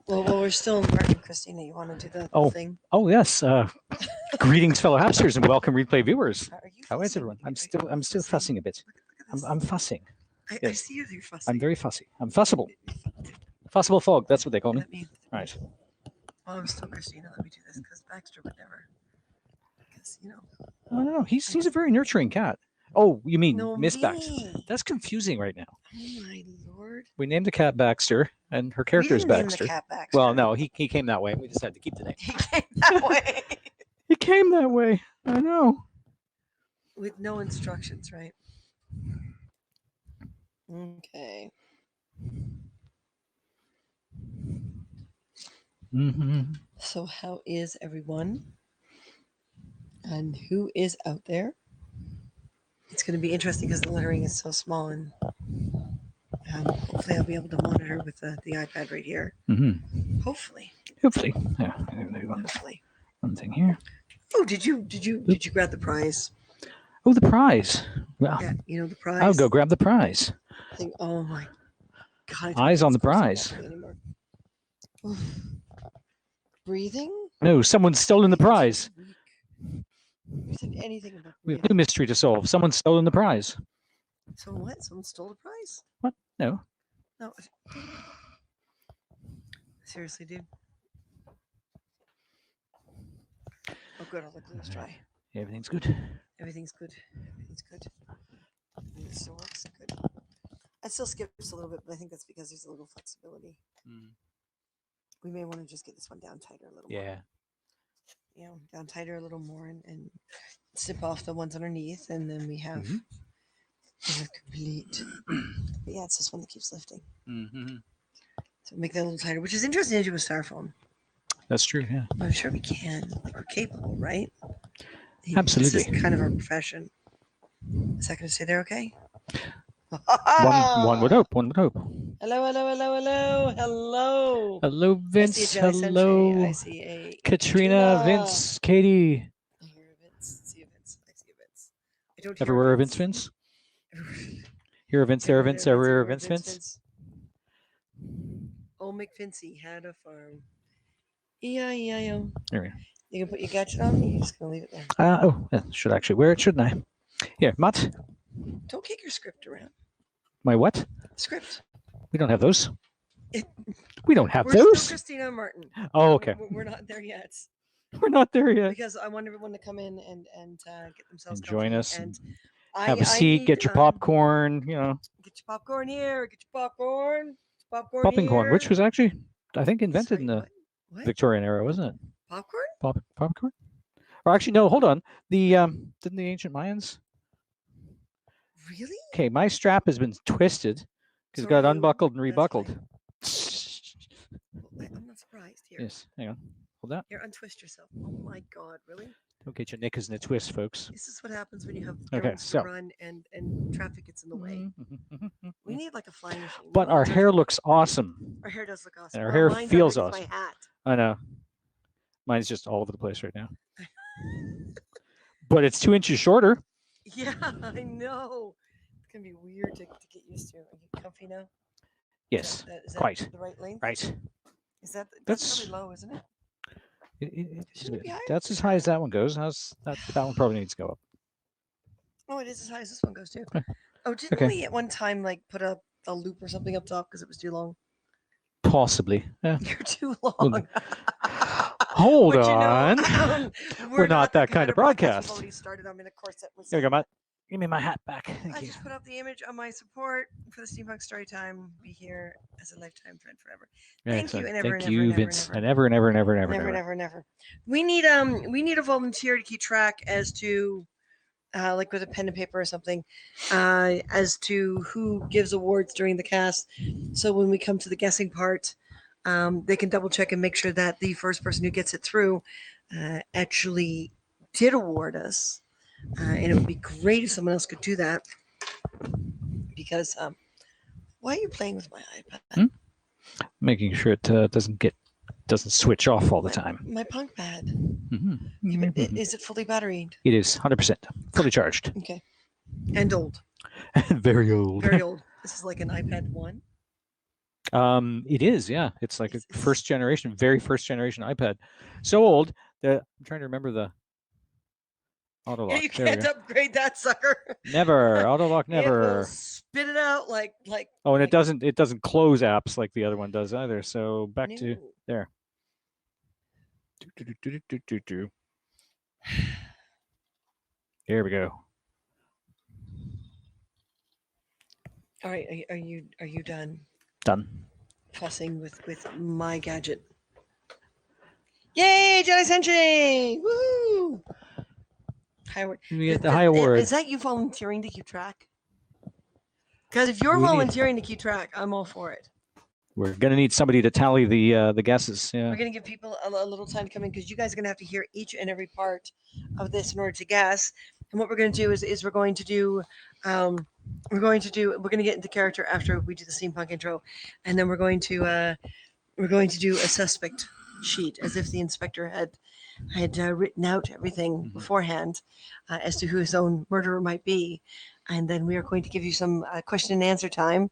Well, we're still in Martin, Christina. You want to do the thing? Oh yes. Greetings, fellow hamsters, and welcome, replay viewers. Are you How is fussing? everyone? I'm still fussing a bit. Look at this. I'm fussing. I Yes. see you're fussing. I'm very fussy. I'm fussable. Fussable fog. That's what they call me. Right. Oh, I'm still Christina. Let me do this because Baxter would never. Because I don't know. He's a very nurturing cat. Oh, you mean No, Miss me. Baxter? That's confusing right now. Oh my lord. We named the cat Baxter, and her character is We didn't Baxter. name the cat Baxter. Well, no, he came that way. We decided to keep the name. He came that way. He came that way. I know. With no instructions, right? Okay. Mm-hmm. So how is everyone? And who is out there? It's going to be interesting because the lettering is so small, and hopefully I'll be able to monitor with the iPad right here. Mm-hmm. Hopefully. Yeah. Hopefully. One thing here. Oh, did you grab the prize? Oh, the prize. Well, yeah, the prize. I'll go grab the prize. Oh my God! Eyes on the prize. Breathing? No, someone's stolen the prize. You said anything about we have a new mystery to solve. Someone's stolen the prize. So what? Someone stole the prize? What? No. No. Seriously, dude. Oh, good. All the glue is dry. Everything's good. Everything's good. Everything's good. Everything still works good. It still skips a little bit, but I think that's because there's a little flexibility. We may want to just get this one down tighter a little more. Yeah. Down tighter a little more and snip off the ones underneath, and then we have complete. But yeah, it's this one that keeps lifting. So make that a little tighter, which is interesting to do with styrofoam. That's true, yeah. I'm sure we can. Like, we're capable, right? Absolutely. This is kind of our profession. Is that going to stay there okay? One would hope. One would hope. Hello. Hello, Vince. Hello. I see a Katrina, Vince, Katie. I hear a Vince. I see a Vince. I don't everywhere a Vince. Here a Vince, there a Vince, everywhere a Vince. Old McFincy had a farm. E-I-E-I-O. There we go. You can put your gadget on, and you're just going to leave it there. I should actually wear it, shouldn't I? Here, Matt. Don't kick your script around. My what? Script. We don't have those. We don't have We're those. still Christina and Martin. Oh, okay. We're not there yet. We're not there yet. Because I want everyone to come in and get themselves and join us. And have a seat. Get your popcorn. Get your popcorn here. Get your popcorn. Popping corn, which was actually, I think, invented in the Victorian era, wasn't it? Popcorn? Popcorn? Or actually, no. Hold on. Didn't the ancient Mayans? Really? Okay, my strap has been twisted because it got unbuckled and rebuckled. I'm not surprised. Here. Yes, hang on. Hold that. Here, untwist yourself. Oh my God, really? Don't get your knickers in a twist, folks. This is what happens when you have errands to run and traffic gets in the way. We need like a flying machine. But our hair looks awesome. Our hair does look awesome. And our hair feels awesome. My hat. I know. Mine's just all over the place right now. But it's 2 inches shorter. Yeah, I know. It's going to be weird to get used to. Are you comfy now? Yes, is that quite. The right length? Right. That's probably low, isn't it? That's as high as that one goes. That one probably needs to go up. Oh, it is as high as this one goes too. Oh, didn't we at one time put a loop or something up top because it was too long? Possibly. Yeah. You're too long. Hold on. We're not that kind of broadcast. We've already started. I'm in a corset. Here we go, Matt. Give me my hat back. Thank you. Just put up the image on my support for the Steampunk Story Time. Be here as a lifetime friend forever. Thank you, and ever, Thank you, Vince, and ever. We need a volunteer to keep track as to, like with a pen and paper or something, as to who gives awards during the cast. So when we come to the guessing part, they can double check and make sure that the first person who gets it through actually did award us. And it would be great if someone else could do that. Because why are you playing with my iPad? Making sure it doesn't switch off all the time. My punk pad. Is it fully batteried? It is 100% fully charged. Okay. And old. Very old. Very old. This is like an iPad 1. It is, yeah. It's like a first generation, very first generation iPad. So old that I'm trying to remember the auto lock. You can't upgrade that sucker. Never auto lock. Never. It will spit it out like. Oh, and it doesn't close apps like the other one does either. So back to there. There we go. All right, are you done? Done. Fussing with my gadget. Yay, Jedi Senshi! Woo! High award. You get the high award. Is that you volunteering to keep track? Because if you're volunteering to keep track, I'm all for it. We're gonna need somebody to tally the guesses. Yeah. We're gonna give people a little time to come in because you guys are gonna have to hear each and every part of this in order to guess. And what we're gonna do is we're going to get into character after we do the steampunk intro, and then we're going to do a suspect sheet as if the inspector had written out everything beforehand as to who his own murderer might be, and then we are going to give you some question and answer time.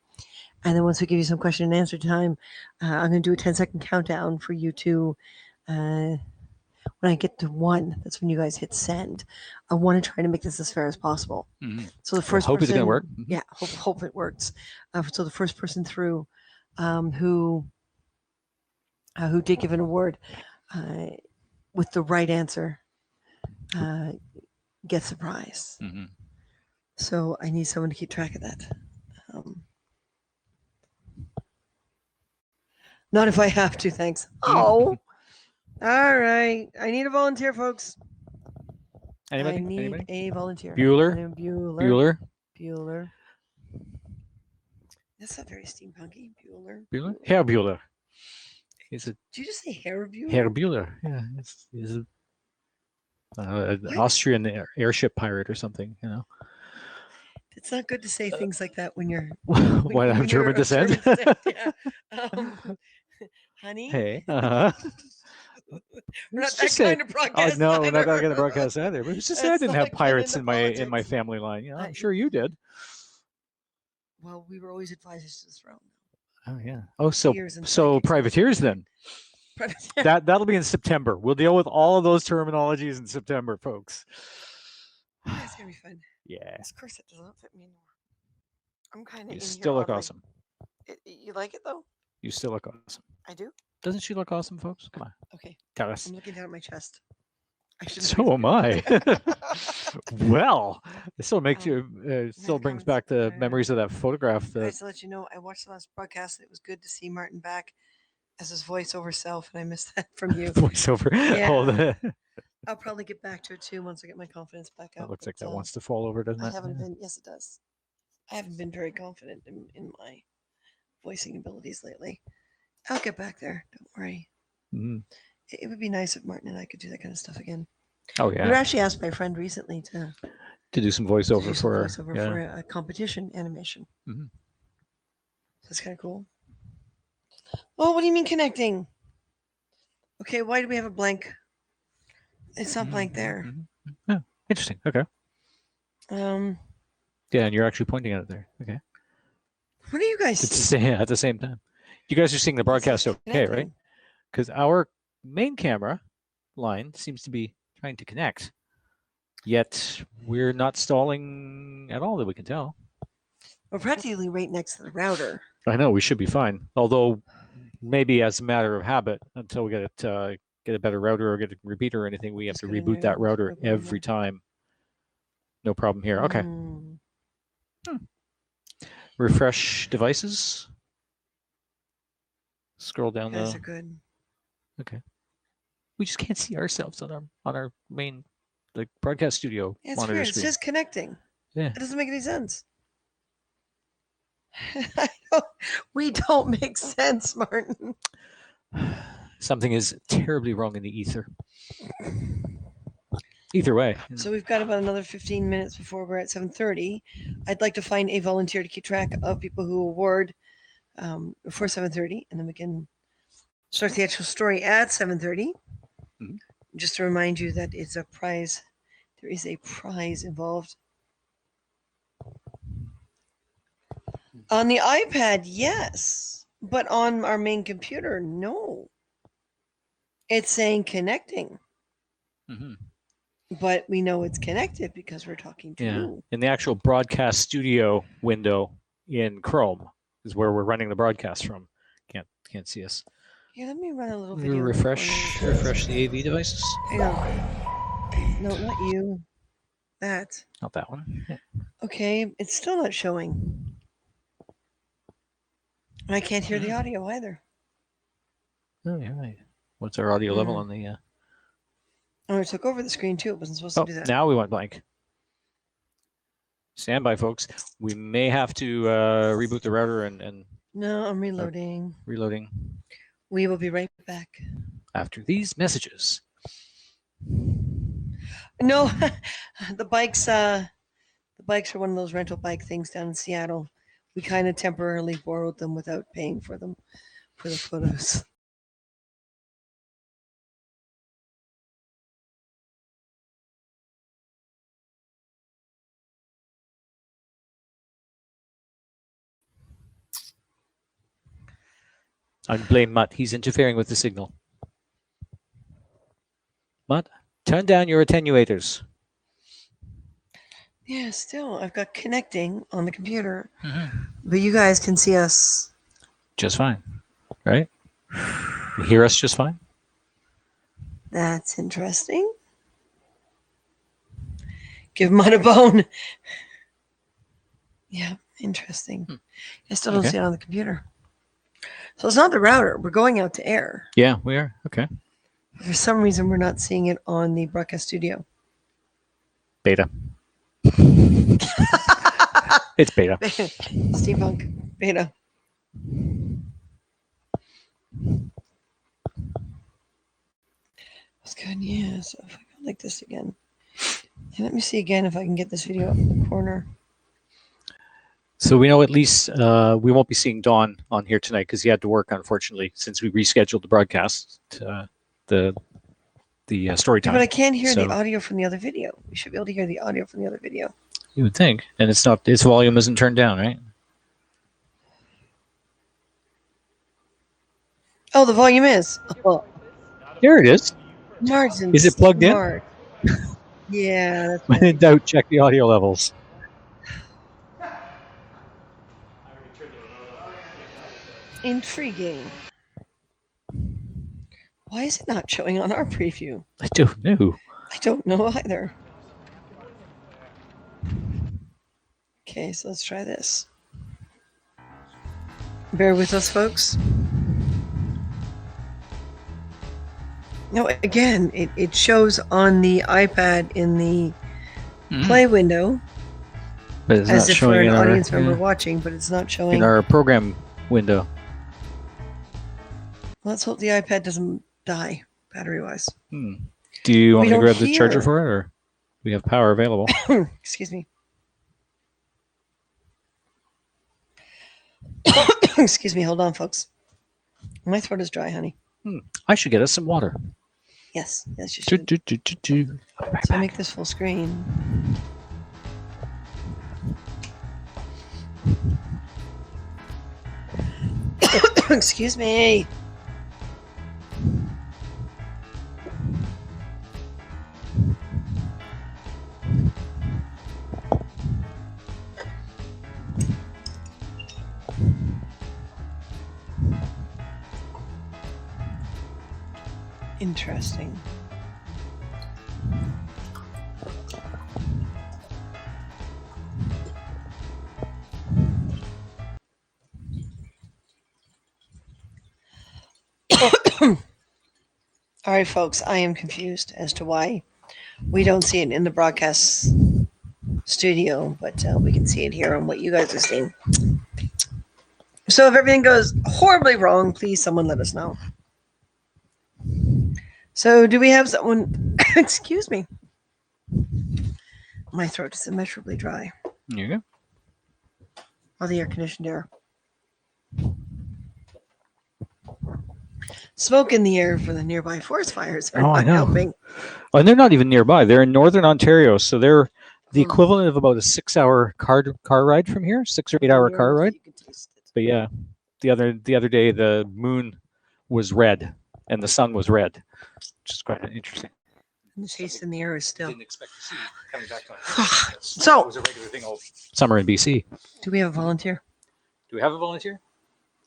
And then once we give you some question and answer time, I'm going to do a 10-second countdown for you to, when I get to 1, that's when you guys hit send. I want to try to make this as fair as possible. Mm-hmm. So the first hope person, it's going to work. Yeah, hope it works. So the first person through who did give an award with the right answer gets a prize. Mm-hmm. So I need someone to keep track of that. Not if I have to, thanks. Oh, all right. I need a volunteer, folks. Anybody? I need a volunteer. Bueller. That's not very steampunky. Bueller. Herr Bueller. Did you just say Herr Bueller? Herr Bueller. Yeah, he's an Austrian airship pirate or something. You know. It's not good to say things like that when you're when I'm German descent. Yeah. Honey. Hey. We're not that kind of broadcast. No, we're not that kind of broadcast either. But it's just I didn't have pirates in my family line. You know, I'm sure you did. Well, we were always advisors to the throne. Oh yeah. Oh, so privateers then. That'll be in September. We'll deal with all of those terminologies in September, folks. That's gonna be fun. Yeah. This corset does not fit me anymore. I'm kind of. You still look awesome. You like it though? You still look awesome. I do. Doesn't she look awesome, folks? Come on. Okay. Tell us. I'm looking down at my chest. So am I. Well, it still makes you. Still brings back the memories of that photograph. Guys, to let you know, I watched the last broadcast. It was good to see Martin back as his voiceover self, and I missed that from you. Voiceover. Yeah. I'll probably get back to it too once I get my confidence back up. It looks like that wants to fall over, doesn't it? I haven't been. Yes, it does. I haven't been very confident in my voicing abilities lately. I'll get back there. Don't worry. Mm-hmm. It would be nice if Martin and I could do that kind of stuff again. Oh yeah. We actually asked my friend recently to do some voiceover for a competition animation. Mm-hmm. That's kind of cool. Oh, what do you mean connecting? Okay, why do we have a blank? It's not blank there. Mm-hmm. Yeah, interesting. Okay. Yeah, and you're actually pointing at it there. Okay. What are you guys seeing? At the same time. You guys are seeing the broadcast okay, right? Because our main camera line seems to be trying to connect. Yet we're not stalling at all that we can tell. We're practically right next to the router. I know, we should be fine. Although maybe as a matter of habit, until we get a better router or get a repeater or anything, we have to reboot that router every time. No problem here. Okay. Refresh devices. Scroll down. Those are good. Okay. We just can't see ourselves on our main broadcast studio monitor weird. screen. It's just connecting. Yeah. It doesn't make any sense. We don't make sense, Martin. Something is terribly wrong in the ether. Either way. So we've got about another 15 minutes before we're at 7:30. I'd like to find a volunteer to keep track of people who award before 7:30, and then we can start the actual story at 7:30. Mm-hmm. Just to remind you that it's a prize. There is a prize involved. On the iPad, yes. But on our main computer, no. It's saying connecting. Mm-hmm. But we know it's connected because we're talking to you. In the actual broadcast studio window in Chrome is where we're running the broadcast from. Can't see us. Yeah, let me run a little video. Refresh the AV devices. Hang on. No, not you. That. Not that one. Yeah. Okay, it's still not showing. And I can't hear the audio either. Oh, yeah. Right. What's our audio level on the? Oh, it took over the screen too. It wasn't supposed to do that. Now we went blank. Stand by, folks. We may have to reboot the router and. No, I'm reloading. Reloading. We will be right back. After these messages. No, the bikes are one of those rental bike things down in Seattle. We kind of temporarily borrowed them without paying for them for the photos. I blame Mutt. He's interfering with the signal. Mutt, turn down your attenuators. Yeah, still, I've got connecting on the computer. But you guys can see us. Just fine, right? You hear us just fine? That's interesting. Give Mutt a bone. Yeah, interesting. I still don't see it on the computer. So it's not the router. We're going out to air. Yeah, we are. Okay. For some reason, we're not seeing it on the broadcast studio. Beta. It's beta. Steampunk beta. That's good. Yeah. So if I go like this again, let me see again if I can get this video up in the corner. So we know at least we won't be seeing Dawn on here tonight because he had to work, unfortunately, since we rescheduled the broadcast, the story time. Yeah, but I can't hear the audio from the other video. We should be able to hear the audio from the other video. You would think, and it's not. Its volume isn't turned down, right? Oh, the volume is. Oh. Here it is. Margin. Is it plugged in? Yeah. That's when in doubt, check the audio levels. Intriguing. Why is it not showing on our preview? I don't know. I don't know either. Okay, so let's try this. Bear with us, folks. No, again, it shows on the iPad in the play window but it's as not if showing we're an in audience our, member watching, but it's not showing. In our program window. Let's hope the iPad doesn't die battery-wise. Do you want me to grab the charger for it, or we have power available? Excuse me. Excuse me. Hold on, folks. My throat is dry, honey. I should get us some water. Yes, you should. So make this full screen. Excuse me. Interesting. All right, folks, I am confused as to why we don't see it in the broadcast studio, but we can see it here on what you guys are seeing. So if everything goes horribly wrong, please someone let us know. So do we have someone? Excuse me. My throat is immeasurably dry. There you go. Oh, the air-conditioned air. Smoke in the air for the nearby forest fires are not helping. Oh, and they're not even nearby. They're in northern Ontario, so they're the equivalent of about a 6-hour car ride from here, 6 or 8 hour car ride. But yeah, the other day the moon was red and the sun was red, which is quite interesting. And the taste in the air is still. Didn't expect to see coming back to So, it was a regular thing all summer in BC. do we have a volunteer? Do we have a volunteer?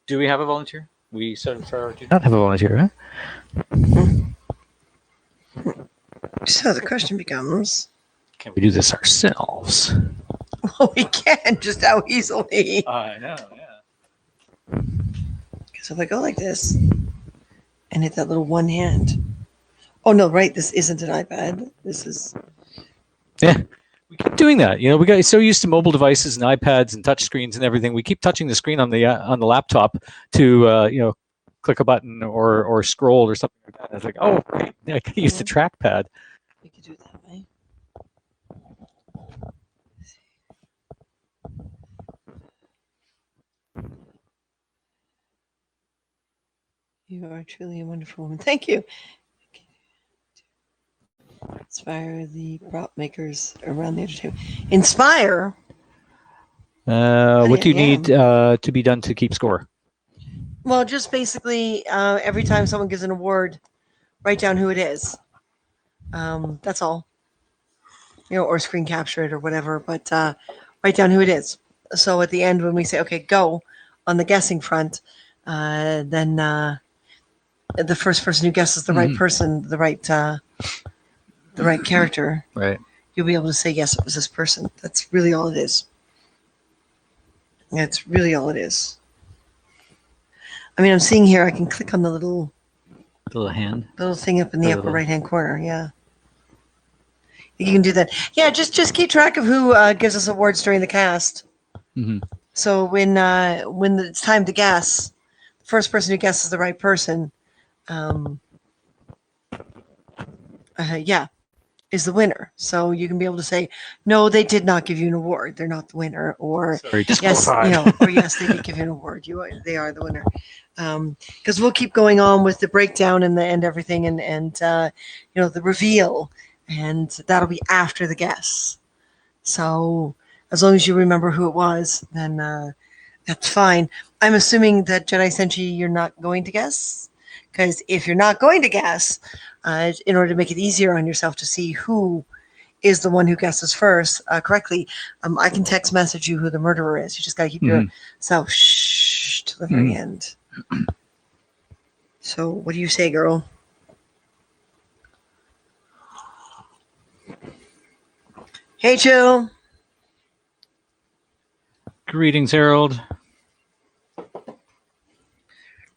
Do we have a volunteer? We so far do not have a volunteer, huh? So the question becomes, Can we do this ourselves? well, we can, just how easily. I know, yeah. Because if I go like this and hit that little one hand. Oh, no, right. This isn't an iPad. This is. Yeah. We keep doing that. You know, we got so used to mobile devices and iPads and touch screens and everything. We keep touching the screen on the laptop to, you know, click a button or scroll or something like that. And it's like, oh, great. I can use the trackpad. We could do it that way. You are truly a wonderful woman. Thank you. Inspire the prop makers around the entertainment. Inspire? What do you need to be done to keep score? Well, just basically every time someone gives an award, write down who it is. That's all. You know, or screen capture it or whatever, but write down who it is. So at the end, when we say, okay, go on the guessing front, then the first person who guesses the right person, the right character, right, you'll be able to say, yes, it was this person. That's really all it is. That's really all it is. I mean, I'm seeing here, I can click on the little thing up in the upper right-hand corner. Yeah. You can do that. Yeah, just keep track of who gives us awards during the cast. Mm-hmm. So when it's time to guess, the first person who guesses the right person, is the winner. So you can be able to say, no, they did not give you an award. They're not the winner. Or sorry, yes, or yes, they did give you an award. They are the winner. Because we'll keep going on with the breakdown and everything and the reveal, and that'll be after the guess. So as long as you remember who it was, then that's fine. I'm assuming that Jedi Senshi, you're not going to guess, because if you're not going to guess, in order to make it easier on yourself to see who is the one who guesses first correctly, I can text message you who the murderer is. You just got to keep yourself shh to the very end. So what do you say, girl? Hey, Jill. Greetings, Harold.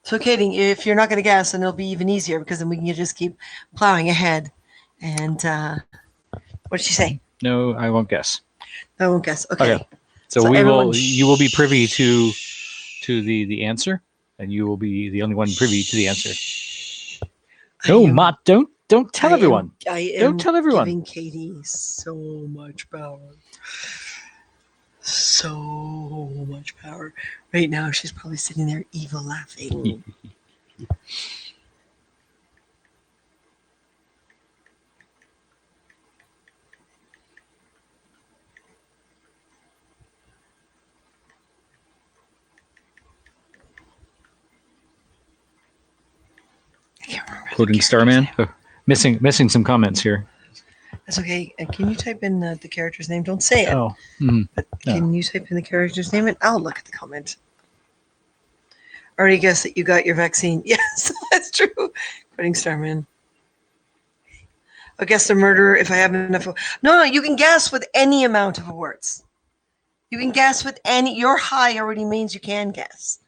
So, Katie, if you're not going to guess, then it'll be even easier, because then we can just keep plowing ahead. And what did she say? No, I won't guess. I won't guess. Okay. So you will be privy to the answer, and you will be the only one privy to the answer. No, Matt, don't tell everyone. Don't tell everyone. Giving Katie so much power. So much power. Right now, she's probably sitting there evil laughing. I can't remember. Quoting Starman. Missing some comments here. That's okay. Can you type in the character's name? Don't say it. Oh. But can you type in the character's name? And I'll look at the comment. Already guessed that you got your vaccine. Yes, that's true. Quitting Starman. I'll guess the murderer if I have enough. No, you can guess with any amount of awards. You can guess with any. Your high already means you can guess.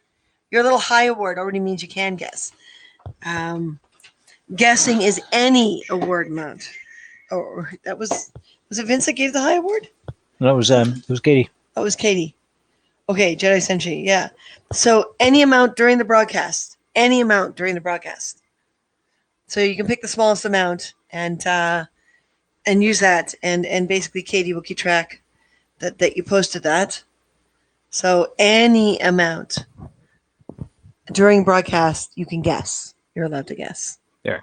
Your little high award already means you can guess. Guessing is any award amount. Oh, that was it Vince that gave the high award? No, it was Katie. That was Katie. Okay, Jedi Senshi, yeah. So any amount during the broadcast. Any amount during the broadcast. So you can pick the smallest amount and use that, and basically Katie will keep track that you posted that. So any amount during broadcast you can guess. You're allowed to guess. There.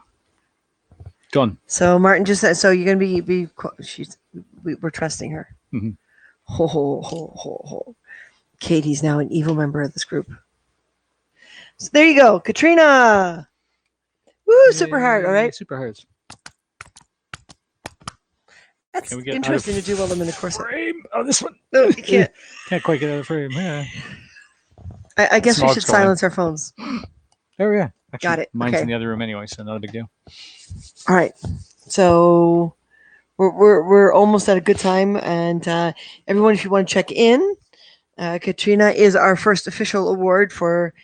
Go on. So Martin just said, so you're going to be we're trusting her. Mm-hmm. Ho. Katie's now an evil member of this group. So there you go, Katrina. Woo, super hard. All Yay, right. Super hard. That's Can we get out of interesting to do while I'm in a corset. frame? Oh, this one. No, you can't. Can't quite get out of the frame. Yeah. I guess we Smog's should going. silence our phones. Oh yeah. Actually, Got it. Mine's Okay. in the other room anyway, so not a big deal. All right. So we're almost at a good time, and everyone, if you want to check in, Katrina is our first official award for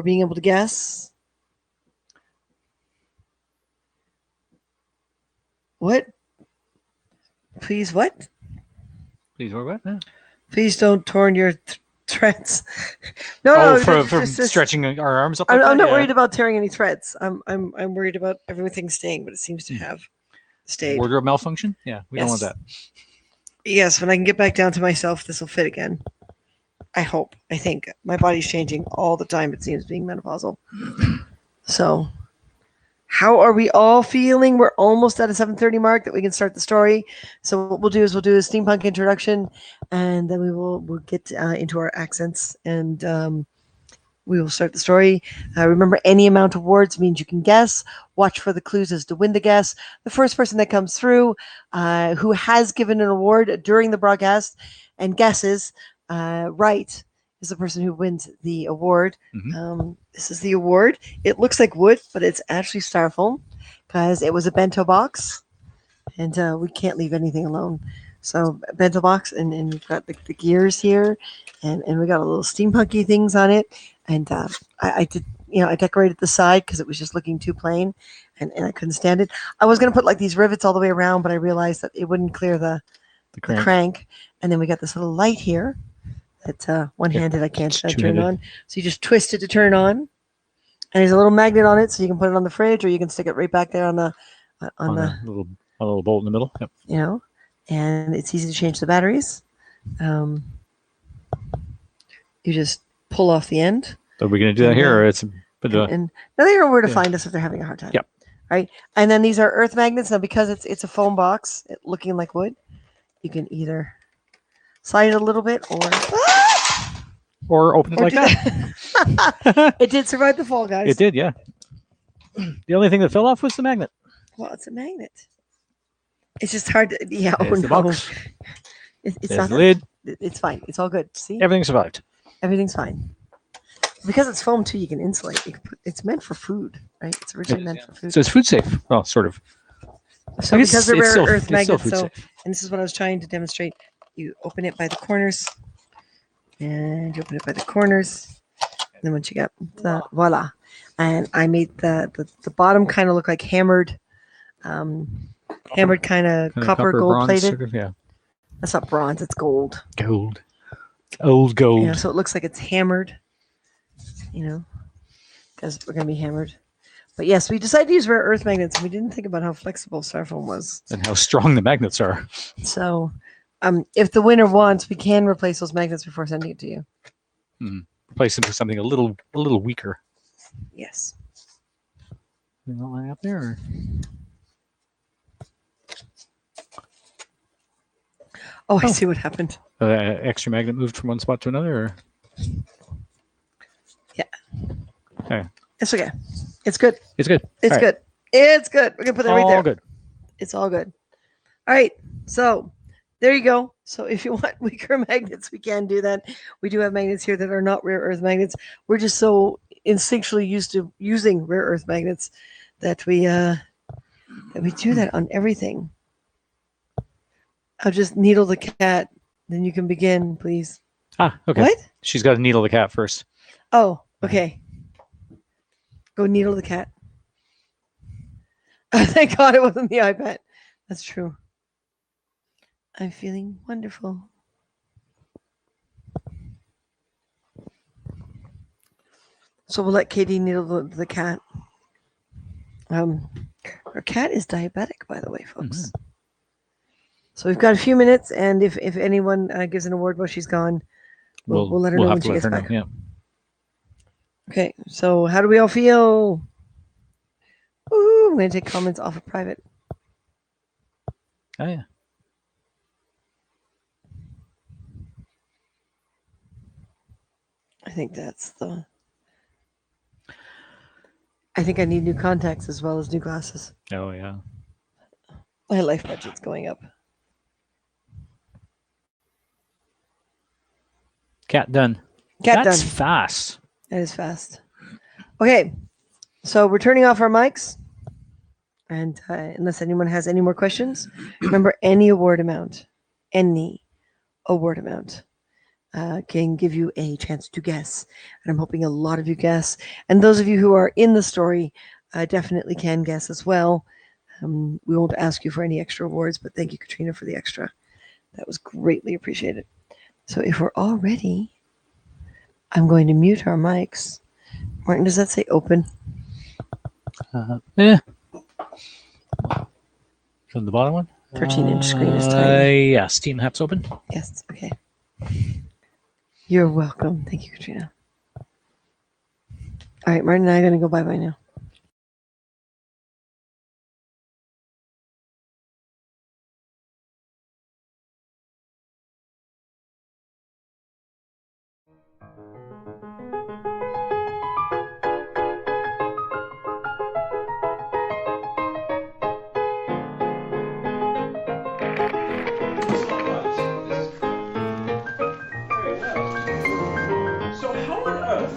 being able to guess. What? Please, what? Please, what? Yeah. Please don't torn your threads. No, from just- stretching our arms up like I'm that? not Yeah. worried about tearing any threads. I'm worried about everything staying, but it seems to have stayed. Wardrobe malfunction? Yeah, we don't want Yes. that. Yes, when I can get back down to myself, this will fit again. I hope. I think my body's changing all the time. It seems, being menopausal. So, how are we all feeling? We're almost at a 7:30 mark that we can start the story. So what we'll do is we'll do a steampunk introduction, and then we'll get into our accents, and we will start the story. Remember, any amount of words means you can guess. Watch for the clues as to win the guess. The first person that comes through, who has given an award during the broadcast and guesses right, is the person who wins the award. Mhm. This is the award. It looks like wood, but it's actually styrofoam because it was a bento box, and we can't leave anything alone. So bento box, and we've got the gears here, and we got a little steampunky things on it. And I did, I decorated the side because it was just looking too plain, and I couldn't stand it. I was gonna put like these rivets all the way around, but I realized that it wouldn't clear the crank. And then we got this little light here that one-handed I can't turn on. So you just twist it to turn on, and there's a little magnet on it, so you can put it on the fridge, or you can stick it right back there on the a little bolt in the middle. Yep. And it's easy to change the batteries. You just pull off the end. Are we going to do that here, or it's? And now they know where to find us if they're having a hard time. Yep. Right. And then these are earth magnets. Now, because it's a foam box, looking like wood, you can either slide it a little bit or open it like that. It did survive the fall, guys. It did, yeah. The only thing that fell off was the magnet. Well, it's a magnet. It's just hard to. Yeah. There's the box. It's There's not the lid. It's fine. It's all good. See, Everything survived. everything's fine. Because it's foam too, you can insulate. It's meant for food, right? It's originally meant for food. So it's food safe. Well, sort of. So because they're rare earth magnets, food safe. and this is what I was trying to demonstrate. You open it by the corners, and you open it by the corners. And then once you get the voila, and I made the bottom kind of look like hammered kind of copper gold bronze, plated. sort of, yeah. That's not bronze; it's gold. Gold. Old gold. Yeah, so it looks like it's hammered. Because we're gonna be hammered. But yes, we decided to use rare earth magnets, and we didn't think about how flexible styrofoam was. And how strong the magnets are. So, if the winner wants, we can replace those magnets before sending it to you. Replace them with something a little weaker. Yes. You don't line up there. Or? Oh, I see what happened. Extra magnet moved from one spot to another. Or? Yeah. Okay. It's okay. It's good. It's good. It's All good. right. It's good. We're gonna put that right there. All good. It's all good. All right. So there you go. So if you want weaker magnets, we can do that. We do have magnets here that are not rare earth magnets. We're just so instinctually used to using rare earth magnets that we do that on everything. I'll just needle the cat. Then you can begin, please. Ah, okay. What? She's got to needle the cat first. Oh, okay. Go needle the cat. Oh, thank God it wasn't the iPad. That's true. I'm feeling wonderful. So we'll let Katie needle the cat. Her cat is diabetic, by the way, folks. So we've got a few minutes, and if anyone gives an award while she's gone, we'll let her know when she gets back. Yeah. Okay, so how do we all feel? Ooh, I'm going to take comments off of private. Oh, yeah. I think that's the... I think I need new contacts as well as new glasses. Oh yeah. My life budget's going up. Cat done. Cat That's done. fast. That is fast. Okay, so we're turning off our mics. And unless anyone has any more questions, remember any award amount can give you a chance to guess. And I'm hoping a lot of you guess. And those of you who are in the story definitely can guess as well. We won't ask you for any extra awards, but thank you, Katrina, for the extra. That was greatly appreciated. So if we're all ready, I'm going to mute our mics. Martin, does that say open? Yeah. From the bottom one? 13-inch screen is tiny. Yeah, Steam app's open. Yes, okay. You're welcome. Thank you, Katrina. All right, Martin and I are going to go bye-bye now. So how on earth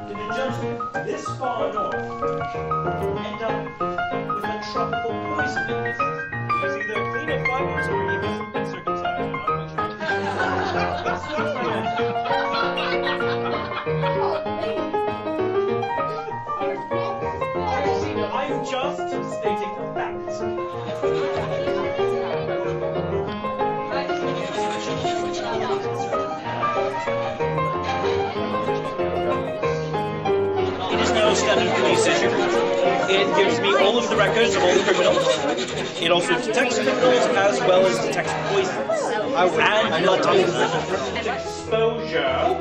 did a gentleman this far north end up with a tropical poison in his system? He was either clean of fibers or he hasn't been circumcised. I'm not sure. I'm just stating a fact. It is now standard police issue. It gives me all of the records of all the criminals. It also detects criminals as well as detects poisons. And blood types. Exposure.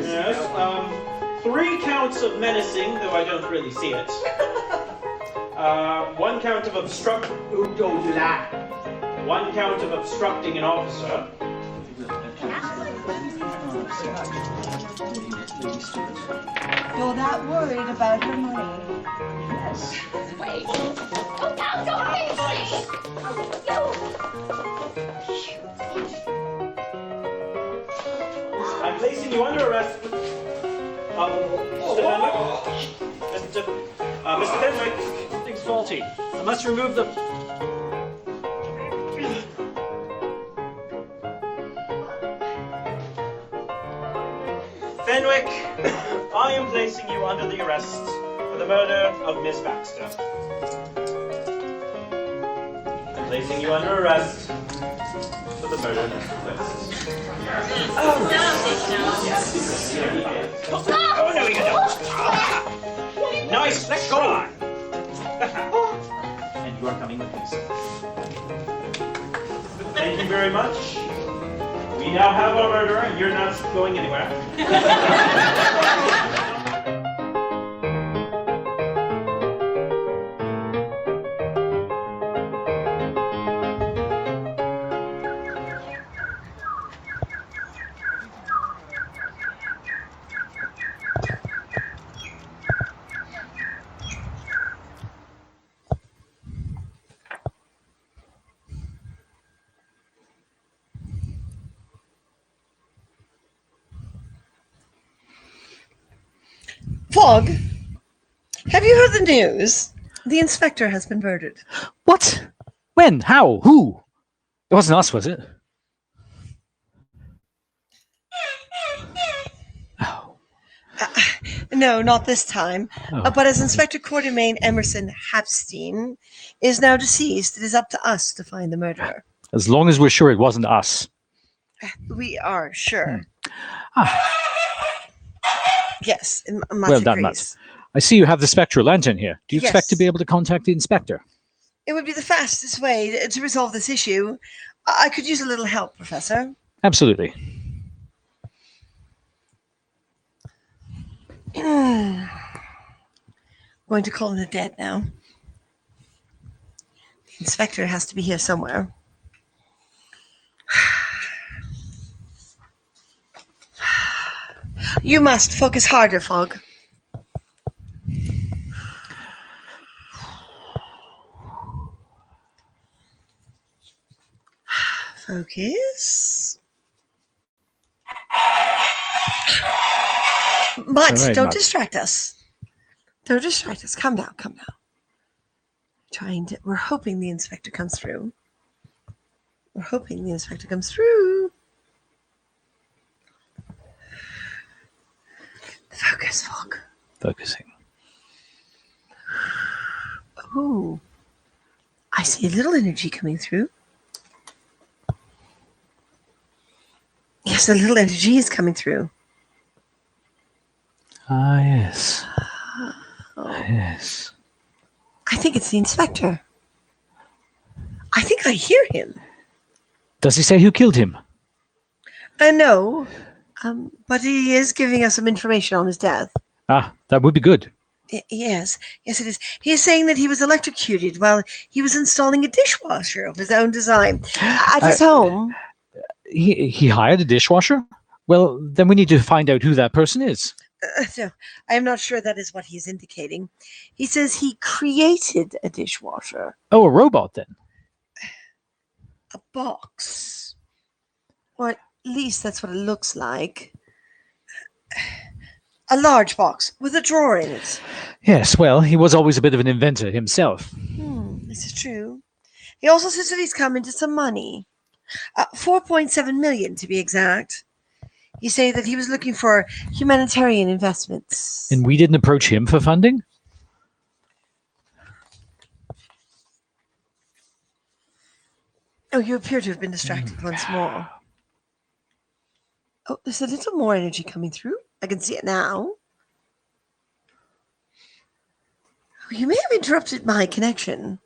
Yes. 3 counts of menacing, though I don't really see it. 1 count of obstruction. 1 count of obstructing an officer. You're that worried about her money. Yes. Wait. Go down, go away. I'm placing you under arrest. Mr. Fenwick? Mr. Fenwick? Something's faulty. I must remove the... Fenwick, I am placing you under the arrest for the murder of Miss Baxter. I'm placing you under arrest for the murder of Miss Baxter. Oh, yes. Oh, no, you don't. Nice try. And you are coming with me, sir. Thank you very much. We now have our murderer, and you're not going anywhere. Fog, have you heard the news? The inspector has been murdered. What? When? How? Who? It wasn't us, was it? Oh. No, not this time. Oh. But as Inspector Quartermain Emerson Hapstein is now deceased, it is up to us to find the murderer. As long as we're sure it wasn't us. We are sure. Ah. Yes, much Well done, agrees. Matt. I see you have the spectral lantern here. Do you expect to Yes. be able to contact the inspector? It would be the fastest way to resolve this issue. I could use a little help, Professor. Absolutely. Going to call in the dead now. The inspector has to be here somewhere. You must focus harder, Fog. Focus. Mutt, All right, don't Mutt. distract us. Don't distract us. Come down. Come down. We're hoping the inspector comes through. Focus, Fog. Focusing. Oh, I see a little energy coming through. Yes, a little energy is coming through. Ah, yes. Oh, Yes. I think it's the inspector. I think I hear him. Does he say who killed him? No, but he is giving us some information on his death. Ah, that would be good. Yes, it is. He is saying that he was electrocuted while he was installing a dishwasher of his own design at his home. He hired a dishwasher? Well, then we need to find out who that person is. No, I am not sure that is what he is indicating. He says he created a dishwasher, Oh, a robot then. a box, or at least that's what it looks like. A large box with a drawer in it. Yes, well, he was always a bit of an inventor himself. This is true. He also says that he's come into some money. 4.7 million to be exact. He said that he was looking for humanitarian investments. And we didn't approach him for funding? Oh, you appear to have been distracted once more. Oh, there's a little more energy coming through. I can see it now. Oh, you may have interrupted my connection.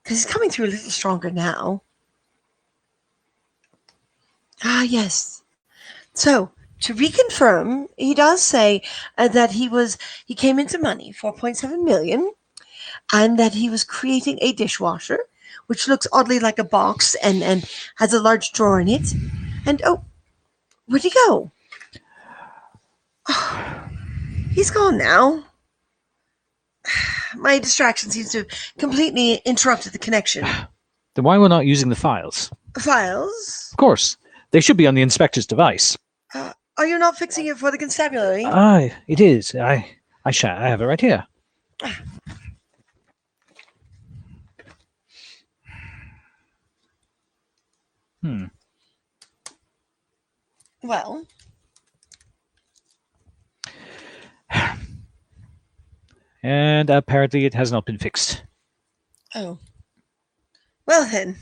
Because it's coming through a little stronger now. Ah, yes. So, to reconfirm, he does say that he came into money, 4.7 million, and that he was creating a dishwasher, which looks oddly like a box and has a large drawer in it. And, oh, where'd he go? Oh, he's gone now. My distraction seems to have completely interrupted the connection. Then why we're not using the files? Files? Of course. They should be on the inspector's device. Are you not fixing it for the constabulary? Ah, it is. I have it right here. Well, And apparently it has not been fixed. oh. Well then,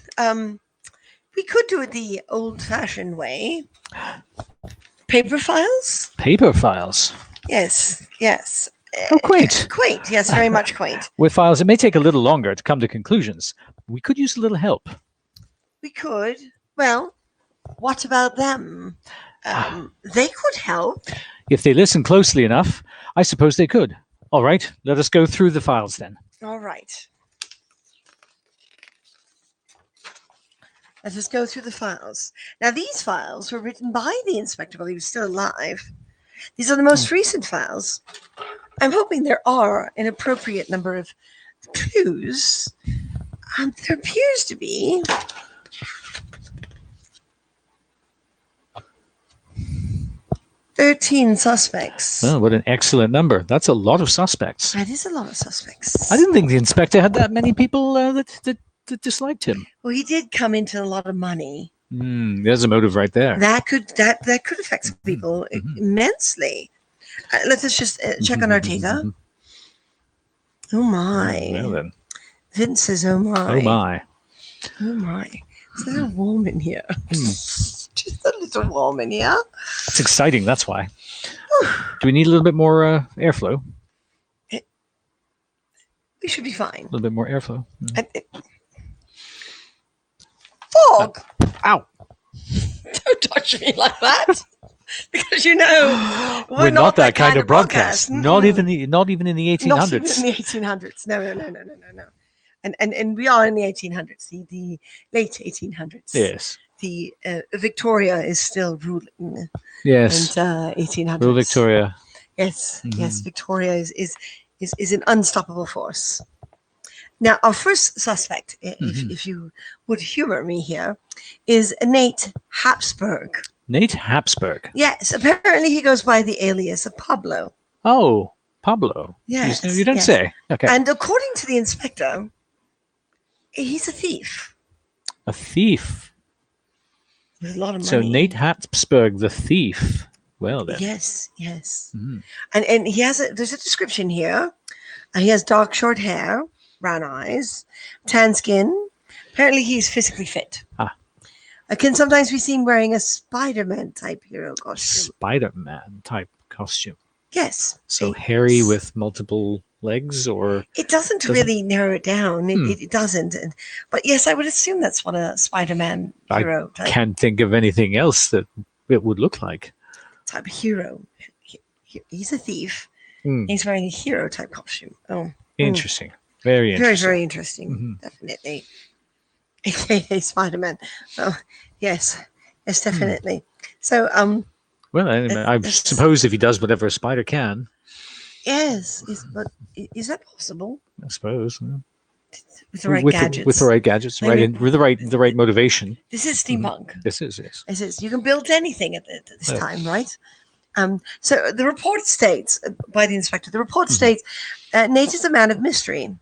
we could do it the old-fashioned way. Paper files? Paper files. Yes. Oh, quaint. Quaint, yes, very much quaint. With files, it may take a little longer to come to conclusions. We could use a little help. We could. Well, what about them? They could help. If they listen closely enough, I suppose they could. All right, let us go through the files then. All right. Let us go through the files. Now, these files were written by the inspector while he was still alive. These are the most recent files. I'm hoping there are an appropriate number of clues. There appears to be. "13 suspects." Oh, what an excellent number. That's a lot of suspects. That is a lot of suspects. I didn't think the inspector had that many people that disliked him. Well, he did come into a lot of money. There's a motive right there. That could affect some people immensely. Let us just check on our data. Oh my! Well then. Vince says, "Oh my! Oh my. Oh my! It's a little warm in here. Just a little warm in here." It's exciting, that's why. Do we need a little bit more airflow? We should be A fine. little bit more airflow. Fog! Ow! Don't touch me like that, because you know We're not that kind of broadcast. Not even in the 1800s. Not even in the 1800s. No. And we are in the 1800s, the late 1800s. Yes. The Victoria is still ruling. Yes. And 1800s. Rule Victoria. Yes, yes. Victoria is an unstoppable force. Now, our first suspect, Mhm. if you would humor me here, is Nate Habsburg. Nate Habsburg. Yes, apparently he goes by the alias of Pablo. Oh, Pablo. Yes, You don't yes. say. Okay. And according to the inspector, he's a thief A thief. with a lot of money. So Nate Habsburg, the thief. Well then. Yes, yes. Mhm. And he has there's a description here. He has dark short hair, brown eyes, tan skin. Apparently he's physically fit. Ah. Can sometimes be seen wearing a Spider-Man type hero costume. Spider-Man type costume. Yes. So hairy with multiple legs, or It doesn't doesn't- really narrow it down. Hmm. It doesn't. But yes, I would assume that's what a Spider-Man I hero can't think of anything else that it would look like. type of hero. He's a thief. Hmm. He's wearing a hero type costume. Oh, Interesting. Very very, interesting. very interesting. Mhm. Definitely. AKA Spider-Man. Oh, yes. Yes, definitely. So, Well, I That's- suppose if he does whatever a spider can, yes. But is that possible? I suppose. With the right with gadgets. with the right gadgets, I right, mean- with the right motivation. This is steampunk. This is yes. It says you can build anything at this Yeah. time, right? So the report states by the inspector, the report Mhm. states Nate is a man of mystery.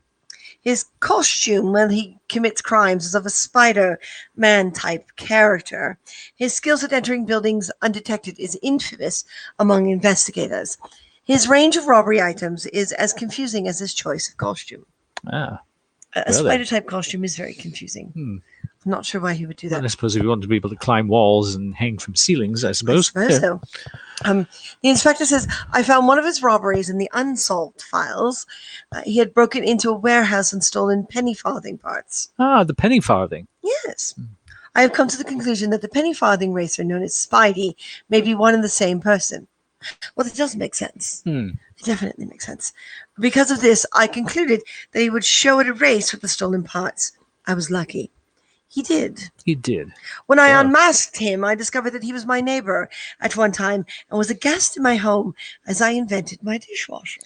His costume when he commits crimes is of a Spider-Man type character. His skills at entering buildings undetected is infamous among investigators. His range of robbery items is as confusing as his choice of costume. Ah, A Well then. spider-type costume is very confusing. Hmm. I'm not sure why he would do that. and I suppose if you want to be able to climb walls and hang from ceilings, I suppose. I suppose so. The inspector says, I found one of his robberies in the unsolved files. He had broken into a warehouse and stolen penny farthing parts. Ah, the penny farthing. Yes. I have come to the conclusion that the penny farthing racer known as Spidey may be one and the same person. Well, it does make sense. Hmm. It definitely makes sense. Because of this, I concluded that he would show at a race with the stolen parts. I was lucky. He did. He did. When I Wow. unmasked him, I discovered that he was my neighbor at one time and was a guest in my home as I invented my dishwasher.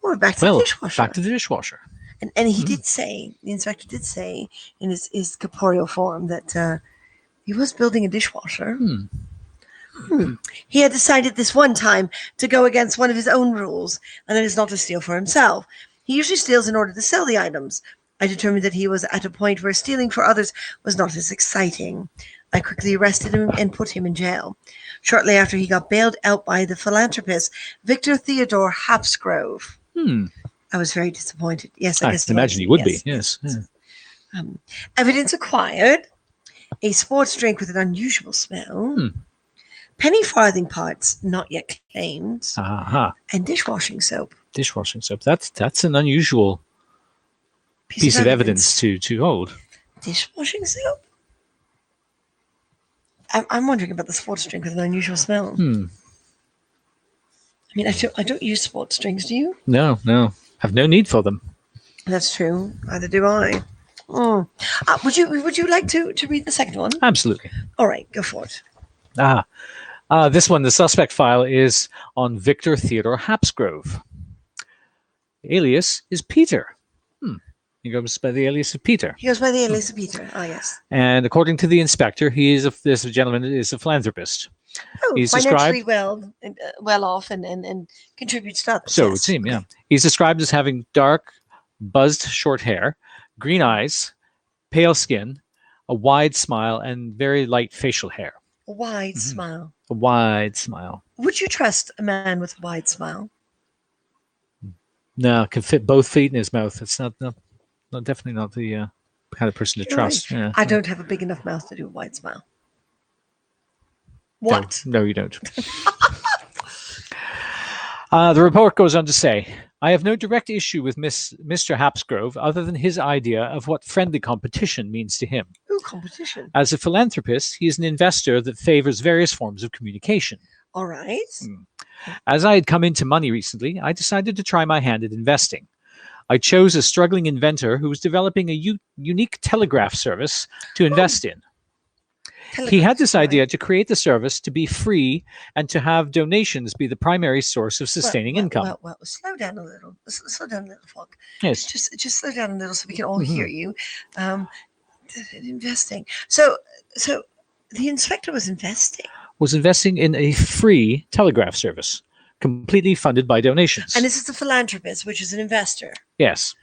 We're back to Well, the dishwasher. back to the dishwasher. And he did say, the inspector did say in his corporeal form that he was building a dishwasher. He had decided this one time to go against one of his own rules, and that is not to steal for himself. He usually steals in order to sell the items. I determined that he was at a point where stealing for others was not as exciting. I quickly arrested him and put him in jail. Shortly after, he got bailed out by the philanthropist Victor Theodore Habsgrove. Hmm. I was very disappointed. Yes, I guess can it imagine was. he would be. Yes. Yeah. Evidence acquired. A sports drink with an unusual smell. Hmm. Penny farthing parts not yet claimed. Aha. And dishwashing soap. Dishwashing soap. That's an unusual piece of evidence to hold. Dishwashing soap? I'm wondering about the sports drink with an unusual smell. Hmm. I mean, I don't use sports drinks, do you? No. Have no need for them. That's true. Neither do I. Would you like to read the second one? Absolutely. All right, go for it. This one, the suspect file is on Victor Theodore Habsgrove. Alias is Peter. He goes by the alias of Peter. He goes by the alias of Peter. Ah, yes. And according to the inspector, this gentleman is a philanthropist. Oh, He's financially well off and contributes to others. So it yes. would seem, yeah. He's described as having dark, buzzed short hair, green eyes, pale skin, a wide smile, and very light facial hair. A wide Mhm. smile. A wide smile. Would you trust a man with a wide smile? No, can fit both feet in his mouth. It's not definitely not the kind of person to You're trust. Yeah. I don't have a big enough mouth to do a wide smile. What? No, you don't. The report goes on to say, I have no direct issue with Mr. Habsgrove other than his idea of what friendly competition means to him. Ooh, competition. As a philanthropist, he is an investor that favors various forms of communication. All right. As I had come into money recently, I decided to try my hand at investing. I chose a struggling inventor who was developing a unique telegraph service to invest in. He had this Telegraph, idea to create the service to be free and to have donations be the primary source of sustaining income. Well, slow down a little. Slow down a little, Fogg. Yes. Just slow down a little so we can all Mhm. hear you. Investing. So the inspector was investing. Was investing in a free telegraph service, completely funded by donations. And this is the philanthropist, which is an investor. Yes.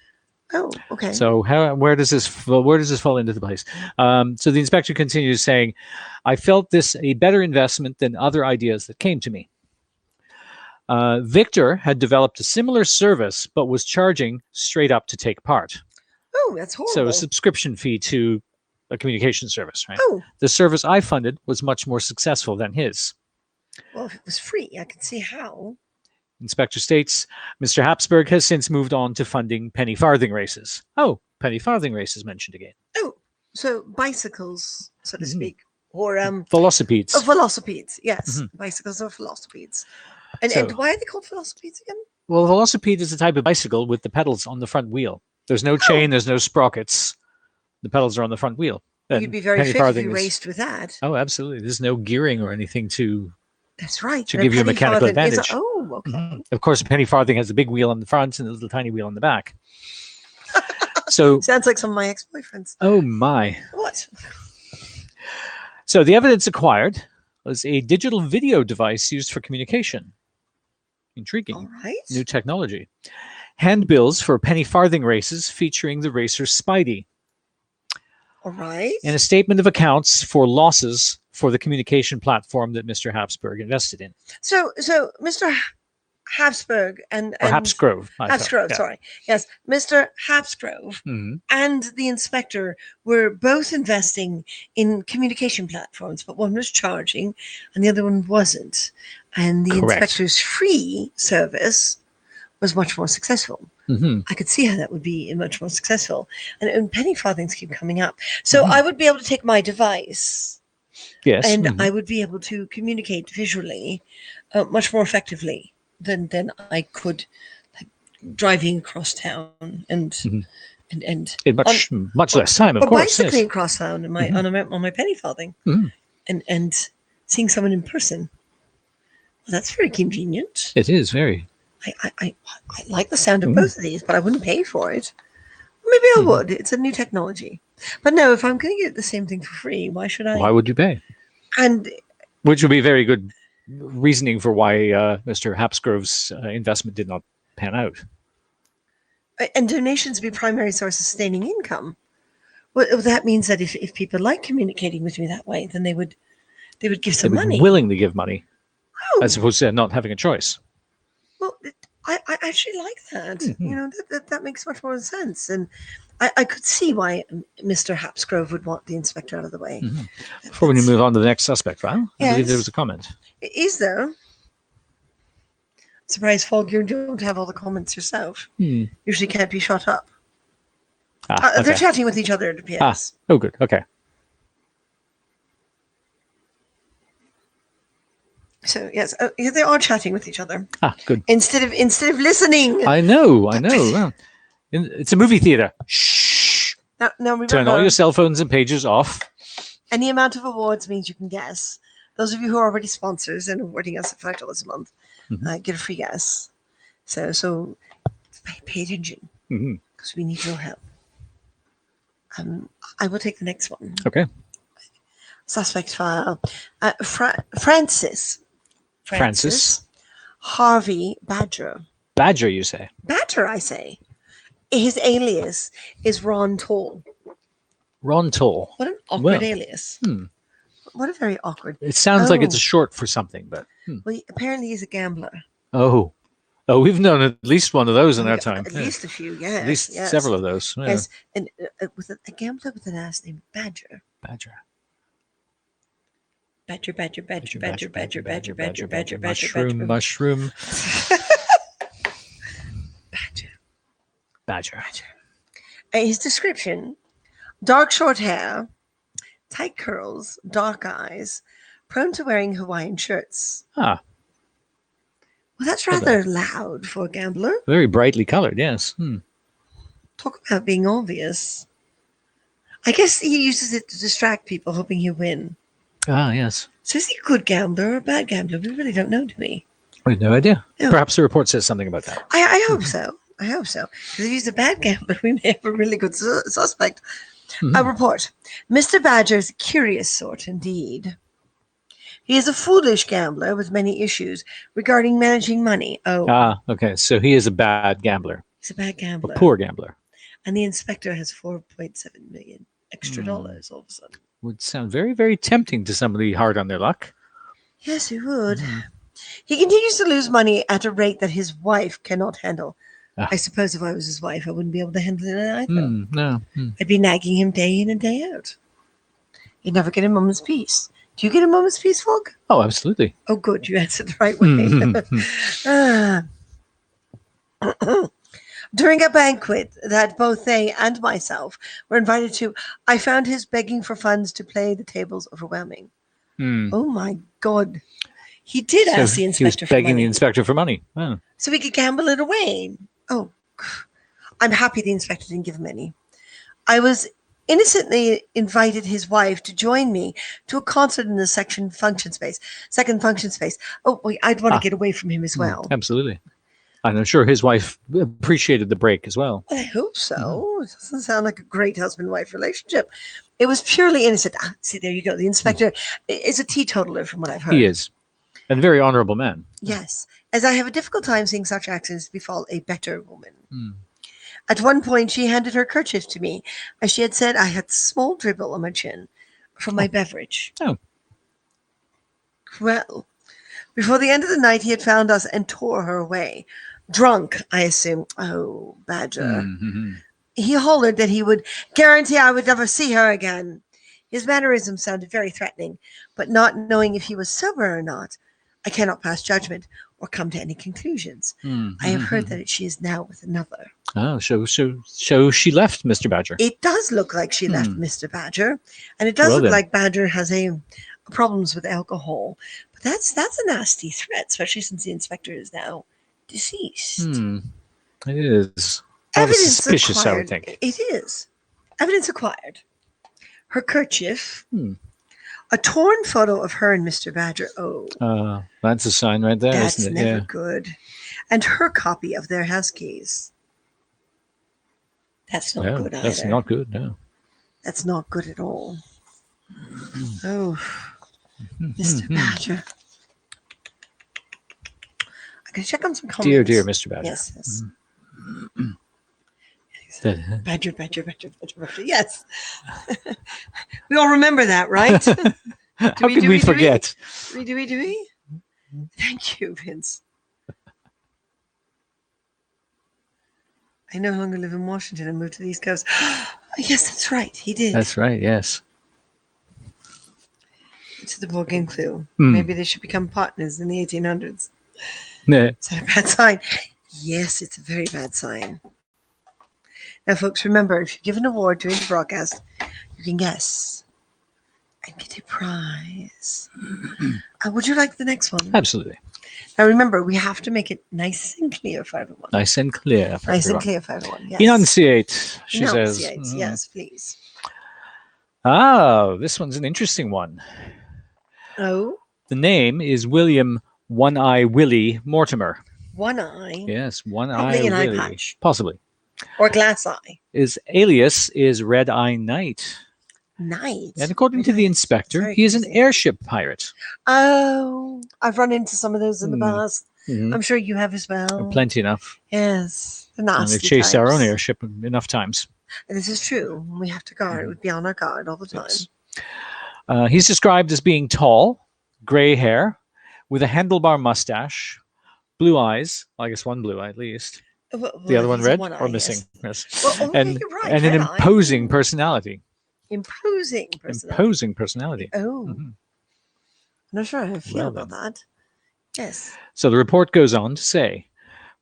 Oh, okay. So where does this fall into the place? So the inspector continues saying, "I felt this a better investment than other ideas that came to me." Victor had developed a similar service, but was charging straight up to take part. Oh, that's horrible. So a subscription fee to a communication service, right? Oh, The service I funded was much more successful than his. well, if it was free, I can see how. Inspector states, Mr. Habsburg has since moved on to funding penny farthing races. Oh, penny farthing races mentioned again. Oh, so bicycles, so to Mhm. speak, or Velocipedes. velocipedes. Yes, Mhm. bicycles or velocipedes. And So- why are they called velocipedes again? Well, a velocipede is a type of bicycle with the pedals on the front wheel. There's no chain, there's no sprockets. The pedals are on the front wheel. You'd And be very penny fit if farthing you is- raced with that. Oh, absolutely. There's no gearing or anything to. That's right. To and give you a penny mechanical farthing is advantage. okay. Mhm. Of course, a penny farthing has a big wheel on the front and a little tiny wheel on the back. So, Sounds like some of my ex-boyfriends. oh my. What? So the evidence acquired was a digital video device used for communication. Intriguing. All right. New technology. Handbills for penny farthing races featuring the racer Spidey. All right. And a statement of accounts for losses for the communication platform that Mr. Habsburg invested in. So Mr. Habsburg and Or Habsgrove. I thought. Habsgrove, Yeah. sorry. Yes, Mr. Habsgrove Mhm. and the inspector were both investing in communication platforms, but one was charging and the other one wasn't. And the Correct. inspector's free service was much more successful. Mhm. I could see how that would be much more successful. And penny farthings keep coming up. So Mhm. I would be able to take my device Yes. and mhm. I would be able to communicate visually much more effectively than I could like, driving across town and Mhm. and In much less time, of or course. bicycling Yes. across town in Mhm. on my penny farthing Mhm. and seeing someone in person. Well, that's very convenient. It is very. I like the sound of Mhm. both of these, but I wouldn't pay for it. Maybe I Mhm. would. It's a new technology. But no, if I'm going to get the same thing for free, why should I? Why would you pay? And Which would be very good reasoning for why Mr. Habsgrove's investment did not pan out. donations be primary source of sustaining income. Well, that means that if people like communicating with me that way, then they would give They some would money. willingly give money Oh, as opposed to not having a choice. well, I actually like that. Mhm. You know, that makes much more sense. And I could see why Mr. Habsgrove would want the inspector out of the way. Mhm. Before we move on to the next suspect, Val, I believe there Yes. was a comment. Is there? Surprise, Fogg, you don't have all the comments yourself. Hmm. Usually can't be shut up. Ah, They're okay. chatting with each other, it appears. Oh, good. Okay. So yes, yeah, they are chatting with each other Ah, good. instead of listening. I know. Well, it's a movie theater. Shh. Now remember, Turn all your cell phones and pages off. any amount of awards means you can guess. Those of you who are already sponsors and awarding us $5 a month Mhm. get a free guess. So pay attention Mhm. because we need your help. I will take the next one. Okay. Suspect file. Francis Harvey Badger. Badger, you say? Badger, I say. His alias is Ron Toll. Ron Toll. What an awkward Well, alias. Hmm. What a very awkward. It sounds like it's Oh. a short for something, but Well, apparently he's a gambler. oh, we've known at least one of those in our time. At Yeah. least a few, yes. At least yes. several of those. Yeah. Yes, and with a gambler with the last name Badger. Badger. Badger, Badger, Badger, Badger, Badger, Badger, Badger, Badger, Badger, Mushroom, mushroom. Badger. Badger. His description: dark short hair, tight curls, dark eyes, prone to wearing Hawaiian shirts. Ah, Well, that's Okay. rather loud for a gambler. very brightly colored, yes. Talk about being obvious. I guess he uses it to distract people, hoping he'll win. Ah, yes. So is he a good gambler or a bad gambler? We really don't know, do we? We have no idea. No. Perhaps the report says something about that. I hope so. I hope so. Because if he's a bad gambler, we may have a really good suspect. Mhm. A report. Mr. Badger is a curious sort indeed. He is a foolish gambler with many issues regarding managing money. Oh, Ah, okay. So he is a bad gambler, he's a bad a gambler. poor gambler. And the inspector has 4.7 million extra Hmm. dollars all of a sudden. Would sound very, very tempting to somebody hard on their luck. Yes, he would. Mhm. He continues to lose money at a rate that his wife cannot handle. Ah. I suppose if I was his wife, I wouldn't be able to handle it either. No. I'd be nagging him day in and day out. He'd never get a moment's peace. Do you get a moment's peace, Fogg? Oh, absolutely. Oh, good. You answered the right way. Mhm. Ah. During a banquet that both they and myself were invited to, I found his begging for funds to play the tables overwhelming. Hmm. Oh, my God. He did So ask the he was inspector for begging money. the inspector for money. Oh. So he could gamble it away. Oh, I'm happy the inspector didn't give him any. I was innocently invited his wife to join me to a concert in the second function space. Oh, wait, I'd want to Ah. get away from him as well. Absolutely. And I'm sure his wife appreciated the break as well. Well, I hope so. It doesn't sound like a great husband-wife relationship. It was purely innocent. Ah, see, there you go. The inspector is a teetotaler, from what I've heard. He is. And a very honorable man. Yes, as I have a difficult time seeing such accidents befall a better woman. Hmm. At one point, she handed her kerchief to me, as she had said I had small dribble on my chin from my beverage. Oh. Well, before the end of the night, he had found us and tore her away. Drunk, I assume. Oh, Badger. Mhm. He hollered that he would guarantee I would never see her again. His mannerisms sounded very threatening, but not knowing if he was sober or not, I cannot pass judgment or come to any conclusions. Mhm. I have heard that she is now with another. Oh, so she left Mr. Badger. It does look like she left Mr. Badger, and it does Well look then. like Badger has problems with alcohol. But that's a nasty threat, especially since the inspector is now deceased. It is. Rather Evidence suspicious, I would acquired. think. It is. Evidence acquired. Her kerchief. Hmm. A torn photo of her and Mr. Badger. Oh, That's a sign right there, that's isn't it? never Yeah. good. And her copy of their house keys. That's not No, good either. that's not good. No. That's not good at all. Oh, Mhm. Mr. Badger. I can check on some comments. Dear Mr. Badger. Yes, yes. That- Badger. Yes. We all remember that, right? How we- can do we we- do we? forget? Do we? Thank you, Vince. I no longer live in Washington and moved to the East Coast. Yes, that's right. He did. That's right. Yes. It's the board game clue. Hmm. Maybe they should become partners in the 1800s. Yeah. Is that a bad sign? Yes, it's a very bad sign. Now, folks, remember, if you give an award during the broadcast, you can guess and get a prize. Would you like the next one? Absolutely. Now, remember, we have to make it nice and clear for everyone. Nice and clear. For Nice and everyone. clear for everyone. Yes. Enunciate, she says. Enunciate, Mhm. yes, please. Ah, this one's an interesting one. Oh, The name is William One-Eye Willie Mortimer. one eye Yes, One-Eye Probably an eye Willie. patch. Possibly. or glass eye. His alias is Red Eye Knight. Nice. And according to the inspector, Very he is an confusing. airship pirate. Oh, I've run into some of those in the Hmm. past. Mhm. I'm sure you have as well. Plenty enough. Yes. The And nasty they've chased our own types. airship enough times. This is true. We have to guard. We'd be on our guard all the time. Yes. He's described as being tall, gray hair, with a handlebar mustache, blue eyes. Well, I guess one blue eye at least. The other one he's a red one-eye, or yes. missing. Yes. Well, and you're right, and an red eye. imposing personality. Imposing person. Imposing personality. Oh, Mhm. I'm not sure how I feel Well about that. Yes. So the report goes on to say,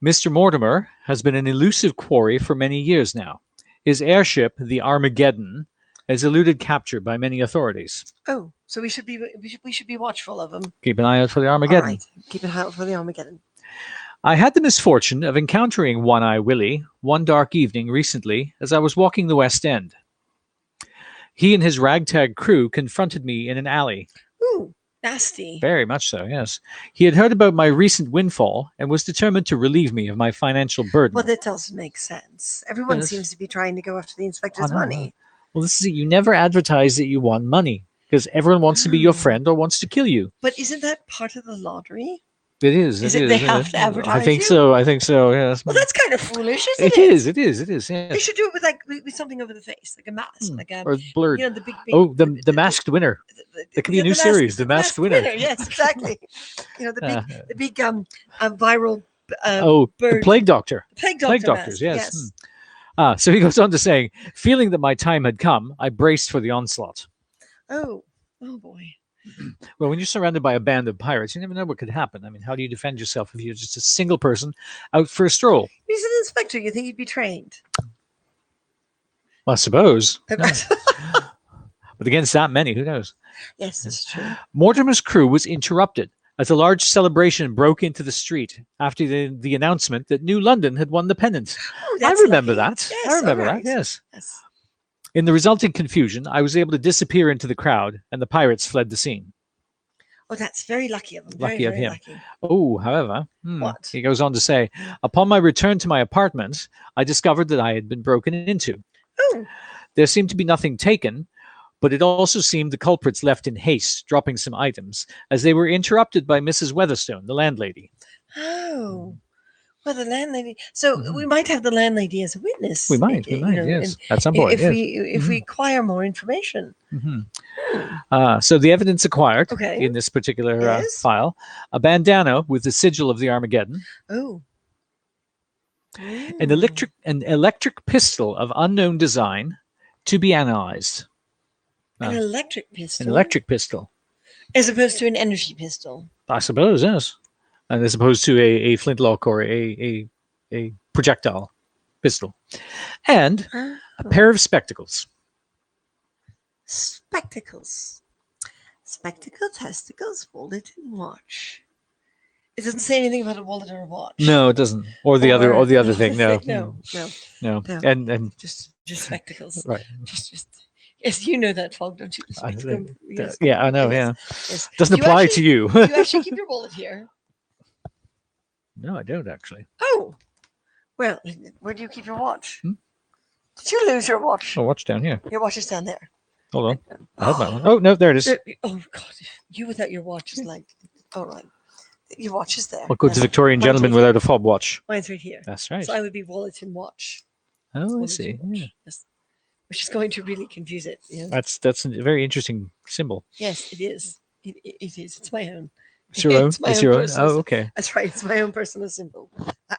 Mr. Mortimer has been an elusive quarry for many years now. His airship, the Armageddon, has eluded capture by many authorities. Oh, so we should be watchful of him. Keep an eye out for the All Armageddon. right. Keep an eye out for the Armageddon. I had the misfortune of encountering One-Eye Willie one dark evening recently as I was walking the West End. He and his ragtag crew confronted me in an alley. Nasty. Very much so, yes. He had heard about my recent windfall and was determined to relieve me of my financial burden. Well, that does make sense. Everyone Yes. seems to be trying to go after the I inspector's know, money. Well, this is it. You never advertise that you want money because everyone wants to be your Oh. friend or wants to kill you. But isn't that part of the lottery? It is. Is it it is. they it have is. to advertise I think you? so. I think so. Yes. Well, that's kind of foolish, isn't It is. It is. It is. They Yes. should do it with like with something over the face, like a mask, like Or blurred. you know, the big. Oh, the masked winner. There could be a new series, The Masked Winner. Yes, exactly. You know, Uh, the big viral the bird. plague doctor. plague doctor Plague mask. doctors. Yes. So he goes on to saying, feeling that my time had come, I braced for the onslaught. Oh boy. Well, when you're surrounded by a band of pirates, you never know what could happen. I mean, how do you defend yourself if you're just a single person out for a stroll? He's an inspector. You think he'd be trained? Well, I suppose. Yeah. yes, But against that many, who knows? that's true. Mortimer's crew was interrupted as a large celebration broke into the street after the announcement that New London had won the pennant. Oh, I that's remember lucky. that. Yes, I remember alright. that, yes. Yes. In the resulting confusion, I was able to disappear into the crowd and the pirates fled the scene. Oh, that's very lucky of him. Very, Lucky of very him. lucky. Oh, however, What? he goes on to say, upon my return to my apartment, I discovered that I had been broken into. Oh, There seemed to be nothing taken, but it also seemed the culprits left in haste, dropping some items, as they were interrupted by Mrs. Weatherstone, the landlady. oh. Well, the landlady. So we might have the landlady as a witness. We might, you know, yes, and at some point. if Yes. we acquire more information. So the evidence acquired Okay. in this particular Yes. file, a bandana with the sigil of the Armageddon, Oh. an electric pistol of unknown design to be analyzed. An electric pistol. An electric pistol, As opposed to an energy pistol. I suppose, yes. And as opposed to a flintlock or a projectile pistol. And a pair of spectacles. Spectacles. Spectacle, testicles, wallet, and watch. It doesn't say anything about a wallet or a watch. No, it doesn't. Or the other thing. No. No. No. No. And Just spectacles. right. Just. Yes, you know that, Fog, don't you? The I spectacle, think yes. yeah, I know, Yes, yeah. yes. Doesn't Do you apply actually- to you. Do you actually keep your wallet here? No, I don't actually. Oh, well, where do you keep your watch? Hmm? Did you lose your watch? Oh, watch down here. Your watch is down there. Hold on. I have my one. Oh, no, there it is. Oh God, you without your watch is like, all right, your watch is there. What good's a That's- Victorian mine's gentleman right without a fob watch? Mine's right here. That's right. So I would be wallet and watch. Oh, I Wallet and see. watch. Yeah. Yes. Which is going to really confuse it. Yes, That's a very interesting symbol. yes it is. It is. It's my own. It's your own. It's my It's own your own. personal Oh, okay. That's right. It's my own personal symbol.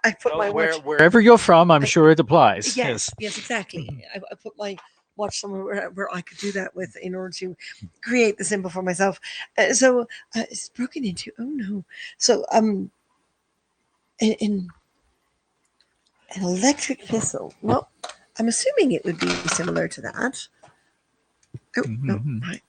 I put my watch. Wherever you're from, I'm sure it applies. Yes, exactly. I put my watch somewhere where I could do that with in order to create the symbol for myself. So it's broken into. Oh no! So in an electric pistol. Well, I'm assuming it would be similar to that. Oh no,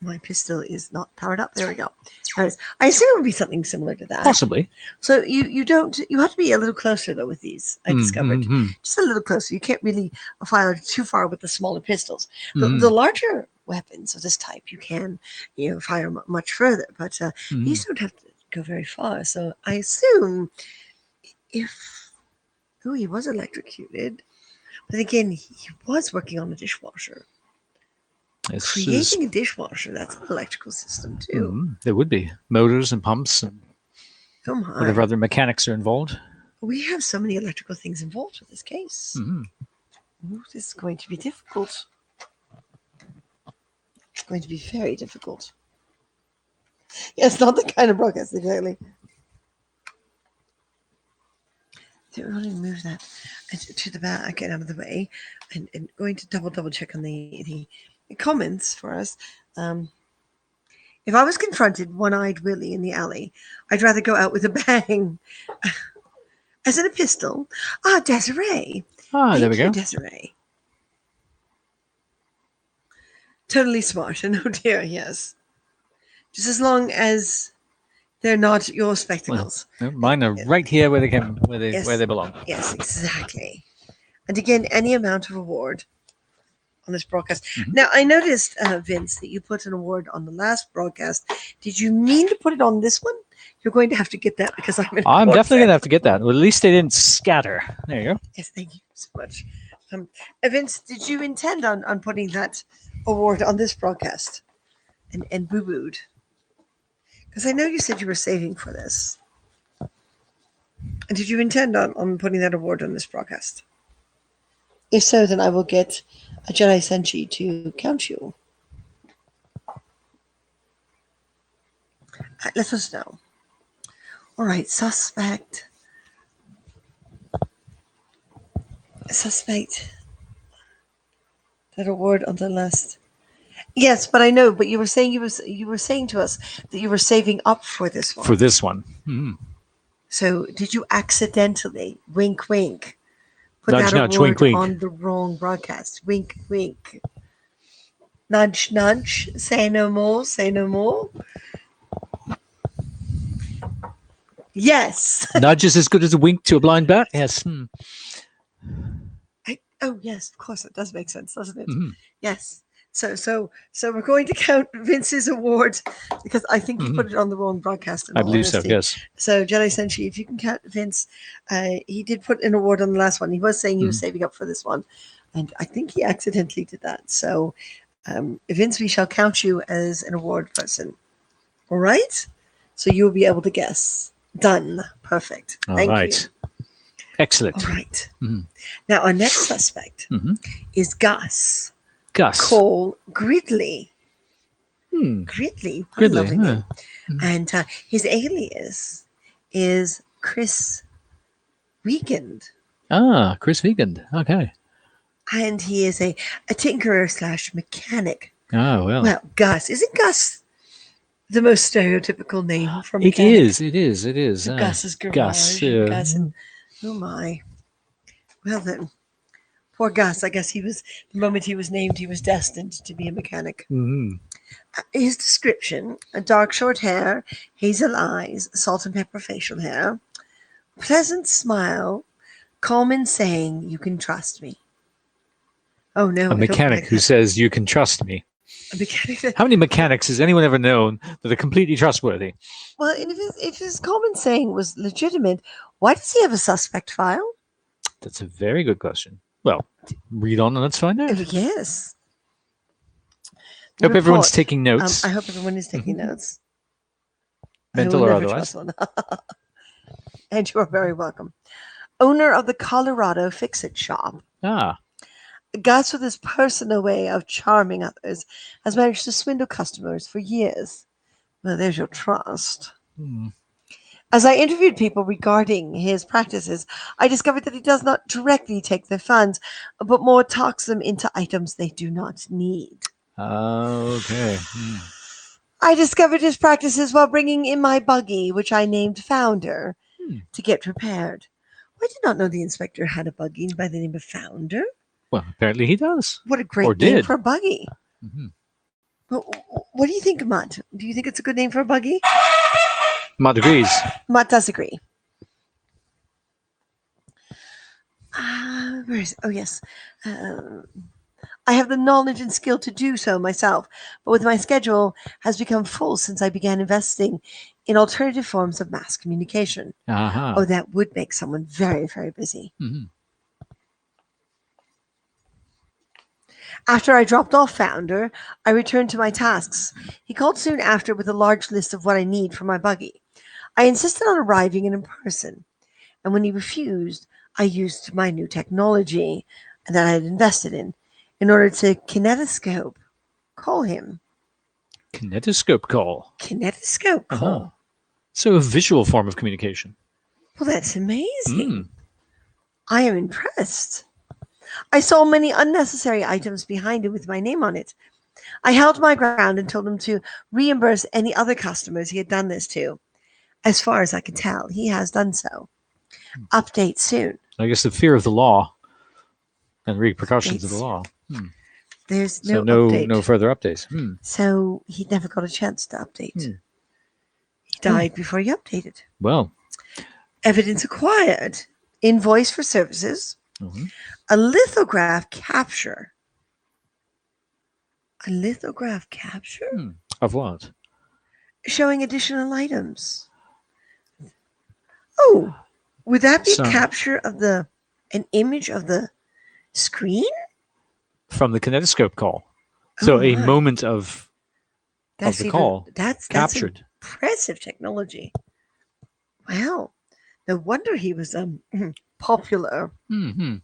my pistol is not powered up. There we go. There it is. I assume it would be something similar to that. Possibly. So you have to be a little closer though with these. I discovered just a little closer. You can't really fire too far with the smaller pistols. The larger weapons of this type you can fire much further, but these don't have to go very far. So I assume he was electrocuted, but again he was working on a dishwasher. Creating a dishwasher, that's an electrical system too. There would be motors and pumps and Oh my. whatever other mechanics are involved. We have so many electrical things involved with this case. Ooh, this is going to be difficult. It's going to be very difficult. Yeah, it's not the kind of broadcast, exactly. So we're going to move that to the back, get out of the way, and going to double check on the comments for us. If I was confronted one-eyed Willie in the alley, I'd rather go out with a bang. As in a pistol. Desiree. There we Thank you, go. Desiree. Totally smart. And oh dear, yes. Just as long as they're not your spectacles. No, mine are right here where they Yes. where they belong. Yes, exactly. And again, any amount of reward on this broadcast. Mhm. Now, I noticed, Vince, that you put an award on the last broadcast. Did you mean to put it on this one? You're going to have to get that because I'm in. I'm definitely going to have to get that. Well, at least they didn't scatter. There you go. Yes, thank you so much. Vince, did you intend on putting that award on this broadcast? And boo-booed? Because I know you said you were saving for this. And did you intend on putting that award on this broadcast? If so, then I will get a Jedi Senshi to count you. Let us know. All right, suspect. That award on the list. Yes, but I know. But you were saying you were saying to us that you were saving up for this one. For this one. Mhm. So did you accidentally, wink, wink, put Nudge, that nudge, award wink, wink. on the wrong broadcast? Wink, wink. Nudge, nudge. Say no more. Say no more. Yes. Nudge is as good as a wink to a blind bat. Yes. Oh yes, of course it does make sense, doesn't it? Mhm. Yes. So we're going to count Vince's award because I think you put it on the wrong broadcast. In I all believe so. honesty. Yes. So Jedi Senshi, if you can count Vince, he did put an award on the last one. He was saying he was saving up for this one, and I think he accidentally did that. So Vince, we shall count you as an award person. All right. So you'll be able to guess. Done. Perfect. All Thank right. you. Excellent. All right. Mhm. Now our next suspect is Gus Gus. Cole Gridley. Hmm. Gridley. What Gridley, a lovely name. huh. And his alias is Chris Weekend. Ah, Chris Vegan. Okay. And he is a tinkerer / mechanic. Oh, well. Well, Gus. Isn't Gus the most stereotypical name for It mechanic? is. It is. It is. Gus's garage. Gus. And Gus and, oh my. Well then, poor Gus. I guess he was, the moment he was named, he was destined to be a mechanic. Mhm. His description: a dark short hair, hazel eyes, salt and pepper facial hair, pleasant smile, calm in saying, "You can trust me." Oh no, I A don't mechanic like who that. says you can trust me. A mechanic that, How many mechanics has anyone ever known that are completely trustworthy? well, and if his common saying was legitimate, why does he have a suspect file? That's a very good question. Well, read on and let's find out. Yes. Hope everyone's Report. taking notes. I hope everyone is taking notes. Mental I will or never otherwise. trust one. And you are very welcome. Owner of the Colorado Fix-It Shop, Ah, Gus, with his personal way of charming others, has managed to swindle customers for years. Well, there's your trust. hmm. As I interviewed people regarding his practices, I discovered that he does not directly take their funds, but more talks them into items they do not need. Okay. I discovered his practices while bringing in my buggy, which I named Founder, to get repaired. I did not know the inspector had a buggy by the name of Founder. Well, apparently he does. What a Or great name did. for a buggy. Mhm. What do you think, Matt? Do you think it's a good name for a buggy? Matt agrees. Matt does agree. Where is it? Oh, yes. I have the knowledge and skill to do so myself, but with my schedule has become full since I began investing in alternative forms of mass communication. Aha. Oh, that would make someone very, very busy. Mhm. After I dropped off Founder, I returned to my tasks. He called soon after with a large list of what I need for my buggy. I insisted on arriving in person, and when he refused, I used my new technology that I had invested in order to kinetoscope call him. Kinetoscope call. Kinetoscope call. Uh-huh. So a visual form of communication. Well, that's amazing. Mm. I am impressed. I saw many unnecessary items behind it with my name on it. I held my ground and told him to reimburse any other customers he had done this to. As far as I can tell, he has done so. Update soon. I guess the fear of the law and repercussions of the law. There's So no update. no further updates. So he never got a chance to update. Hmm. He died before he updated. Well, Evidence acquired. Invoice for services. mhm. A lithograph capture A lithograph capture Of what? showing additional items. Oh, would that be So- capture of an image of the screen? From the kinetoscope call. So Oh a my. moment of That's the even call that's captured. impressive technology. Wow. No wonder he was popular. Mm-hmm.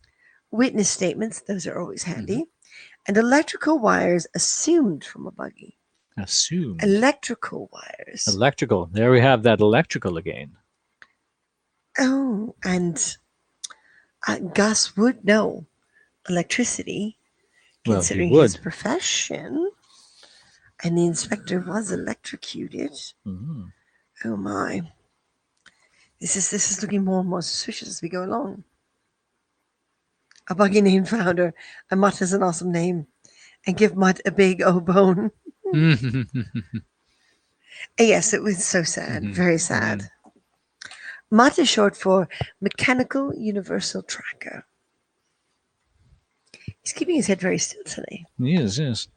Witness statements, those are always handy. And electrical wires assumed from a buggy. Assumed. Electrical wires. Electrical. There we have that electrical again. Oh, and Gus would know electricity, Well, he considering would. his profession. And the inspector was electrocuted. Mhm. Oh my. This is looking more and more suspicious as we go along. A buggy named Founder. And Mutt is an awesome name. And give Mutt a big O bone. Yes, it was so sad. Mhm, Very sad. Mutt is short for Mechanical Universal Tracker. He's keeping his head very still today. Yes, yes.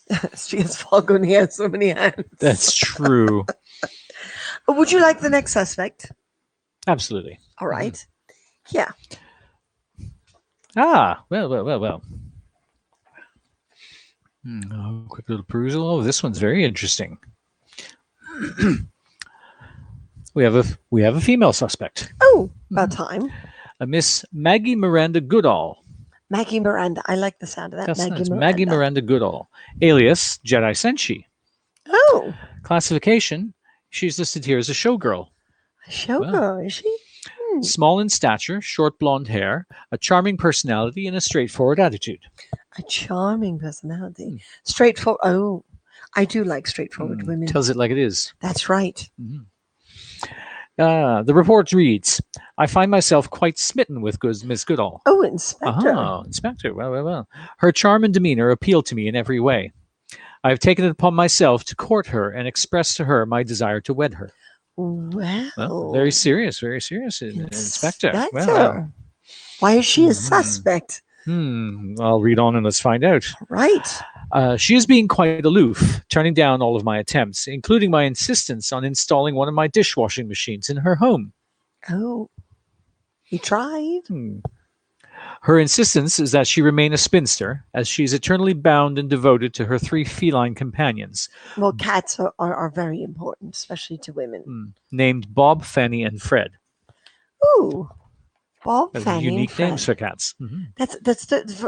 Because Falcon, he has so many hands. That's true. Would you like the next suspect? Absolutely. All right. Yeah. Ah, well. Oh, quick little perusal. Oh, this one's very interesting. we have a female suspect, Oh, about time. a Miss Maggie Miranda Goodall. Maggie Miranda. I like the sound of that. That's Maggie nice. Miranda. Maggie Miranda Goodall, alias Jedi Senshi. Oh, Classification: she's listed here as a showgirl. a showgirl, is she? Small in stature, short blonde hair, a charming personality, and a straightforward attitude. A charming personality. Straightforward. Oh, I do like straightforward women. Tells it like it is. That's right. The report reads, I find myself quite smitten with Miss Goodall. Oh, Inspector. Ah, Inspector. Well. Her charm and demeanor appeal to me in every way. I have taken it upon myself to court her and express to her my desire to wed her. Well, Very serious, Inspector. Well, Inspector. Why is she a suspect? I'll read on and let's find out. Right. She is being quite aloof, turning down all of my attempts, including my insistence on installing one of my dishwashing machines in her home. Oh, he tried. Her insistence is that she remain a spinster, as she is eternally bound and devoted to her 3 feline companions, Well, cats are very important, especially to women. named Bob, Fanny, and Fred. Ooh, Bob, Those are Fanny, unique and Fred. names for cats.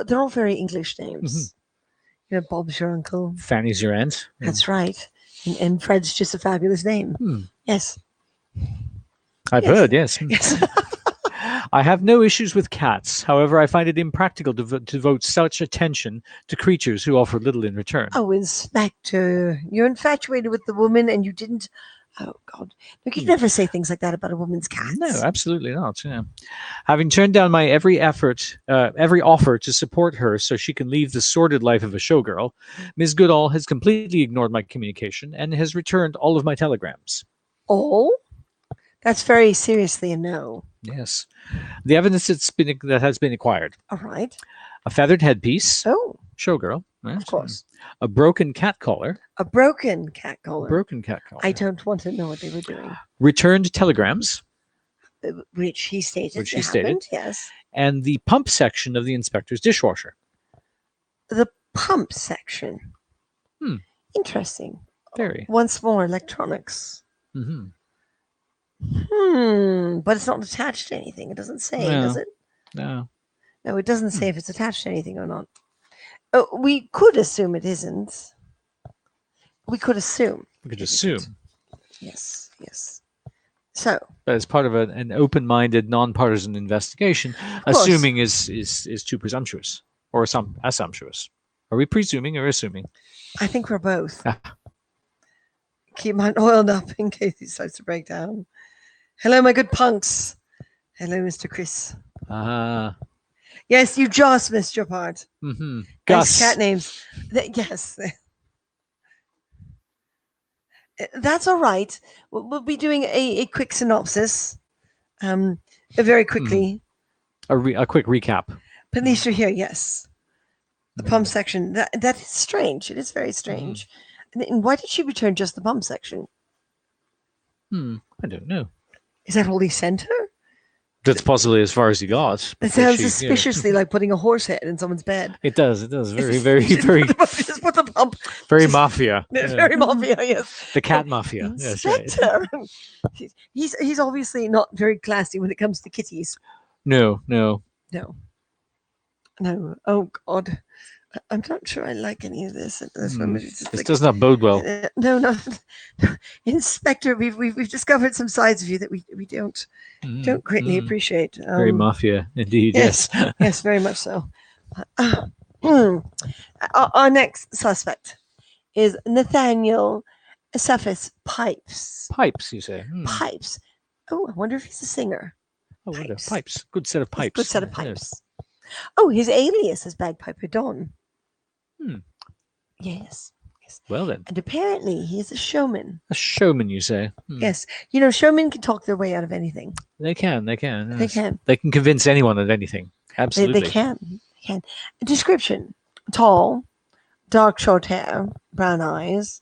They're all very English names. You know, Bob's your uncle. Fanny's your aunt. That's right. And Fred's just a fabulous name. Yes. I've Yes. heard, yes. Yes. I have no issues with cats. However, I find it impractical to devote such attention to creatures who offer little in return. Oh, Inspector, you're infatuated with the woman and you didn't. Oh, God. Look, you'd never say things like that about a woman's cat. No, absolutely not. Yeah. Having turned down my every offer to support her so she can leave the sordid life of a showgirl, Ms. Goodall has completely ignored my communication and has returned all of my telegrams. Oh? That's very seriously a no. Yes. The evidence that has been acquired. All right. A feathered headpiece. Oh, Showgirl. of course. A broken cat collar. A broken cat collar. Broken cat collar. I don't want to know what they were doing. Returned telegrams. Which he stated. Which he it stated. happened, yes. And the pump section of the inspector's dishwasher. The pump section. Hmm. Interesting. Very. Once more, electronics. Mm-hmm. But it's not attached to anything. It doesn't say, No. does it? No. No, it doesn't say if it's attached to anything or not. Oh, we could assume it isn't. We could assume. We could assume. Yes. So, But as part of an open-minded, non-partisan investigation, course. assuming is too presumptuous or assumptuous. Are we presuming or assuming? I think we're both. Keep mine oiled up in case he starts to break down. Hello, my good punks. Hello, Mr. Chris. Yes, you just missed your part. Mm-hmm. Nice Gus. cat names. Yes. That's all right. We'll be doing a quick synopsis. Very quickly. A quick recap. At least you're here, yes. The pump section. That is strange. It is very strange. And why did she return just the pump section? I don't know. Is that all he sent her? That's possibly as far as he got. It before sounds she- yeah. suspiciously like putting a horse head in someone's bed. It does. It does. Very, very, very, Just put the pump. very just- mafia. Yeah. Very mafia, yes. The cat mafia. That's right. Inspector. He's obviously not very classy when it comes to kitties. No. No. Oh God. I'm not sure I like any of this at this moment. It's just This like- does not bode well. No. Inspector, we've discovered some sides of you that we don't greatly appreciate. Very mafia indeed. Yes. Yes, very much so. Our next suspect is Nathaniel Cephas Pipes. Pipes, you say? Pipes. Oh, I wonder if he's a singer. I wonder. Pipes. Pipes. Good set of pipes. Good set of Yes. pipes. Oh, his alias is Bagpiper Don. Yes. Well then, And apparently he is a showman. a showman, you say? Yes. You know, showmen can talk their way out of anything. They can. They can. They yes. can. They can convince anyone of anything. Absolutely. They can. Description: tall, dark short hair, brown eyes,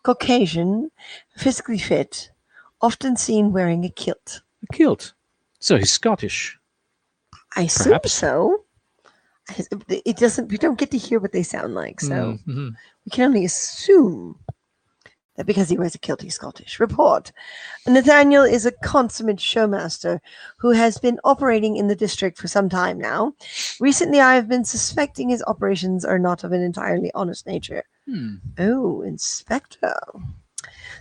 Caucasian, physically fit, often seen wearing a kilt. A kilt. So he's Scottish. I assume Perhaps. so. It doesn't. We don't get to hear what they sound like, so Mhm. we can only assume that because he wears a kilt, he's Scottish. Report: Nathaniel is a consummate showmaster who has been operating in the district for some time now. Recently, I have been suspecting his operations are not of an entirely honest nature. Oh, Inspector.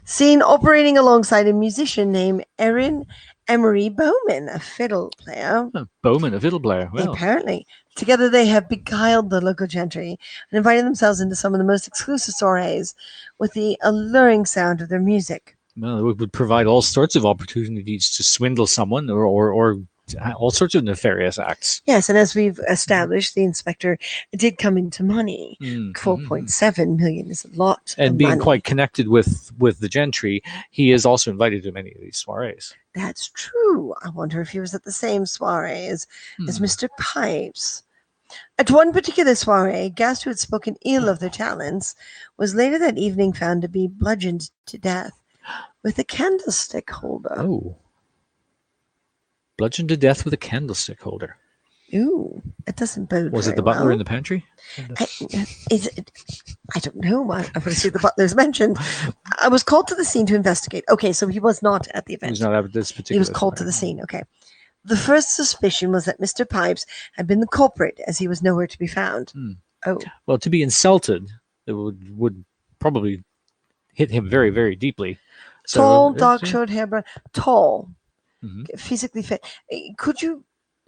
Seen operating alongside a musician named Erin Emery Bowman, a fiddle player. Oh, Bowman, a fiddle player. Well, Apparently. Together they have beguiled the local gentry and invited themselves into some of the most exclusive soirees with the alluring sound of their music. well, it would provide all sorts of opportunities to swindle someone or all sorts of nefarious acts. Yes, and as we've established, the inspector did come into money. Mm, 4.7 million is a lot. And of being money. quite connected with the gentry, he is also invited to many of these soirees. That's true. I wonder if he was at the same soiree as Mr. Pipes. At one particular soiree, a guest who had spoken ill of their talents was later that evening found to be bludgeoned to death with a candlestick holder. Oh. Bludgeoned to death with a candlestick holder. Ooh, that doesn't bode Was it very the butler well. in the pantry? I don't know. I want to see the butler's mentioned. I was called to the scene to investigate. Okay, so he was not at the He event. was not at this particular. He was called to the scene. Okay. The first suspicion was that Mr. Pipes had been the culprit, as he was nowhere to be found. Oh, Well, to be insulted, it would probably hit him very, very deeply. So, tall, it's, dark, short hair, brown, tall, Mhm. physically fit. Could you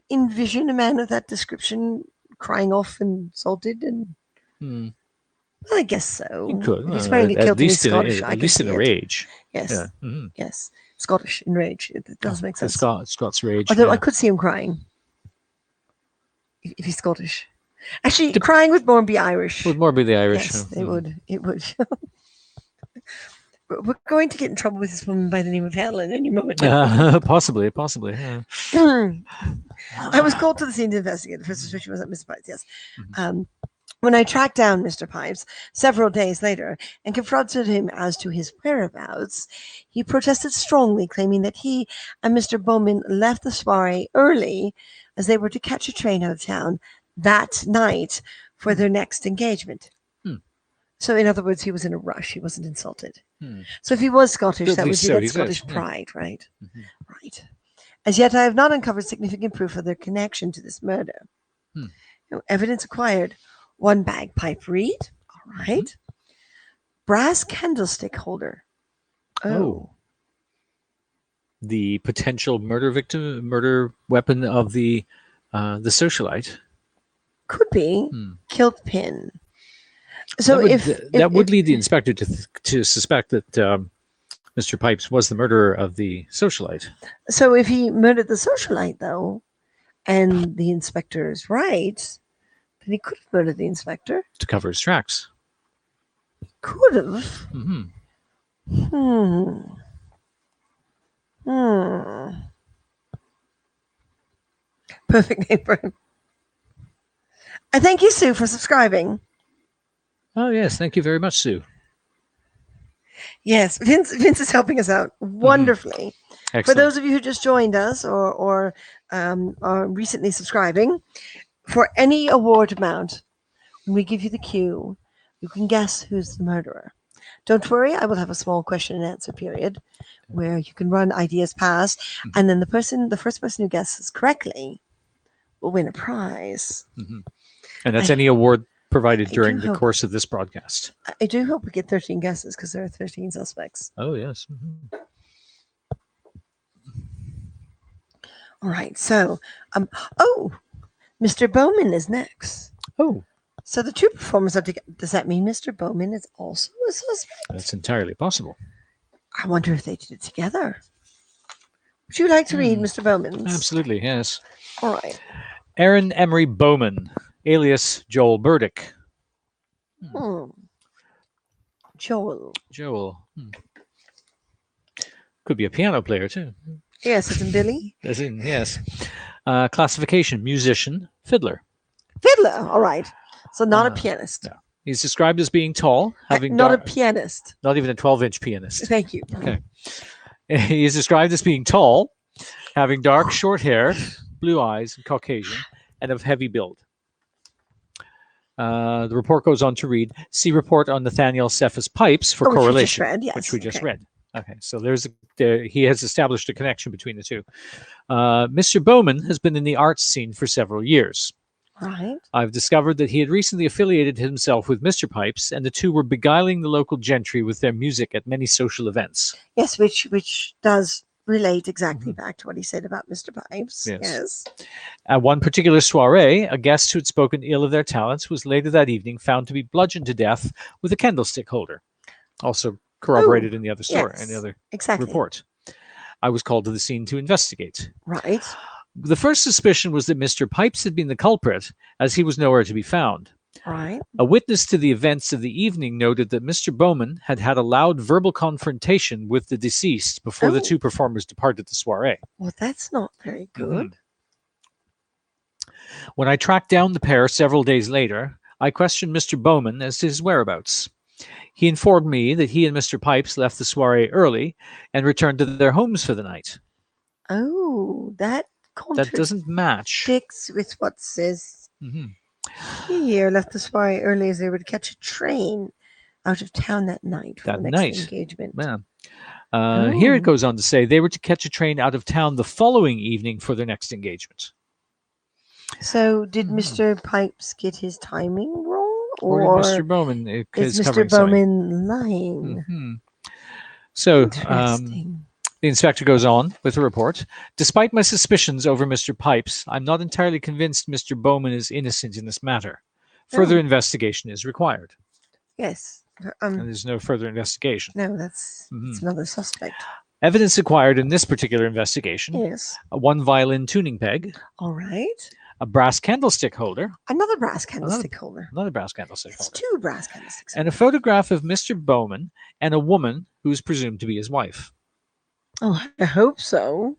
envision a man of that description crying off and insulted? And Hmm. well, I guess so. He could. He's wearing a at kilt and he's least in Scottish. a, I at can least in see a it. rage. Yes, Yeah. Mhm. yes, Scottish in rage. It does make sense. Scots rage. Although yeah. I could see him crying if he's Scottish. Actually, crying would more be Irish. Would more be the Irish. Yes, yeah. it would. It would. We're going to get in trouble with this woman by the name of Helen any moment. Possibly. Yeah. I was called to the scene to investigate. The first suspicion was at Mr. Pipes, yes. When I tracked down Mr. Pipes several days later and confronted him as to his whereabouts, he protested strongly, claiming that he and Mr. Bowman left the soiree early as they were to catch a train out of town that night for their next engagement. So, in other words, he was in a rush. He wasn't insulted. So, if he was Scottish, At that would least be so, that he says, Scottish yeah. pride, right? Right. As yet, I have not uncovered significant proof of their connection to this murder. Evidence acquired: one bagpipe reed, all right. Brass candlestick holder. Oh. The potential murder weapon of the socialite. Could be kilt pin. So that would lead the inspector to suspect that Mr. Pipes was the murderer of the socialite. So if he murdered the socialite, though, and the inspector is right, then he could have murdered the inspector. To cover his tracks. Could have. Mm-hmm. Perfect name for him. And thank you, Sue, for subscribing. Oh, yes. Thank you very much, Sue. Yes, Vince is helping us out wonderfully. Excellent. For those of you who just joined us or are recently subscribing, for any award amount, when we give you the cue, you can guess who's the murderer. Don't worry, I will have a small question and answer period where you can run ideas past, and then the first person who guesses correctly will win a prize. And that's any award provided I do during the hope- course of this broadcast. I do hope we get 13 guesses because there are 13 suspects. Oh, yes. All right, so Mr. Bowman is next. Oh, So the two performers are together. Does that mean Mr. Bowman is also a suspect? that's entirely possible. I wonder if they did it together. Would you like to read Mr. Bowman's? Absolutely, yes. All right. Aaron Emery Bowman, alias Joel Burdick. Joel. Joel. Could be a piano player, too. Yes, it's in Billy. As in, yes. Classification, musician, fiddler. Fiddler. All right. So not a pianist. no. He's described as being tall, having Not a dark- pianist. not even a 12-inch pianist. Thank you. Okay. He is described as being tall, having dark, short hair, blue eyes, and Caucasian, and of heavy build. The report goes on to read, see report on Nathaniel Cephas Pipes for Oh, which we just correlation, read, yes, which we just okay. read. Okay, so he has established a connection between the two. Mr. Bowman has been in the arts scene for several years. Right. I've discovered that he had recently affiliated himself with Mr. Pipes, and the two were beguiling the local gentry with their music at many social events. Yes, which does relate exactly back to what he said about Mr. Pipes. Yes. Yes. At one particular soiree, a guest who had spoken ill of their talents was later that evening found to be bludgeoned to death with a candlestick holder. Also corroborated in the other story, in the yes, other exactly. report. I was called to the scene to investigate. Right. The first suspicion was that Mr. Pipes had been the culprit, as he was nowhere to be found. Right. A witness to the events of the evening noted that Mr. Bowman had had a loud verbal confrontation with the deceased before the Oh. two performers departed the soiree. Well, that's not very good. When I tracked down the pair several days later, I questioned Mr. Bowman as to his whereabouts. He informed me that he and Mr. Pipes left the soiree early and returned to their homes for the night. Oh, that That doesn't match. contradicts with what says Mhm. here. Left the soiree early as they were to catch a train out of town that night for That the next night. engagement. Man. Here Oh. it goes on to say they were to catch a train out of town the following evening for their next engagement. So, did Mr. Pipes get his timing wrong, Or did Mr. Bowman is Mr. covering something? Bowman lying? Mhm. So Interesting. the inspector goes on with the report. Despite my suspicions over Mr. Pipes, I'm not entirely convinced Mr. Bowman is innocent in this matter. Further Oh. investigation is required. Yes. And there's no further investigation. No, that's another suspect. Evidence acquired in this particular investigation, Yes. one violin tuning peg, All right. a brass candlestick holder, Another brass candlestick holder. another brass candlestick It's holder, two brass candlesticks. and a photograph of Mr. Bowman and a woman who is presumed to be his wife. Oh, I hope so.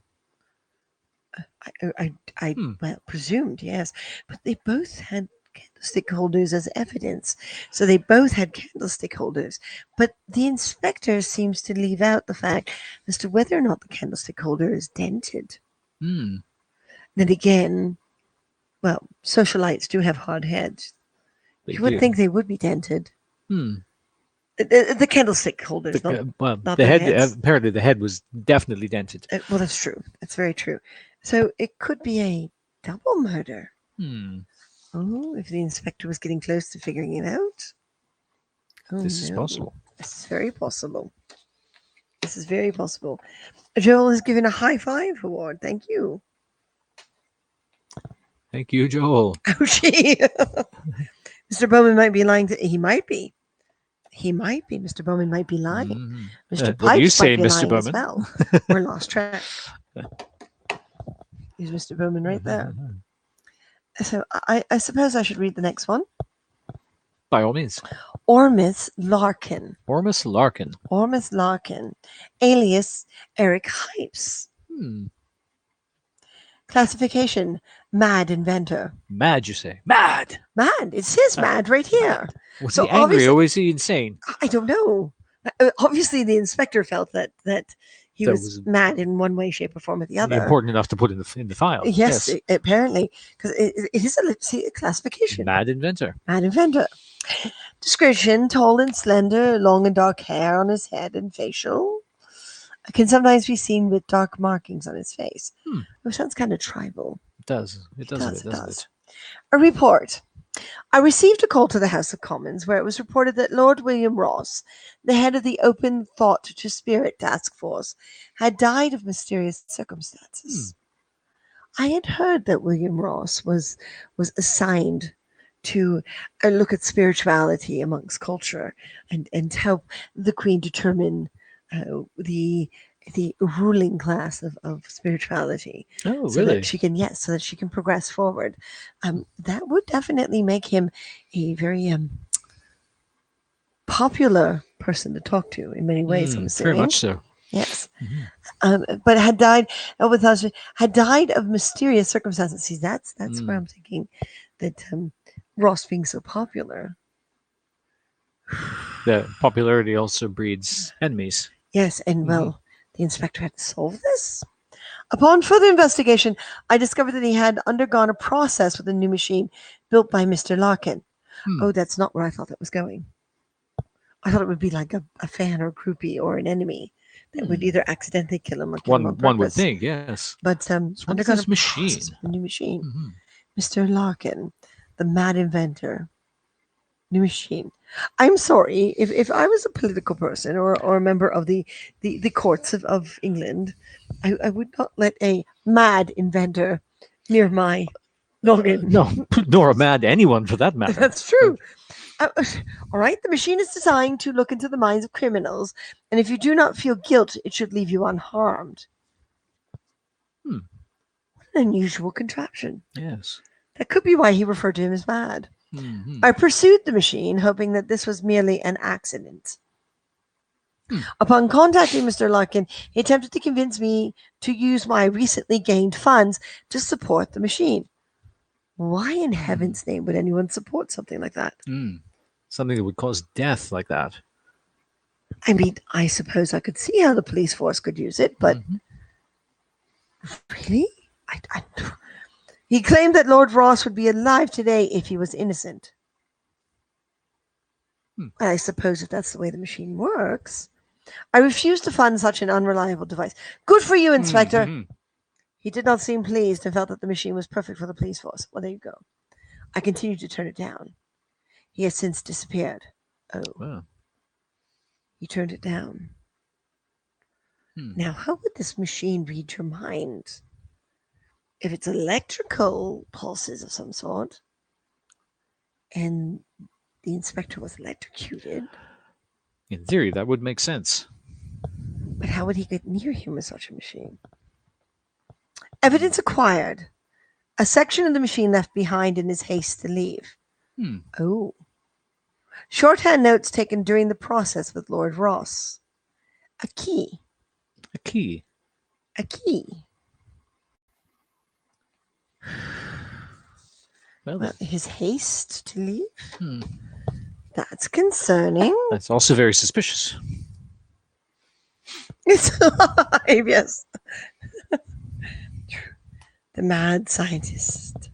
I Hmm. well presumed, yes, but they both had candlestick holders as evidence, so they both had candlestick holders. But the inspector seems to leave out the fact as to whether or not the candlestick holder is dented. Hmm. Then again, well, socialites do have hard heads. They You would do. think they would be dented. Hmm. The candlestick holders, Well, not the their head heads. apparently the head was definitely dented. well, that's true. That's very true. So it could be a double murder. Hmm. Oh, if the inspector was getting close to figuring it out. Oh, This is no. possible. This is very possible. This is very possible. Joel is given a high five award. Thank you. Thank you, Joel. Ouchie. Mr. Bowman might be lying. He might be. He might be. Mr. Bowman might be lying. Mhm. Mr. What Pipes do you say, might be Mr. lying as Bowman? well. We're lost track. Is Mr. Bowman right there? So I suppose I should read the next one. By all means. Ormus Larkin. Ormus Larkin. Ormus Larkin, alias Eric Hypes. Hmm. Classification: mad inventor. Mad, you say? Mad. Mad. It says mad right here. Was So he angry obviously- or was he insane? I don't know. Obviously, the inspector felt that he That was was- mad in one way, shape, or form or the other. Important enough to put in the file. Yes, apparently, because it is a classification. Mad inventor. Mad inventor. Description: tall and slender, long and dark hair on his head and facial. Can sometimes be seen with dark markings on his face. It sounds kind of tribal. It does. It does. does, It it does. does. A report. I received a call to the House of Commons where it was reported that Lord William Ross, the head of the Open Thought to Spirit Task Force, had died of mysterious circumstances. I had heard that William Ross was assigned to look at spirituality amongst culture and help the Queen determine the ruling class of spirituality. Oh, So really? that she can, yes, so that she can progress forward. That would definitely make him a very popular person to talk to in many ways. I'm assuming. Very much so. Yes. But had died had died of mysterious circumstances. See, that's where I'm thinking that Ross being so popular. The popularity also breeds enemies. Yes, and well, the inspector had to solve this. Upon further investigation, I discovered that he had undergone a process with a new machine built by Mr. Larkin. Oh, that's not where I thought that was going. I thought it would be like a fan or a groupie or an enemy that would either accidentally kill him or kill him on One would purpose. think, yes. But So what is undergone this a process machine? with a new machine. Mr. Larkin, the mad inventor. New machine. I'm sorry, if I was a political person or a member of the courts of England, I would not let a mad inventor near my login. No, nor a mad anyone for that matter. That's true. All right, the machine is designed to look into the minds of criminals, and if you do not feel guilt, it should leave you unharmed. What an unusual contraption. Yes. That could be why he referred to him as mad. Mm-hmm. I pursued the machine, hoping that this was merely an accident. Upon contacting Mr. Larkin, he attempted to convince me to use my recently gained funds to support the machine. Why in heaven's name would anyone support something like that? Something that would cause death like that. I mean, I suppose I could see how the police force could use it, but really? He claimed that Lord Ross would be alive today if he was innocent. I suppose if that's the way the machine works. I refuse to fund such an unreliable device. Good for you, Inspector. He did not seem pleased and felt that the machine was perfect for the police force. Well, there you go. I continued to turn it down. He has since disappeared. Oh. Wow. He turned it down. Now, how would this machine read your mind? If it's electrical pulses of some sort, and the inspector was electrocuted, In theory, that would make sense. but how would he get near him with such a machine? Evidence acquired. A section of the machine left behind in his haste to leave. Oh. Shorthand notes taken during the process with Lord Ross. A key. A key. A key. Well, His haste to leave? That's concerning. that's also very suspicious. It's alive, yes. The mad scientist.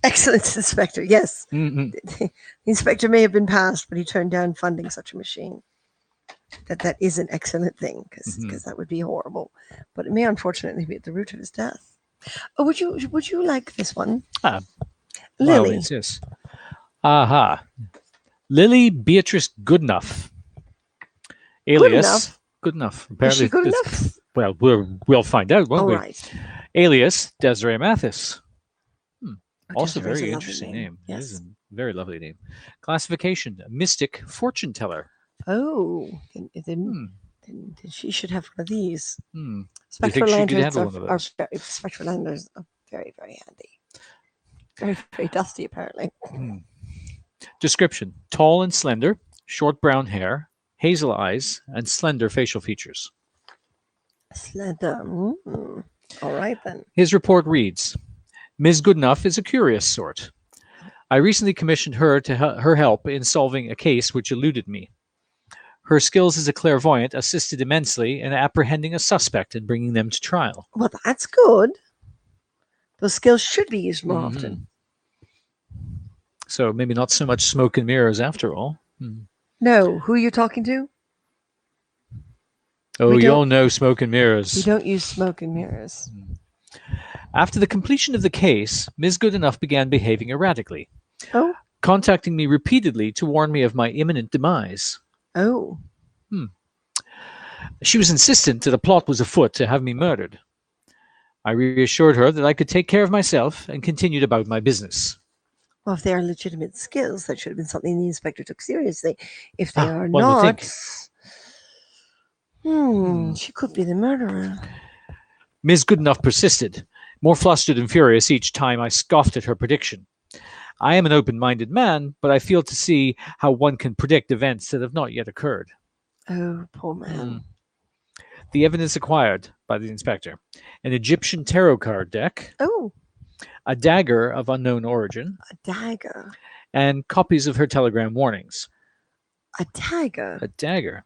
Excellent inspector, yes. The inspector may have been passed, but he turned down funding such a machine. That is an excellent thing, because that would be horrible. But it may unfortunately be at the root of his death. Oh, would you like this one? Lily. Well, yes. Aha. Lily Beatrice Goodenough. Alias. Good enough. Is she good this- enough? Well, we'll find out, won't All we? right. Alias Desiree Mathis. Also, Desiree's a very lovely interesting name. It Yes. is a very lovely name. Classification: mystic fortune teller. Oh, then she should have one of these. You Spectral think she could lanterns handle one of those? spectral lanterns are very, very handy. Very, very dusty, apparently. Description: tall and slender, short brown hair, hazel eyes, and slender facial features. Slender. All right, then. His report reads, Ms. Goodenough is a curious sort. I recently commissioned her to her help in solving a case which eluded me. Her skills as a clairvoyant assisted immensely in apprehending a suspect and bringing them to trial. Well, that's good. Those skills should be used more Mhm. often. So maybe not so much smoke and mirrors after all. No, who are you talking to? Oh, We you all don't- know smoke and mirrors. We don't use smoke and mirrors. After the completion of the case, Ms. Goodenough began behaving erratically, Oh, contacting me repeatedly to warn me of my imminent demise. oh. She was insistent that a plot was afoot to have me murdered. I reassured her that I could take care of myself and continued about my business. Well, if they are legitimate skills, that should have been something the inspector took seriously. If they are one would not, think. she could be the murderer. Ms. Goodenough persisted, more flustered and furious each time I scoffed at her prediction. I am an open-minded man, but I fail to see how one can predict events that have not yet occurred. Oh, poor man. The evidence acquired by the inspector: an Egyptian tarot card deck, Oh, a dagger of unknown origin, a dagger. and copies of her telegram warnings. A dagger. A dagger.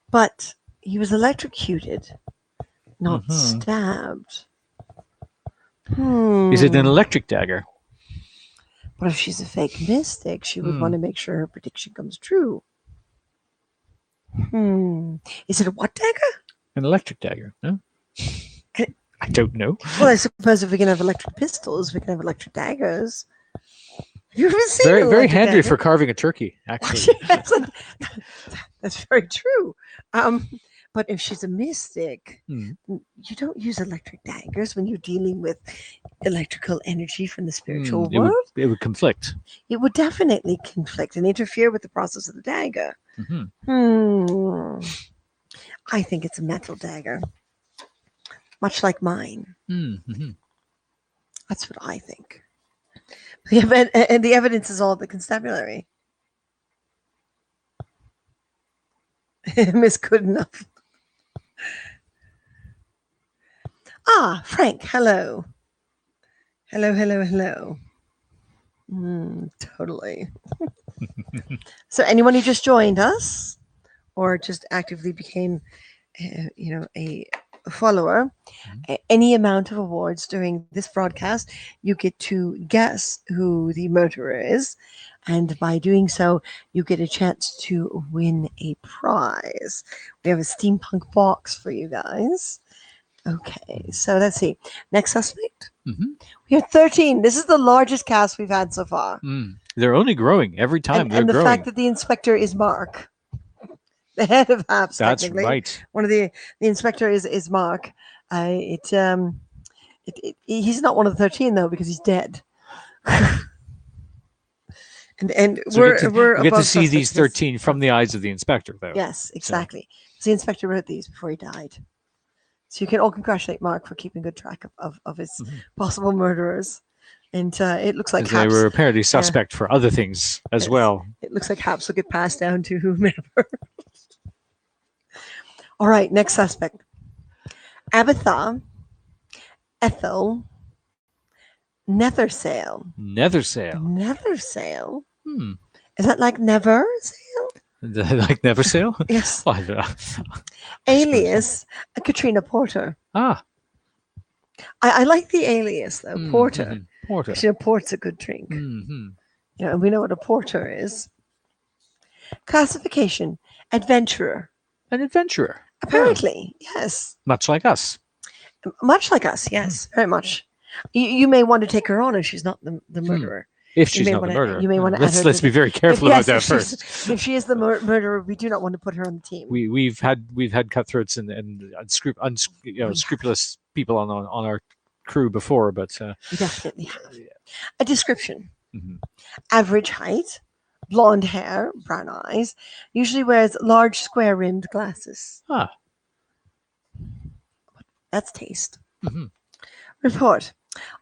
But he was electrocuted, not Mhm. stabbed. Is it an electric dagger? But if she's a fake mystic, she would Hmm. want to make sure her prediction comes true. Is it a what dagger? An electric dagger? No? Can- I don't know. Well, I suppose if we can have electric pistols, we can have electric daggers. Have you ever seen Very, an very electric handy dagger? for carving a turkey, actually. Yes, that's very true. But if she's a mystic, Hmm. you don't use electric daggers when you're dealing with electrical energy from the spiritual It world. it would conflict. It would definitely conflict and interfere with the process of the dagger. Mhm. I think it's a metal dagger, much like mine. Mhm. That's what I think. And the evidence is all at the constabulary. Miss Goodenough. Ah, Frank, hello. Hello. Totally. So anyone who just joined us or just actively became, a follower, any amount of awards during this broadcast, you get to guess who the murderer is. And by doing so, you get a chance to win a prize. We have a steampunk box for you guys. Okay, so let's see. Next suspect. Mhm. We have 13. This is the largest cast we've had so far. They're only growing every time. And the growing. fact that the inspector is Mark, the head of HAPS. That's technically. right. One of the inspector is Mark. He's not one of the 13 though because he's dead. and So we're we get to above see these suspects. 13 from the eyes of the inspector, though. Yes, exactly. So the inspector wrote these before he died. So you can all congratulate Mark for keeping good track of his possible murderers. And it looks like As they HAPS. were apparently suspect for other things as Yes. well. It looks like HAPS will get passed down to whomever. All right, next suspect. Abatha, Ethel, Nethersail. Nethersail. Nethersail? Hmm. Is that like never sail? Like Neversail? Yes. Oh, I don't know. Alias, Katrina Porter. Ah. I like the alias though, Porter. Mhm. Porter. Actually, a port's a good drink. Mhm. You know, and we know what a porter is. Classification, adventurer. An adventurer. Apparently, yes. Much like us. Much like us, yes, very much. You may want to take her on if she's not the murderer. If You she's may not the wanna- murderer. you may wanna add let's her let's to be the- very careful Yes, about that if she's- first. If she is the murderer, we do not want to put her on the team. We've had cutthroats and unscrupulous people on our crew before, but We definitely have. A description. Mhm. Average height, blonde hair, brown eyes, usually wears large square-rimmed glasses. Ah. That's taste. Mhm. Report.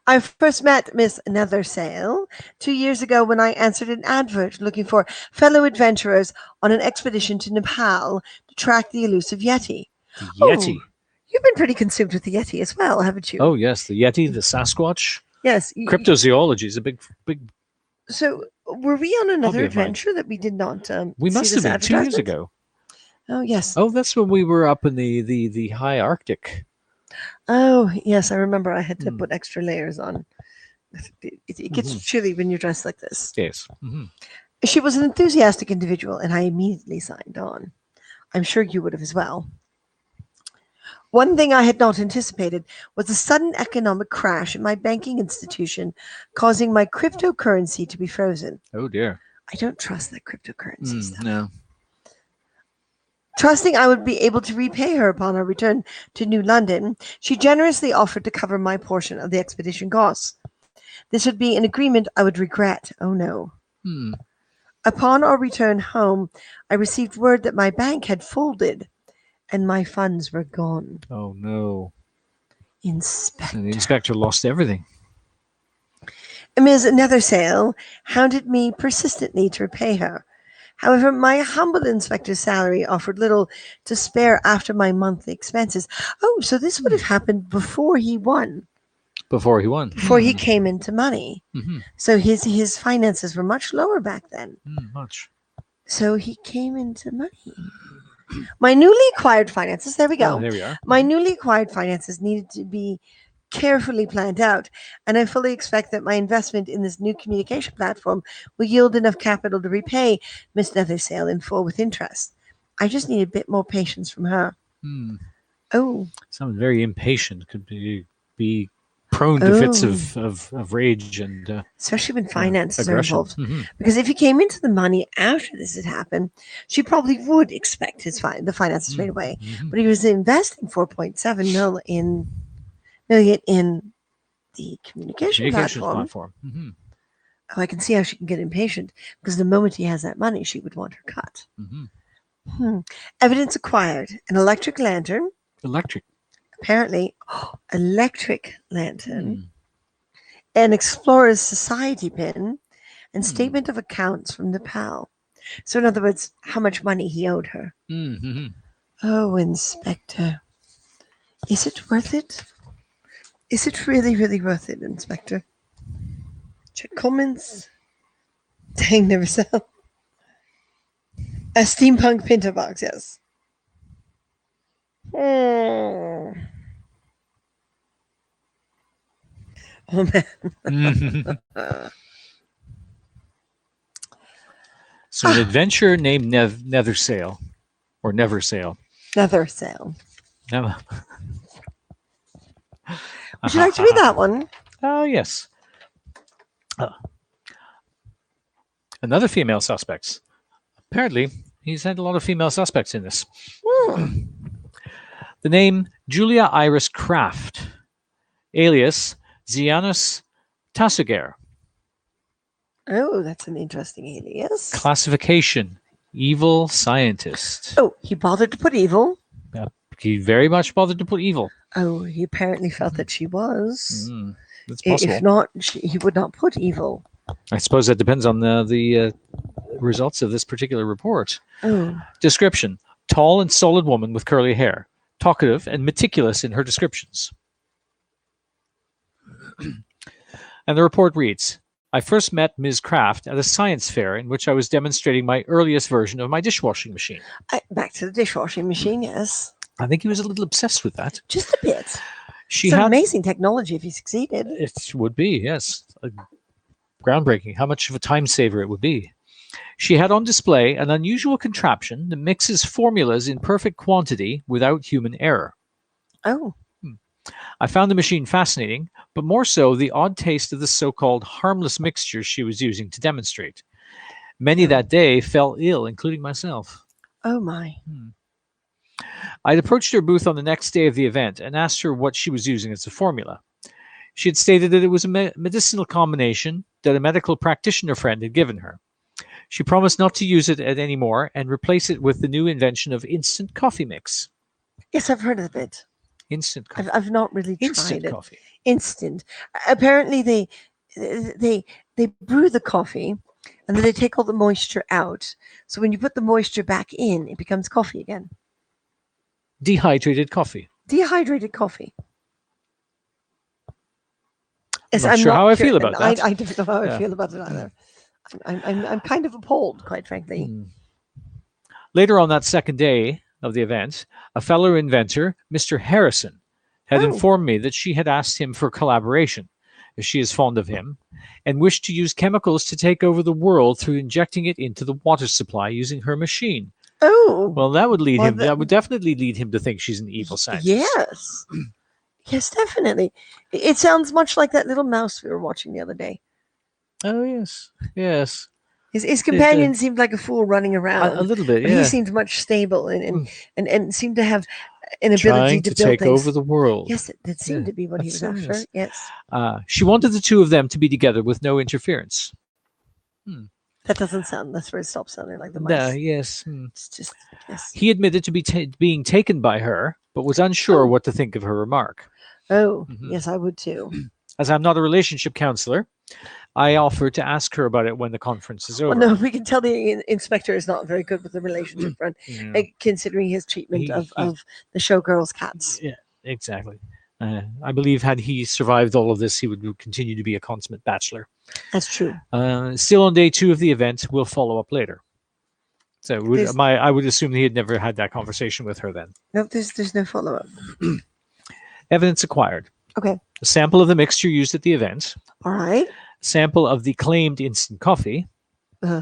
I first met Miss Nethersail 2 years ago when I answered an advert looking for fellow adventurers on an expedition to Nepal to track the elusive Yeti. Yeti. You've been pretty consumed with the Yeti as well, haven't you? Oh yes, the Yeti, the Sasquatch. Yes. Cryptozoology is a big. So, were we on another Hobby of mine. adventure that we did not We see must have this been 2 years advertisement? ago. Oh, yes. Oh, that's when we were up in the high Arctic. Oh, yes, I remember I had to Hmm. put extra layers on. It gets Mhm. chilly when you're dressed like this. Yes. Hmm. She was an enthusiastic individual, and I immediately signed on. I'm sure you would have as well. One thing I had not anticipated was a sudden economic crash in my banking institution, causing my cryptocurrency to be frozen. Oh dear. I don't trust that cryptocurrency stuff. No. Trusting I would be able to repay her upon our return to New London, she generously offered to cover my portion of the expedition costs. This would be an agreement I would regret. Oh no. Hmm. Upon our return home, I received word that my bank had folded and my funds were gone. Oh no. Inspector. And the inspector lost everything. Ms. Nethersale hounded me persistently to repay her. However, my humble inspector's salary offered little to spare after my monthly expenses. Oh, so this would have happened before he won, Before he won. before he came into money. Hmm. So his finances were much lower back then. Much. So he came into money. My newly acquired finances, there we go. Oh, there we are. My newly acquired finances needed to be carefully planned out, and I fully expect that my investment in this new communication platform will yield enough capital to repay Miss Nethersale in full with interest. I just need a bit more patience from her. Hmm. Oh, Someone very impatient could be prone to fits of rage and especially when finances are aggression. involved. Mhm. Because if he came into the money after this had happened, she probably would expect the finances right away. Mhm. But he was investing 4.7 million in the communication Communications platform. platform. Mhm. Oh, I can see how she can get impatient because the moment he has that money, she would want her cut. Mhm. Evidence acquired: an electric lantern, Electric. apparently, electric lantern, Hmm. an Explorers Society pin, and Hmm. statement of accounts from the pal. So, in other words, how much money he owed her. Mhm. Oh, Inspector, is it worth it? Is it really, really worth it, Inspector? Check comments. Dang, never sell. A steampunk pinto box, yes. Oh man. Mhm. So an adventure named Nethersale or Neversale. Another sale. Never. Would you like to read that one? Oh yes. Another female suspects. Apparently, he's had a lot of female suspects in this. Hmm. The name Julia Iris Kraft, alias Zianus Tassuger. Oh, that's an interesting alias. Classification: evil scientist. Oh, he bothered to put evil. He very much bothered to put evil. Oh, he apparently felt that she was. That's possible. If not, he would not put evil. I suppose that depends on the results of this particular report. Oh, Description: tall and solid woman with curly hair, talkative and meticulous in her descriptions. And the report reads: I first met Ms. Kraft at a science fair in which I was demonstrating my earliest version of my dishwashing machine. back to the dishwashing machine, yes. I think he was a little obsessed with that. Just a bit. She It's an had amazing technology if he succeeded. It would be, yes. Groundbreaking. How much of a time saver it would be. She had on display an unusual contraption that mixes formulas in perfect quantity without human error. Oh, I found the machine fascinating, but more so the odd taste of the so-called harmless mixtures she was using to demonstrate. Many that day fell ill, including myself. oh my. I'd approached her booth on the next day of the event and asked her what she was using as a formula. She had stated that it was a medicinal combination that a medical practitioner friend had given her. She promised not to use it anymore and replace it with the new invention of instant coffee mix. Yes, I've heard of it. Instant coffee. I've not really Instant tried it. coffee. Instant. Apparently, they brew the coffee, and then they take all the moisture out. So when you put the moisture back in, it becomes coffee again. Dehydrated coffee. dehydrated coffee. I'm not sure how I feel cured, about and that. I don't know how I Yeah. feel about it either. I'm kind of appalled, quite frankly. Hmm. Later on that second day of the event, a fellow inventor, Mr. Harrison, had Oh. informed me that she had asked him for collaboration, as she is fond of him, and wished to use chemicals to take over the world through injecting it into the water supply using her machine. Oh, Well, that would lead Well, him. That would definitely lead him to think she's an evil scientist. yes, yes, definitely. It sounds much like that little mouse we were watching the other day. Oh yes, yes. His companion seemed like a fool running around. A little bit. But Yeah. he seemed much stable and seemed to have an ability Trying to to build take things. over the world. Yes, that seemed Yeah, to be what he was that's after. serious. Yes, She wanted the two of them to be together with no interference. that doesn't sound. That's where it stops sounding like the Yeah, mice. yes. It's just yes. He admitted to being taken by her, but was unsure Oh. what to think of her remark. Oh, Mhm. yes, I would too. As I'm not a relationship counselor, I offered to ask her about it when the conference is Well, over. no, we can tell the inspector is not very good with the relationship front, Yeah. considering his treatment He- of he- the showgirls' cats. Yeah, exactly. I believe had he survived all of this, he would continue to be a consummate bachelor. That's true. Still on day 2 of the event, we'll follow up later. So There's- I would assume he had never had that conversation with her then. No, there's no follow up. Evidence acquired. Okay, A sample of the mixture used at the event, all right. sample of the claimed instant coffee, Uh,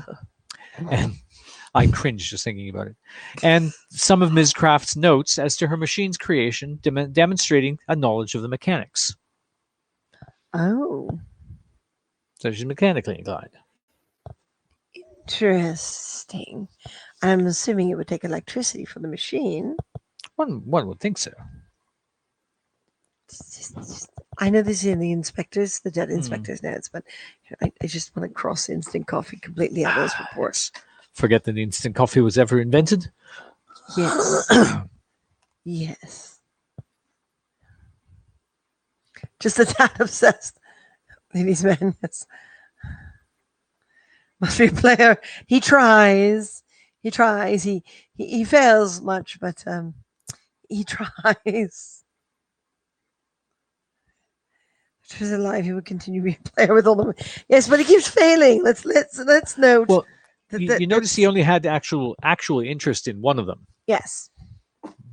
and I cringe just thinking about it, and some of Ms. Kraft's notes as to her machine's creation, demonstrating a knowledge of the mechanics. oh, So she's mechanically inclined. interesting. I'm assuming it would take electricity for the machine. One would think so. I know this is in the inspectors, the dead Hmm. inspectors' notes, but I just want to cross instant coffee completely out of those reports. Forget that instant coffee was ever invented. Yes. Yes. Just a tad obsessed. Ladies, men, yes. Must be a player. He tries. He tries. He fails much, but he tries. If he was alive, he would continue to be a player with all the. Yes, but he keeps failing. Let's note. Well, that- you that- notice he only had actual interest in one of them. Yes.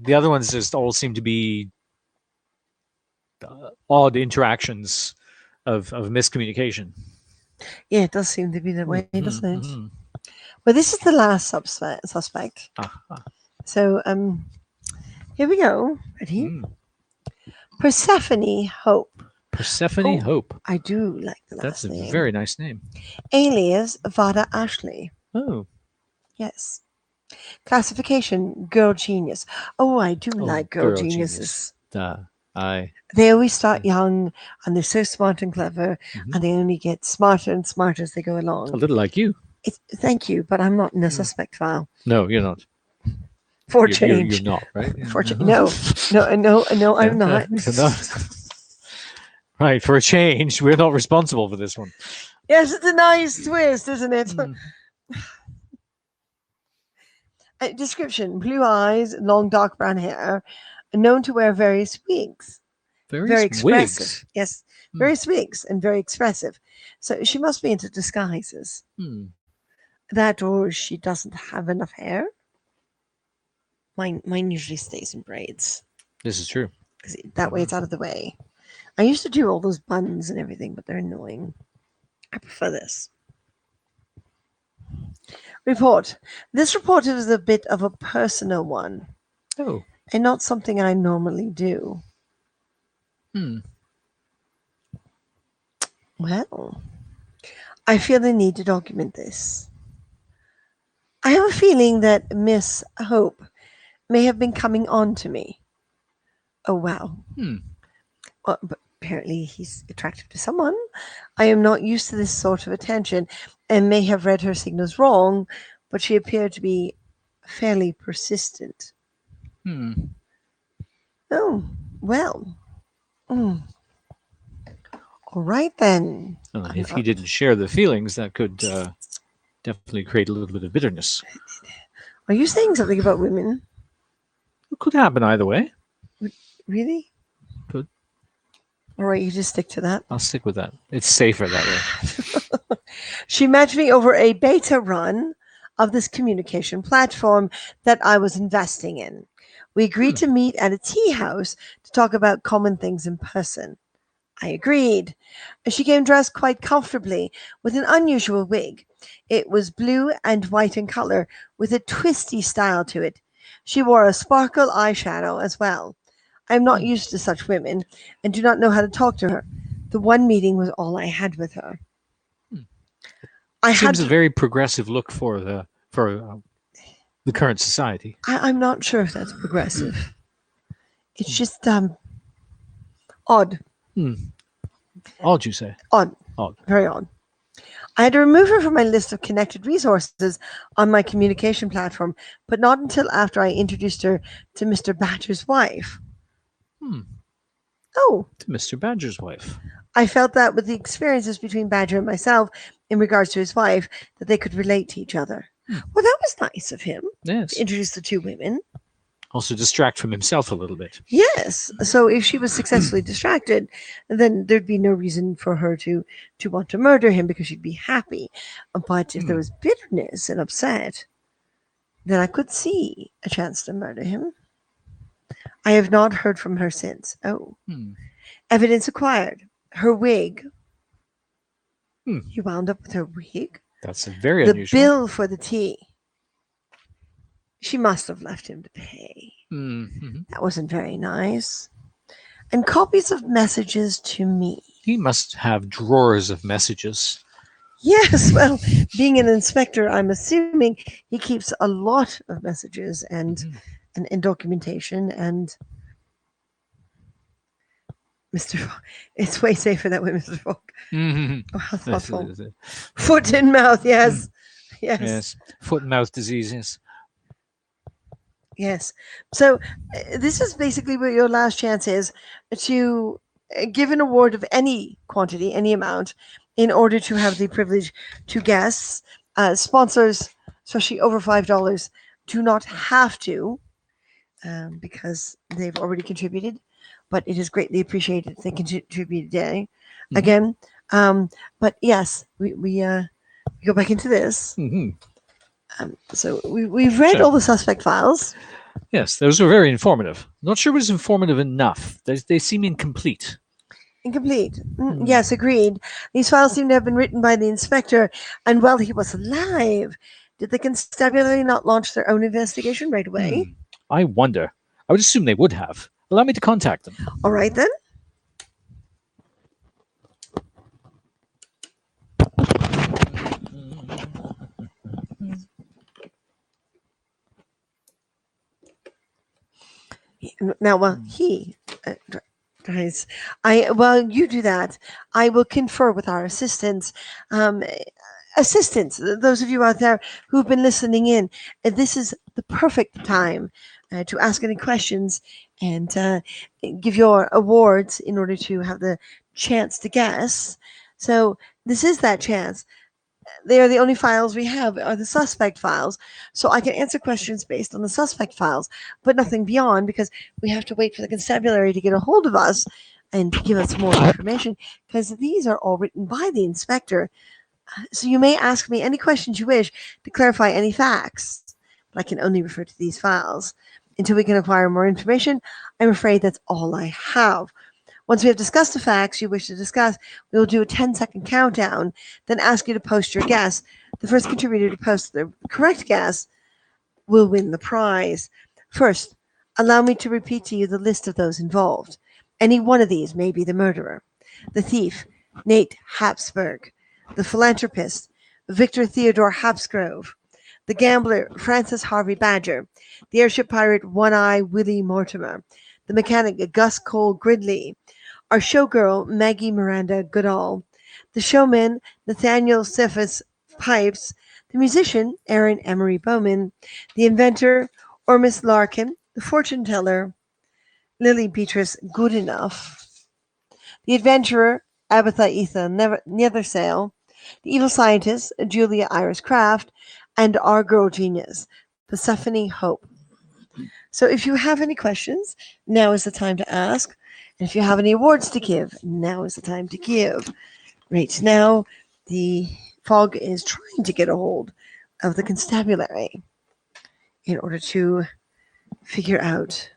The other ones just all seem to be odd interactions of miscommunication. Yeah, it does seem to be the way, doesn't it? Mhm. Well, this is the last suspect. Ah, So here we go. Ready? mm. Persephone Hope. Persephone Oh, Hope. I do like the last That's a name. very nice name. Alias Vada Ashley. Oh, Yes. Classification Girl Genius. Oh, I do like girl geniuses. I They always start young and they're so smart and clever, Mhm. and they only get smarter and smarter as they go along. a little like you. Thank you, but I'm not in the Mm. suspect file. No, you're not. For You're change. not, right? For change. No, I'm not. No. Right, for a change, we're not responsible for this one. Yes, it's a nice twist, isn't it? Mm. Description: blue eyes, long dark brown hair, known to wear various wigs. Very expressive. wigs. Yes, Hmm. various wigs and very expressive. So she must be into disguises. Hmm. That, or she doesn't have enough hair. Mine usually stays in braids. This is true. 'Cause that way it's out of the way. I used to do all those buns and everything, but they're annoying. I prefer this. Report. This report is a bit of a personal one Oh. and not something I normally do. Hmm. Well, I feel the need to document this. I have a feeling that Miss Hope may have been coming on to me. Oh, wow. Hmm. Well, but apparently he's attractive to someone. I am not used to this sort of attention and may have read her signals wrong, but she appeared to be fairly persistent. Hmm. Oh, well. Mm. All right, then. If he didn't share the feelings, that could definitely create a little bit of bitterness. Are you saying something about women? It could happen either way. Really? Good. All right, you just stick to that. I'll stick with that. It's safer that way. She met me over a beta run of this communication platform that I was investing in. We agreed to meet at a tea house to talk about common things in person. I agreed. She came dressed quite comfortably with an unusual wig. It was blue and white in color with a twisty style to it. She wore a sparkle eyeshadow as well. I am not used to such women and do not know how to talk to her. The one meeting was all I had with her. I Seems had. a very progressive look for the current society. I'm not sure if that's progressive. It's just odd. Odd, you say? Odd. Odd. Very odd. I had to remove her from my list of connected resources on my communication platform, but not until after I introduced her to Mr. Badger's wife. Oh, To Mr. Badger's wife. I felt that with the experiences between Badger and myself in regards to his wife, that they could relate to each other. Well, that was nice of him Yes. to introduce the two women. Also distract from himself a little bit. Yes. So if she was successfully distracted, then there'd be no reason for her to want to murder him because she'd be happy. But if there was bitterness and upset, then I could see a chance to murder him. I have not heard from her since. Oh. Evidence acquired. Her wig. You wound up with her wig? That's very The unusual. bill for the tea. She must have left him to pay. That wasn't very nice. And copies of messages to me. He must have drawers of messages. Yes, well, being an inspector, I'm assuming he keeps a lot of messages and documentation. And Mr. Fogg, it's way safer that way, Mr. Fogg. Oh, how thoughtful. Foot in mouth, yes. Yes. Foot and mouth diseases. Yes. So this is basically what your last chance is to give an award of any quantity, any amount, in order to have the privilege to guess. Sponsors, especially over $5, do not have to because they've already contributed, but it is greatly appreciated if they contribute today. Again. But yes, we go back into this. So we've read all the suspect files. Yes, those were very informative. Not sure it was informative enough. They seem incomplete. Incomplete. Yes, agreed. These files seem to have been written by the inspector, and while he was alive, did the constabulary not launch their own investigation right away? I wonder. I would assume they would have. Allow me to contact them. All right, then. Now, while he tries, while you do that, I will confer with our assistants. Assistants, those of you out there who've been listening in, this is the perfect time to ask any questions and give your awards in order to have the chance to guess. So this is that chance. They are the only files we have are the suspect files. So I can answer questions based on the suspect files, but nothing beyond because we have to wait for the constabulary to get a hold of us and give us more information because these are all written by the inspector. So you may ask me any questions you wish to clarify any facts, but I can only refer to these files. Until we can acquire more information, I'm afraid that's all I have. Once we have discussed the facts you wish to discuss, we will do a 10-second countdown, then ask you to post your guess. The first contributor to post the correct guess will win the prize. First, allow me to repeat to you the list of those involved. Any one of these may be the murderer. The thief, Nate Habsburg. The philanthropist, Victor Theodore Habsgrove. The gambler, Francis Harvey Badger. The airship pirate, One-Eye Willie Mortimer. The mechanic, Gus Cole Gridley. Our showgirl, Maggie Miranda Goodall. The showman, Nathaniel Cephas Pipes. The musician, Aaron Emery Bowman. The inventor, Ormus Larkin. The fortune teller, Lily Beatrice Goodenough. The adventurer, Abatha Etha Nethersail. The evil scientist, Julia Iris Craft. And our girl genius, Persephone Hope. So if you have any questions, now is the time to ask. And if you have any awards to give, now is the time to give. Right now, the fog is trying to get a hold of the constabulary in order to figure out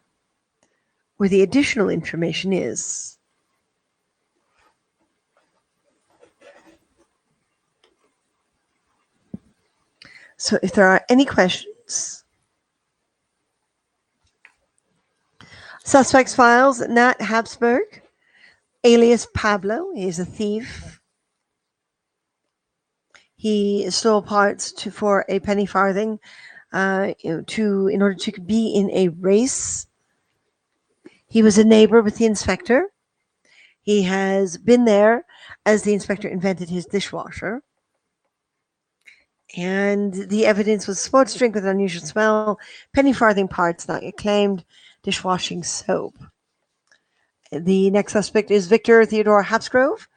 where the additional information is. So if there are any questions, suspects files, Nat Habsburg, alias Pablo. He is a thief. He stole parts for a penny farthing in order to be in a race. He was a neighbor with the inspector. He has been there as the inspector invented his dishwasher. And the evidence was sports drink with unusual smell, penny farthing parts not yet claimed, dishwashing soap. The next suspect is Victor Theodore Habsgrove,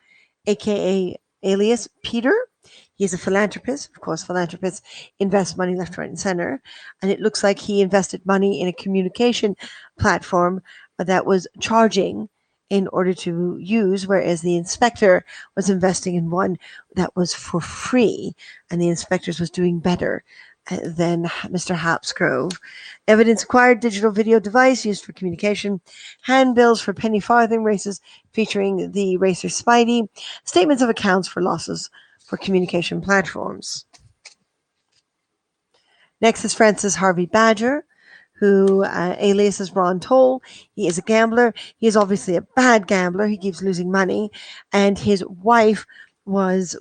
aka alias Peter. He's a philanthropist. Of course, philanthropists invest money left, right, and center. And it looks like he invested money in a communication platform that was charging in order to use, whereas the inspector was investing in one that was for free, and the inspector's was doing better than Mr. Habsgrove. Evidence acquired, digital video device used for communication, handbills for penny farthing races featuring the racer Spidey, statements of accounts for losses for communication platforms. Next is Francis Harvey Badger, who alias is Ron Toll. He is a gambler. He is obviously a bad gambler. He keeps losing money. And his wife was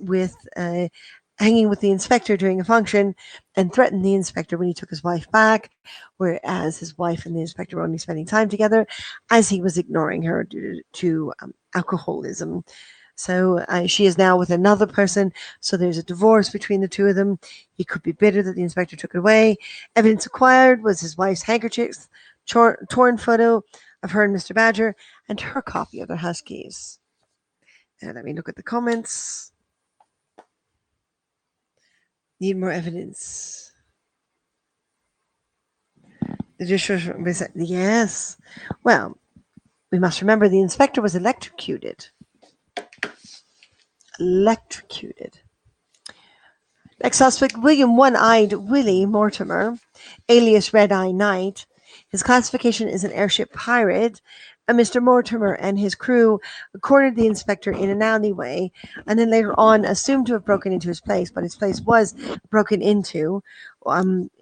hanging with the inspector during a function and threatened the inspector when he took his wife back, whereas his wife and the inspector were only spending time together as he was ignoring her due to alcoholism. So she is now with another person. So there's a divorce between the two of them. He could be bitter that the inspector took it away. Evidence acquired was his wife's handkerchief, torn photo of her and Mr. Badger, and her copy of the Huskies. And let me look at the comments. Need more evidence. Yes. Well, we must remember the inspector was electrocuted. Next suspect, William One-Eyed Willie Mortimer, alias Red Eye Knight. His classification is an airship pirate. And Mr. Mortimer and his crew cornered the inspector in an alleyway and then later on assumed to have broken into his place, but his place was broken into.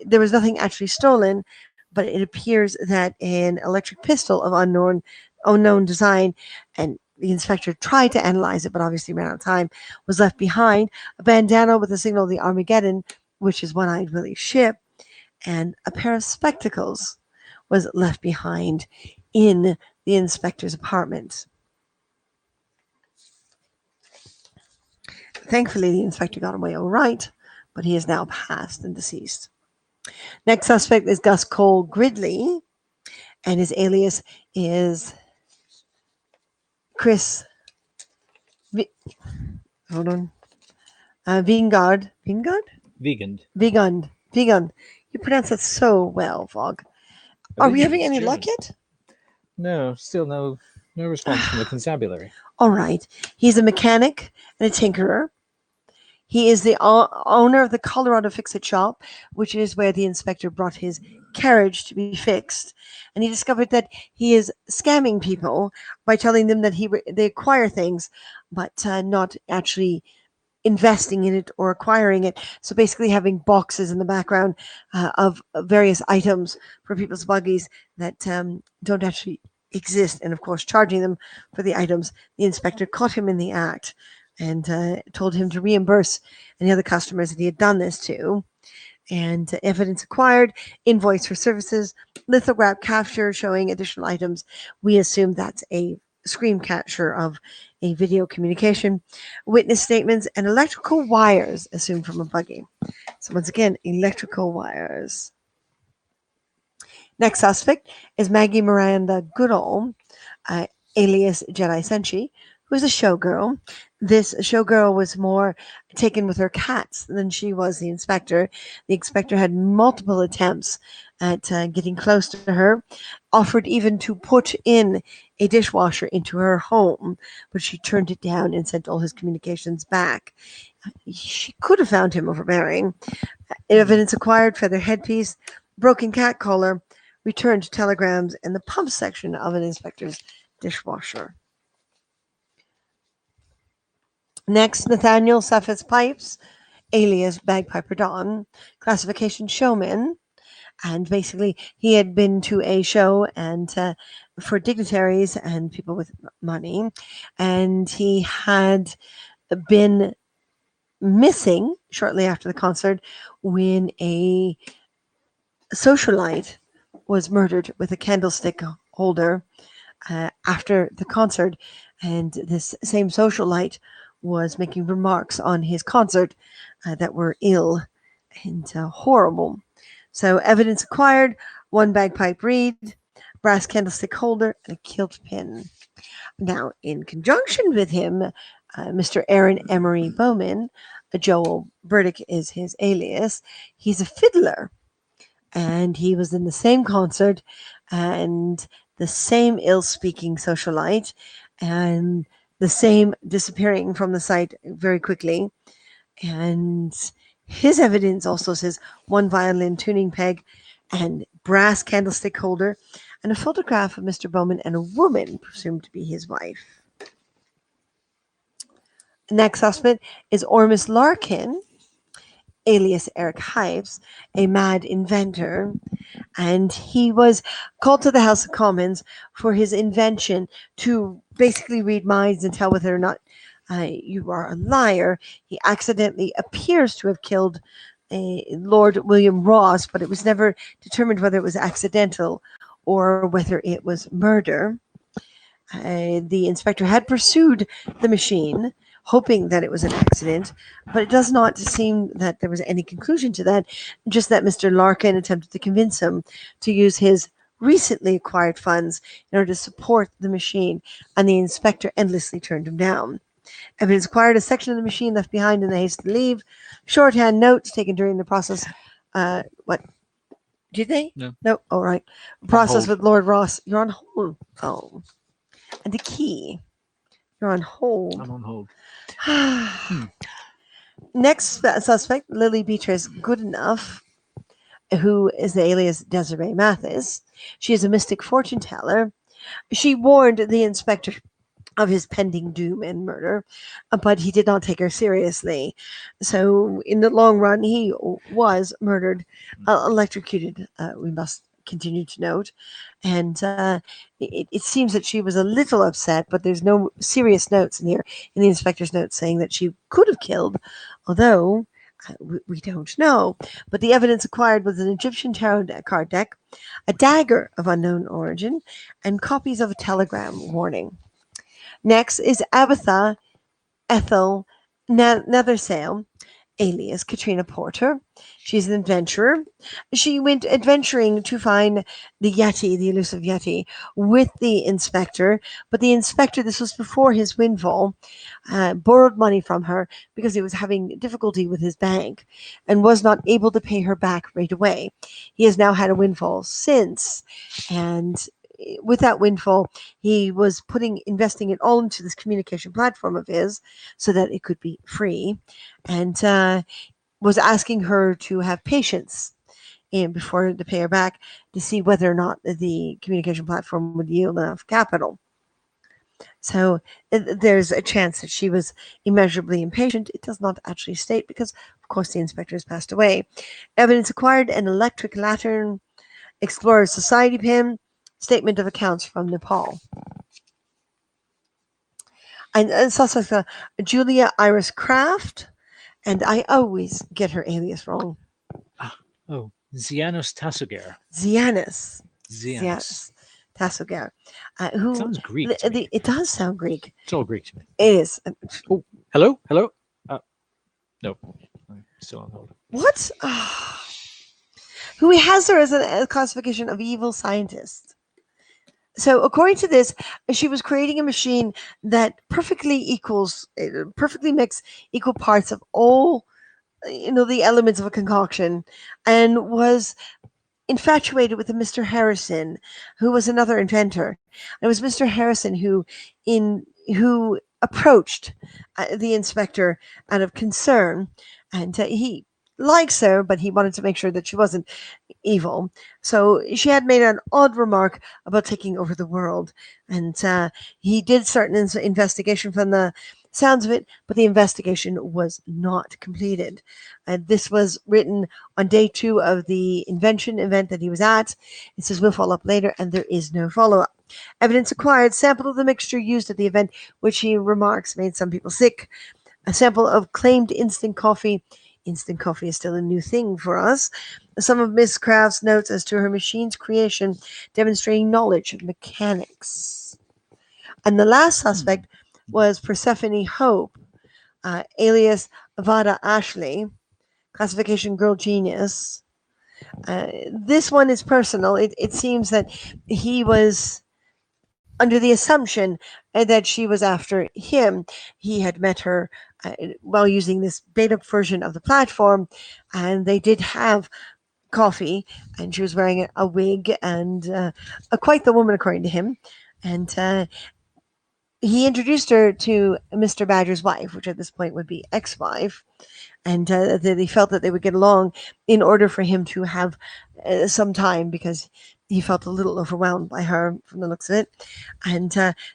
There was nothing actually stolen, but it appears that an electric pistol of unknown design, and the inspector tried to analyze it, but obviously ran out of time, was left behind. A bandana with the signal of the Armageddon, which is One-Eyed Willie's ship, and a pair of spectacles was left behind in the inspector's apartment. Thankfully, the inspector got away all right, but he is now passed and deceased. Next suspect is Gus Cole Gridley, and his alias is Chris. Hold on. Vigand. You pronounce that so well, Fog. Are we having any luck yet? No, still no response from the constabulary. All right. He's a mechanic and a tinkerer. He is the owner of the Colorado Fix-It Shop, which is where the inspector brought his carriage to be fixed. And he discovered that he is scamming people by telling them that they acquire things, but not actually investing in it or acquiring it. So basically having boxes in the background of various items for people's buggies that don't actually exist, and of course charging them for the items. The inspector caught him in the act and told him to reimburse any other customers that he had done this to. And evidence acquired, invoice for services, lithograph capture showing additional items. We assume that's a screen capture of a video communication, witness statements, and electrical wires assumed from a buggy. So once again, electrical wires. Next suspect is Maggie Miranda Goodall, alias Jedi Senshi, was a showgirl. This showgirl was more taken with her cats than she was the inspector. The inspector had multiple attempts at getting close to her, offered even to put in a dishwasher into her home, but she turned it down and sent all his communications back. She could have found him overbearing. Evidence acquired: feather headpiece, broken cat collar, returned telegrams, and the pump section of an inspector's dishwasher. Next, Nathaniel Cephas Pipes, alias Bagpiper Don, classification showman. And basically, he had been to a show and for dignitaries and people with money, and he had been missing shortly after the concert when a socialite was murdered with a candlestick holder after the concert, and this same socialite was making remarks on his concert that were ill and horrible. So evidence acquired: one bagpipe reed, brass candlestick holder, and a kilt pin. Now, in conjunction with him, Mr. Aaron Emery Bowman, Joel Burdick is his alias. He's a fiddler, and he was in the same concert and the same ill-speaking socialite and the same disappearing from the site very quickly. And his evidence also says one violin tuning peg and brass candlestick holder and a photograph of Mr. Bowman and a woman presumed to be his wife. The next suspect is Ormus Larkin, alias Eric Hives, a mad inventor, and he was called to the House of Commons for his invention to basically read minds and tell whether or not you are a liar. He accidentally appears to have killed Lord William Ross, but it was never determined whether it was accidental or whether it was murder. The inspector had pursued the machine, hoping that it was an accident, but it does not seem that there was any conclusion to that, just that Mr. Larkin attempted to convince him to use his recently acquired funds in order to support the machine, and the inspector endlessly turned him down. Evidence acquired: a section of the machine left behind in the haste to leave, shorthand notes taken during the process. What? Did they? No. No. All right. Process with Lord Ross. You're on hold. Oh. And the key. You're on hold. I'm on hold. Next suspect, Lily Beatrice Goodenough, who is the alias Desiree Mathis. She is a mystic fortune teller. She warned the inspector of his pending doom and murder, but he did not take her seriously. So in the long run, he was murdered, electrocuted, we must continue to note. And it seems that she was a little upset, but there's no serious notes in here, in the inspector's notes, saying that she could have killed, although we don't know. But the evidence acquired was an Egyptian tarot card deck, a dagger of unknown origin, and copies of a telegram warning. Next is Abatha Ethel Nethersail, alias Katrina Porter. She's an adventurer. She went adventuring to find the Yeti, the elusive Yeti, with the inspector. But the inspector, this was before his windfall, borrowed money from her because he was having difficulty with his bank and was not able to pay her back right away. He has now had a windfall since, and with that windfall, he was investing it all into this communication platform of his so that it could be free, and was asking her to have patience before to pay her back to see whether or not the communication platform would yield enough capital. So there's a chance that she was immeasurably impatient. It does not actually state because, of course, the inspector has passed away. Evidence acquired: an electric lantern, Explorers Society pin, statement of accounts from Nepal. And suspect Julia Iris Kraft, and I always get her alias wrong. Oh, Zianos Tassogar. Zianis Zianos. Tassogar. Who Sounds Greek. To me. it does sound Greek. It's all Greek to me. It is. Oh, hello? Hello? No. I'm still on hold. What? Who has her as a classification of evil scientist. So according to this, she was creating a machine that perfectly mix equal parts of all the elements of a concoction, and was infatuated with a Mr. Harrison, who was another inventor. And it was Mr. Harrison who approached the inspector out of concern, and he likes her, but he wanted to make sure that she wasn't evil. So she had made an odd remark about taking over the world, and he did start an investigation from the sounds of it, but the investigation was not completed. This was written on day 2 of the invention event that he was at. It says we'll follow up later, and there is no follow-up. Evidence acquired: sample of the mixture used at the event, which he remarks made some people sick. A sample of claimed instant coffee. Instant coffee is still a new thing for us. Some of Miss Kraft's notes as to her machine's creation, demonstrating knowledge of mechanics. And the last suspect was Persephone Hope, alias Avada Ashley, classification girl genius. This one is personal. It seems that he was under the assumption that she was after him. He had met her while using this beta version of the platform, and they did have coffee, and she was wearing a wig and quite the woman according to him. And he introduced her to Mr. Badger's wife, which at this point would be ex-wife, and that he felt that they would get along in order for him to have some time, because he felt a little overwhelmed by her from the looks of it. And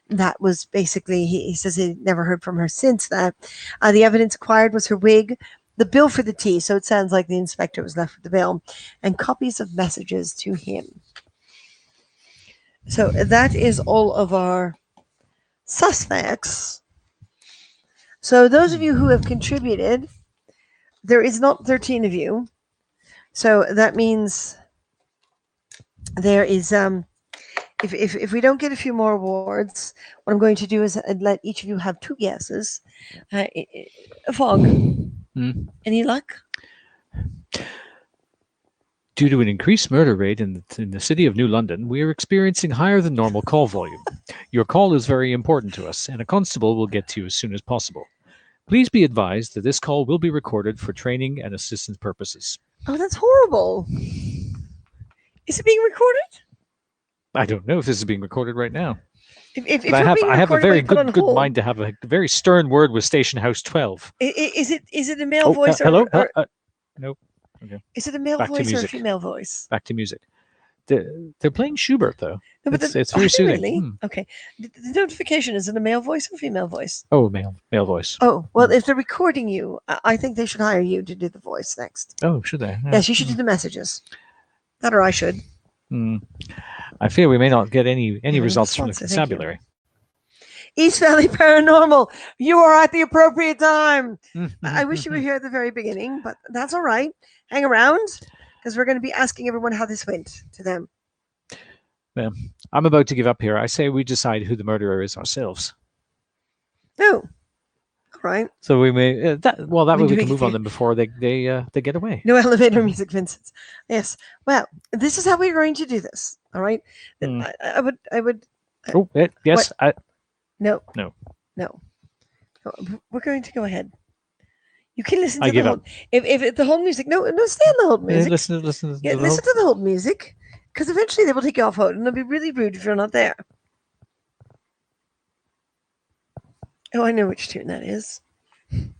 that was basically, he says he never heard from her since that. The evidence acquired was her wig, the bill for the tea, so it sounds like the inspector was left with the bill, and copies of messages to him. So that is all of our suspects. So those of you who have contributed, there is not 13 of you. So that means there is if we don't get a few more awards, what I'm going to do is let each of you have 2 guesses. Fog. Any luck? Due to an increased murder rate in the city of New London, we are experiencing higher than normal call volume. Your call is very important to us, and a constable will get to you as soon as possible. Please be advised that this call will be recorded for training and assistance purposes. Oh, that's horrible. Is it being recorded? I don't know if this is being recorded right now. If I have a very good hold. mind to have a very stern word with Station House 12. Is it a male voice? Hello? Or Nope. Okay. is it a male Back to voice or a music. female voice? Back to music. They're playing Schubert, though. No, but It's very soothing. Really? Okay. The notification, is it a male voice or female voice? Oh, male voice. Oh, well, if they're recording you, I think they should hire you to do the voice next. Oh, should they? Yes, you should do the messages. That or I should. I fear we may not get any Yeah, results from the sponsor, thank you. constabulary. East Valley Paranormal, you are at the appropriate time. I wish you were here at the very beginning, but that's all right. Hang around, because we're going to be asking everyone how this went to them. Well, I'm about to give up here. I say we decide who the murderer is ourselves. Oh, all right. So we may that way we do can we move on get- them before they get away. No elevator music, Vincent. Yes. Well, this is how we're going to do this. All right. I would. Oh, yes. No. No. No. We're going to go ahead. You can listen to I the give whole. up. If the whole music, no, stay on the whole music. Listen. Yeah, to the listen to the whole music, because eventually they will take you off hold, and they'll be really rude if you're not there. Oh, I know which tune that is. You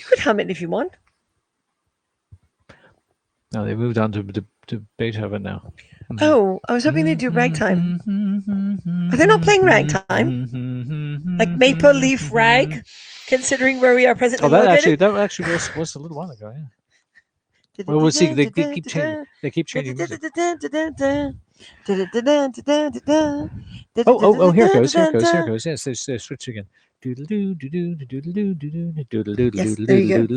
could hum it if you want. No, they moved on to Beethoven now. Oh, I was hoping they'd do ragtime. Are they not playing ragtime? Like Maple Leaf Rag, considering where we are presently Oh, that located? actually was a little while ago. Yeah. Well, we'll see. They keep changing. They keep changing music. Oh! Here it goes. Yes, they switch again. Yes, there you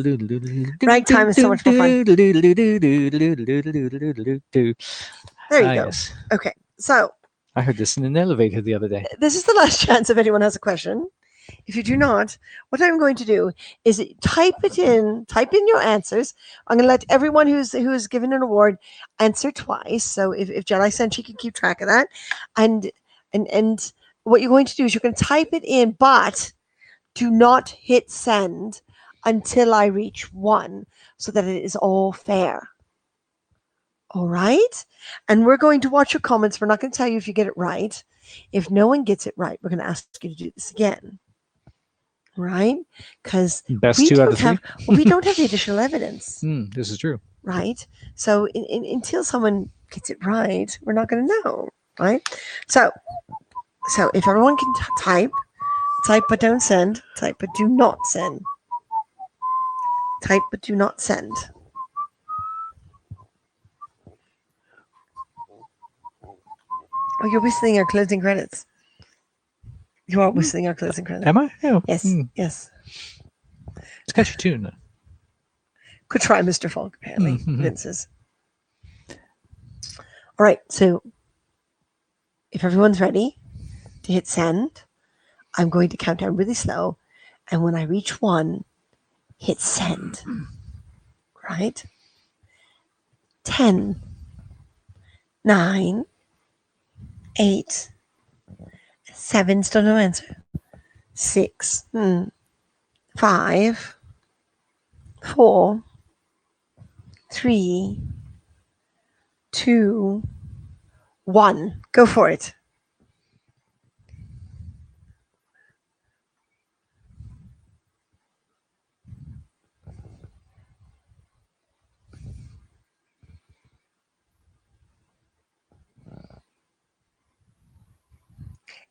Ragtime is so much more fun. There you go. Yes. Okay, so I heard this in an elevator the other day. this is the last chance if anyone has a question. If you do not, what I'm going to do is type in your answers. I'm going to let everyone who's given an award answer twice. So if Jedi said she can keep track of that, and what you're going to do is you're going to type it in, but do not hit send until I reach 1, so that it is all fair. All right? And we're going to watch your comments. We're not going to tell you if you get it right. If no one gets it right, we're going to ask you to do this again. Right? Because Best we 2 out don't of 3. have we don't have the additional evidence. This is true. Right? So until someone gets it right, we're not going to know. Right? So if everyone can type but don't send, type but do not send. Type but do not send. Oh, you're whistling our closing credits. You are whistling our closing credits. Am I? Oh, Yes, yes. It's a catchy tune. Could try Mr. Falk, apparently. Mhm. Vince is. All right, so if everyone's ready to hit send, I'm going to count down really slow. And when I reach 1, hit send. Right? 10, 9, 8, 7, still no answer. 6, 5, 4, 3, 2, 1. Go for it.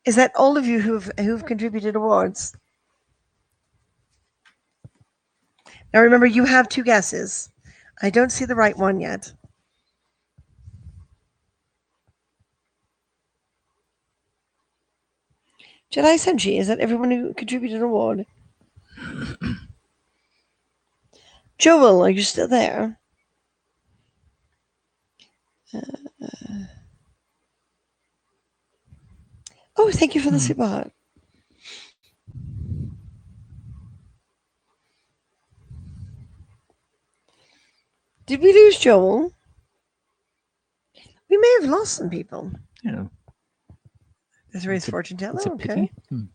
Is that all of you who've contributed awards? Now remember, you have 2 guesses. I don't see the right one yet. Jedi Senshi, is that everyone who contributed an award? Joel, are you still there? Oh, thank you for the super heart. Did we lose Joel? We may have lost some people. Yeah. This race fortune teller. It's a Okay. pity.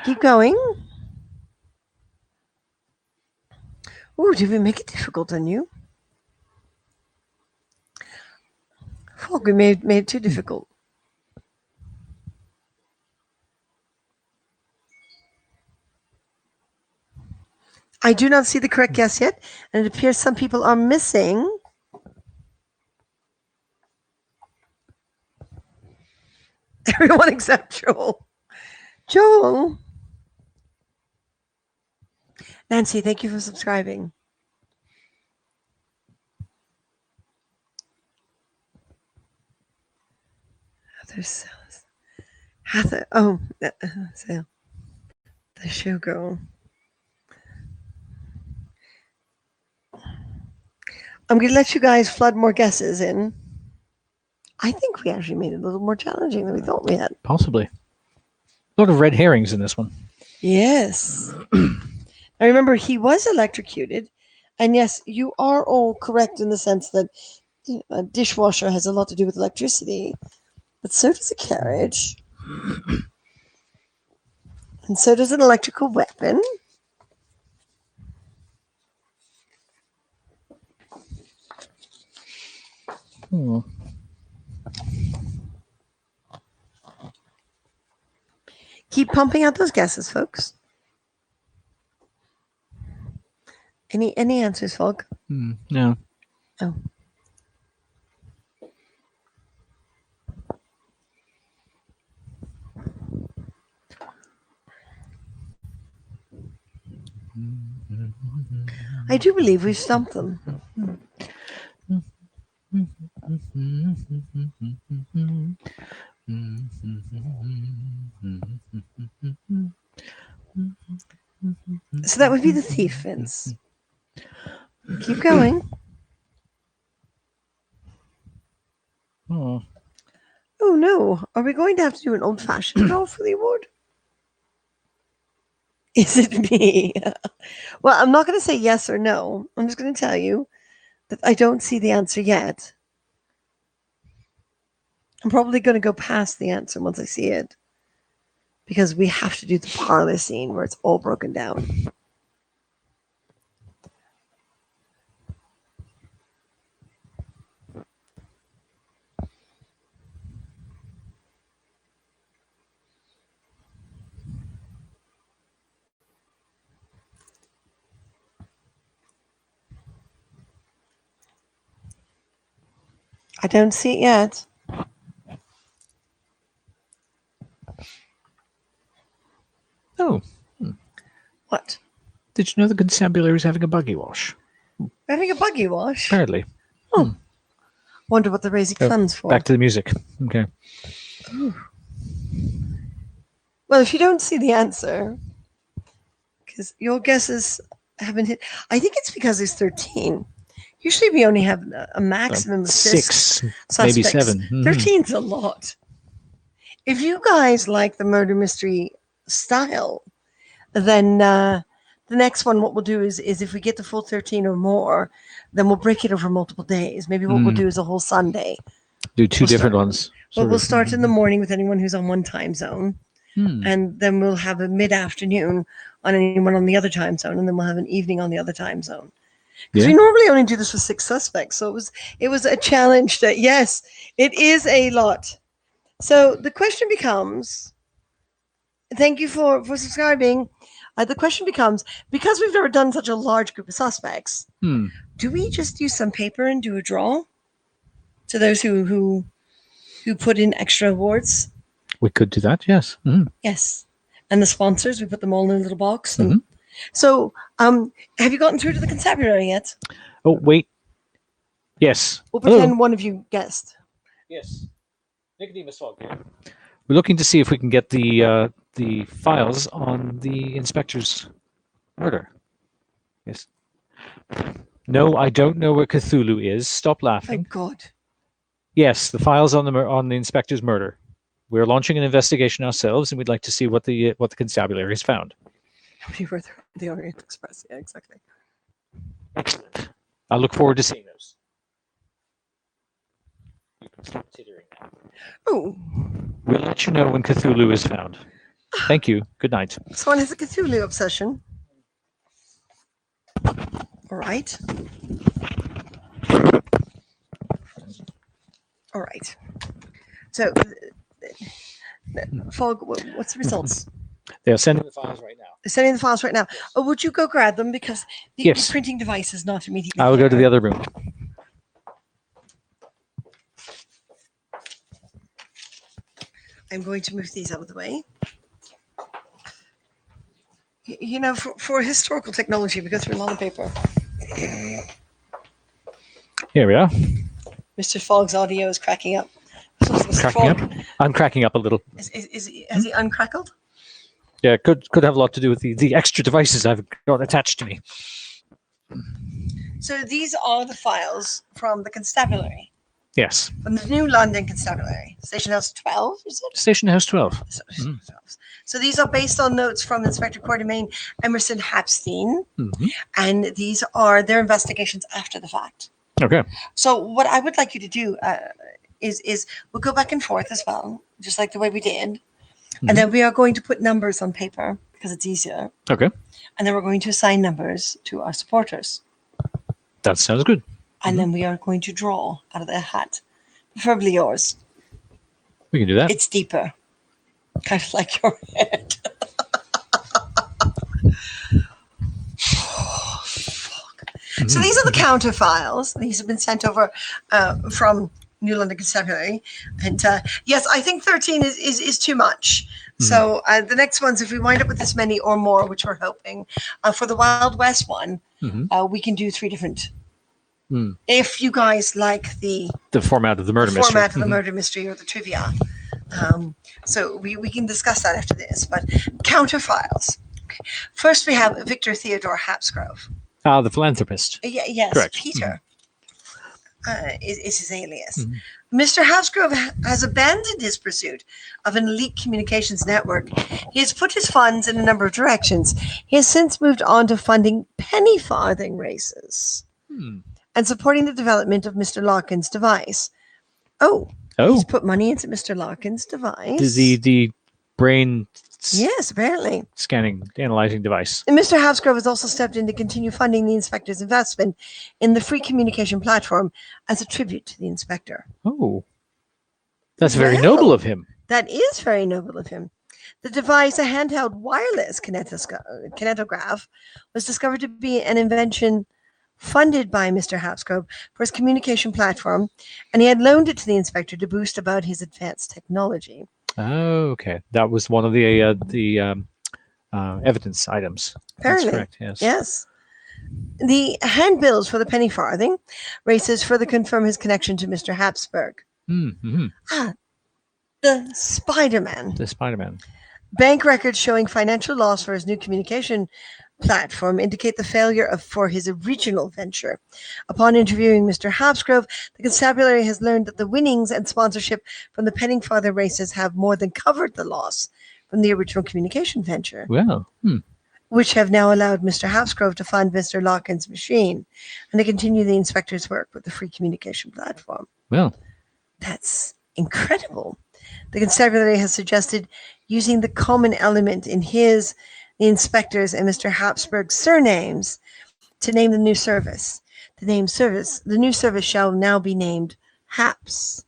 Keep going. Ooh, did we make it difficult on you? Fuck, we made it too difficult. I do not see the correct guess yet, and it appears some people are missing. Everyone except Joel. Joel. Nancy, thank you for subscribing. Heather Sells. Heather. Oh, Sale. The showgirl. I'm going to let you guys flood more guesses in. I think we actually made it a little more challenging than we thought we had. Possibly. A lot of red herrings in this one. Yes. Now remember, he was electrocuted. And yes, you are all correct in the sense that a dishwasher has a lot to do with electricity. But so does a carriage. And so does an electrical weapon. Keep pumping out those guesses, folks. Any answers, folk? No. Oh. I do believe we've stumped them. So that would be the thief, Vince. Keep going. Oh. Oh no. Are we going to have to do an old-fashioned draw for the award? Is it me? Well, I'm not going to say yes or no. I'm just going to tell you that I don't see the answer yet. I'm probably going to go past the answer once I see it. Because we have to do the parlor scene where it's all broken down. I don't see it yet. Oh, What? did you know the constabulary is having a buggy wash? We're having a buggy wash. Apparently. Wonder what the Razy Oh, cleanse for. Back to the music. Okay. Well, if you don't see the answer, because your guesses haven't hit, I think it's because there's 13. Usually we only have a maximum of 6, maybe suspects. 7. Mhm. 13's a lot. If you guys like the murder mystery style, then the next one, what we'll do is if we get the full 13 or more, then we'll break it over multiple days. Maybe what we'll do is a whole Sunday. Do 2 We'll different start- ones. Well, sort we'll of. start in the morning with anyone who's on one time zone, and then we'll have a mid-afternoon on anyone on the other time zone, and then we'll have an evening on the other time zone. Because Yeah. we normally only do this with 6 suspects, so it was a challenge. That yes, it is a lot. So the question becomes, thank you for subscribing. The question becomes, because we've never done such a large group of suspects, do we just use some paper and do a draw to those who put in extra awards? We could do that, yes. Yes. And the sponsors, we put them all in a little box. And so, have you gotten through to the constabulary yet? Oh, wait. Yes. We'll Hello. pretend one of you guessed. Yes. Nicodemus Fogg here. We're looking to see if we can get the files on the inspector's murder. Yes. No, I don't know where Cthulhu is. Stop Oh laughing. God. Yes, the files on the inspector's murder. We're launching an investigation ourselves, and we'd like to see what the constabulary has found. We were the Orient Express. Yeah, exactly. Excellent. I look forward to seeing those. You can stop tittering now. Oh, We'll let you know when Cthulhu is found. Thank you. Good night. someone has a Cthulhu obsession. All right. All right. So, Fogg, what's the results? They are sending the files right now. They're sending the files right now. Oh, would you go grab them because the Yes. printing device is not immediately. I will go to here. the other room. I'm going to move these out of the way. You know, for historical technology, we go through a lot of paper. Here we are. Mr. Fogg's audio is cracking up. Mr. Cracking Fogg, up. I'm cracking up a little. has he uncrackled? Yeah, could have a lot to do with the extra devices I've got attached to me. So these are the files from the constabulary, Yes. from the New London Constabulary, Station House 12, is it? Station House 12. So these are based on notes from Inspector Quartermain Emerson Hapstein, and these are their investigations after the fact. Okay. So what I would like you to do is we'll go back and forth as well, just like the way we did, and then we are going to put numbers on paper because it's easier, Okay. and then we're going to assign numbers to our supporters, That sounds good. and then we are going to draw out of their hat, preferably yours. We can do that. It's deeper, kind of like your head. So these are the counter files. These have been sent over from New London Constabulary, and yes, I think 13 is too much. So the next ones, if we wind up with this many or more, which we're hoping, for the Wild West one, we can do 3 different. If you guys like the format of the murder mystery. format of the murder mystery or the trivia, so we can discuss that after this. But counter files. Okay. First, we have Victor Theodore Hapsgrove. Ah, the philanthropist. Yes, Correct. Peter. is his alias. Mhm. Mr. Housegrove has abandoned his pursuit of an elite communications network. He has put his funds in a number of directions. He has since moved on to funding penny farthing races Hmm. and supporting the development of Mr. Larkin's device. Oh, Oh, he's put money into Mr. Larkin's device. the brain Yes, apparently. scanning, analyzing device. And Mr. Housegrove has also stepped in to continue funding the inspector's investment in the free communication platform as a tribute to the inspector. Oh, that's very Well, noble of him. That is very noble of him. The device, a handheld wireless kinetograph, was discovered to be an invention funded by Mr. Housegrove for his communication platform, and he had loaned it to the inspector to boost about his advanced technology. Oh, okay. That was one of the evidence items. Apparently. That's correct. Yes. Yes. The handbills for the penny farthing races further confirm his connection to Mr. Habsburg. Mm-hmm. The Spider-Man. The Spider-Man. Bank records showing financial loss for his new communication platform indicate the failure for his original venture. Upon interviewing Mr. Habsgrove, the constabulary has learned that the winnings and sponsorship from the penny farthing races have more than covered the loss from the original communication venture, Well, which have now allowed Mr. Habsgrove to fund Mr. Larkin's machine and to continue the inspector's work with the free communication platform. well. That's incredible. The constabulary has suggested using the common element in the inspector's and Mr. Habsburg's surnames to name the new service. The new service shall now be named HAPS.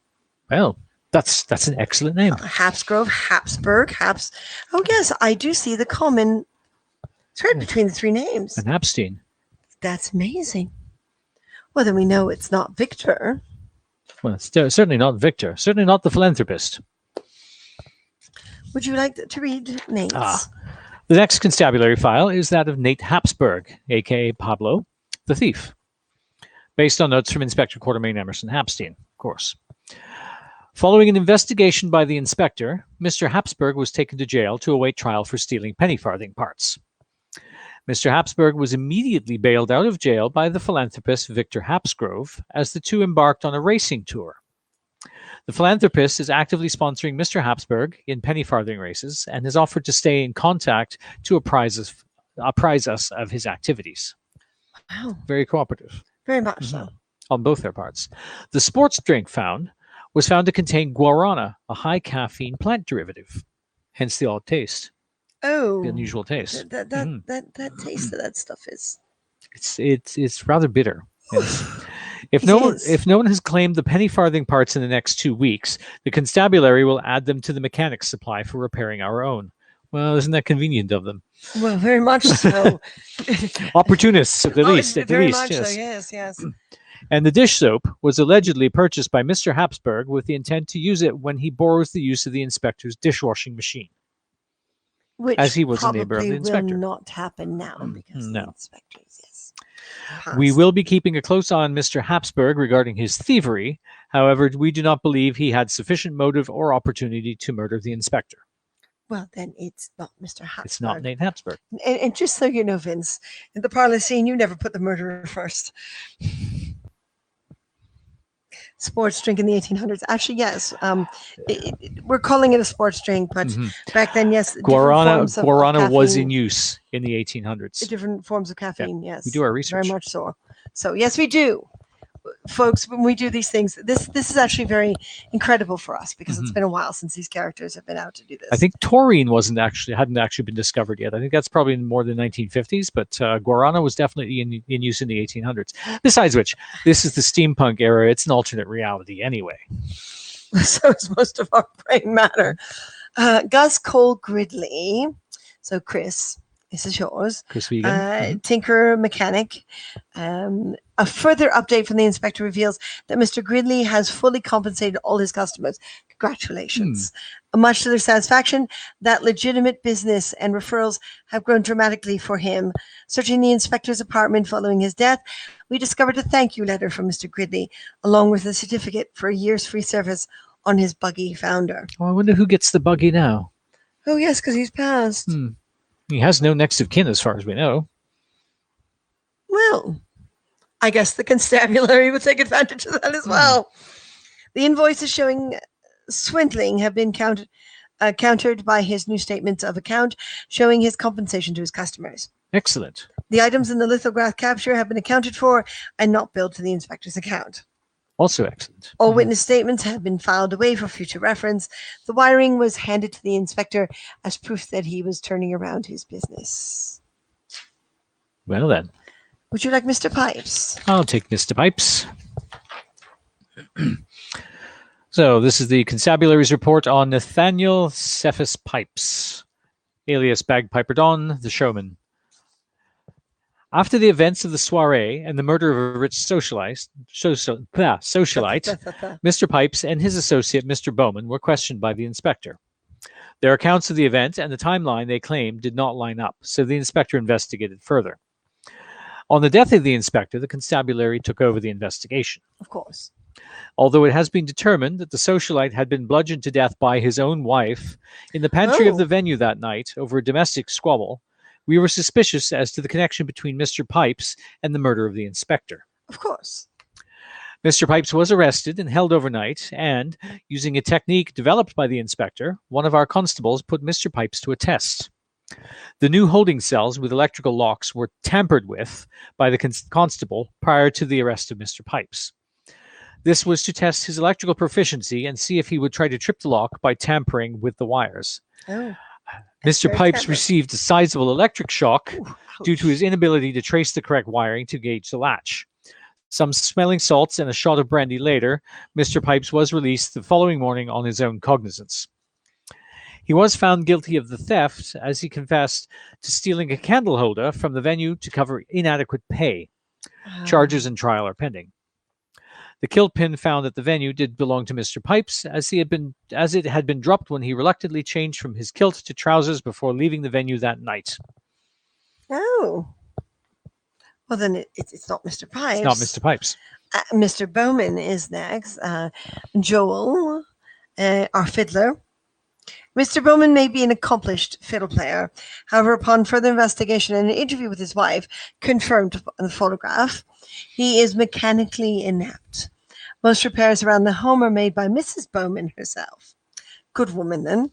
Well, that's an excellent name. Habsgrove, Habsburg, Oh yes, I do see the common thread between the three names. An Abstein. That's amazing. Well, then we know it's not Victor. Well, it's certainly not Victor. Certainly not the philanthropist. Would you like to read Nate's? The next constabulary file is that of Nate Habsburg, a.k.a. Pablo, the thief, based on notes from Inspector Quartermain Emerson Hapstein, of course. Following an investigation by the inspector, Mr. Habsburg was taken to jail to await trial for stealing penny farthing parts. Mr. Habsburg was immediately bailed out of jail by the philanthropist Victor Habsgrove as the two embarked on a racing tour. The philanthropist is actively sponsoring Mr. Habsburg in penny farthing races and has offered to stay in contact to apprise us of his activities. Wow, Very cooperative very much so. on both their parts. The sports drink was found to contain guarana, a high caffeine plant derivative, hence the odd taste, Oh, the unusual taste. that taste of that stuff is. It's rather bitter. Yes. If It no one is. has claimed the penny farthing parts in the next 2 weeks, the constabulary will add them to the mechanics supply for repairing our own. Well, isn't that convenient of them? Well, very much so. Opportunists, at the Oh, least. At the very least, much yes. so. Yes, yes. And the dish soap was allegedly purchased by Mr. Habsburg with the intent to use it when he borrows the use of the inspector's dishwashing machine. Which As he was a neighbor of the probably inspector. will not happen now because no. the inspectors, yes. We passed. will be keeping a close eye on Mr. Habsburg regarding his thievery. However, we do not believe he had sufficient motive or opportunity to murder the inspector. Well, then it's not Mr. Habsburg. It's not Nate Habsburg. And just so you know, Vince, in the parlor scene, you never put the murderer first. Sports drink in the 1800s. Actually, yes. We're calling it a sports drink, but back then, yes. different forms of Guarana was in caffeine- use in the 1800s. Different forms of caffeine, yes. We do our research. Very much so. So, yes, we do. Folks, when we do these things, this is actually very incredible for us because it's been a while since these characters have been out to do this. I think taurine hadn't actually been discovered yet. I think that's probably in more than 1950s, but guarana was definitely in use in the 1800s. Besides which, this is the steampunk era. It's an alternate reality anyway. So is most of our brain matter. Gus Cole Gridley. So, Chris, this is yours. Chris Vegan. Tinker Mechanic. A further update from the inspector reveals that Mr. Gridley has fully compensated all his customers. Congratulations. Much to their satisfaction, that legitimate business and referrals have grown dramatically for him. Searching the inspector's apartment following his death, we discovered a thank you letter from Mr. Gridley, along with a certificate for a year's free service on his buggy founder. Oh, I wonder who gets the buggy now. Oh, yes, because he's passed. He has no next of kin as far as we know. Well, I guess the constabulary would take advantage of that as well. The invoices showing swindling have been countered by his new statements of account showing his compensation to his customers. Excellent. The items in the lithograph capture have been accounted for and not billed to the inspector's account. Also excellent. All witness statements have been filed away for future reference. The wiring was handed to the inspector as proof that he was turning around his business. Well then, Would you like Mr. Pipes? I'll take Mr. Pipes. So this is the constabulary's report on Nathaniel Cephas Pipes, alias Bagpiper Don, the showman. After the events of the soiree and the murder of a rich socialite, Mr. Pipes and his associate, Mr. Bowman, were questioned by the inspector. Their accounts of the event and the timeline they claimed did not line up, so the inspector investigated further. On the death of the inspector, the constabulary took over the investigation. Of course. Although it has been determined that the socialite had been bludgeoned to death by his own wife in the pantry of the venue that night over a domestic squabble, we were suspicious as to the connection between Mr. Pipes and the murder of the inspector. Of course. Mr. Pipes was arrested and held overnight, and, using a technique developed by the inspector, one of our constables put Mr. Pipes to a test. The new holding cells with electrical locks were tampered with by the constable prior to the arrest of Mr. Pipes. This was to test his electrical proficiency and see if he would try to trip the lock by tampering with the wires. Oh. Mr. Pipes received a sizable electric shock due to his inability to trace the correct wiring to gauge the latch. Some smelling salts and a shot of brandy later, Mr. Pipes was released the following morning on his own cognizance. He was found guilty of the theft as he confessed to stealing a candle holder from the venue to cover inadequate pay. Charges and trial are pending. The kilt pin found at the venue did belong to Mr. Pipes, as it had been dropped when he reluctantly changed from his kilt to trousers before leaving the venue that night. Oh. Well, then it's not Mr. Pipes. It's not Mr. Pipes. Mr. Bowman is next. Joel, our fiddler. Mr. Bowman may be an accomplished fiddle player. However, upon further investigation and an interview with his wife, confirmed on the photograph, he is mechanically inept. Most repairs around the home are made by Mrs. Bowman herself. Good woman, then.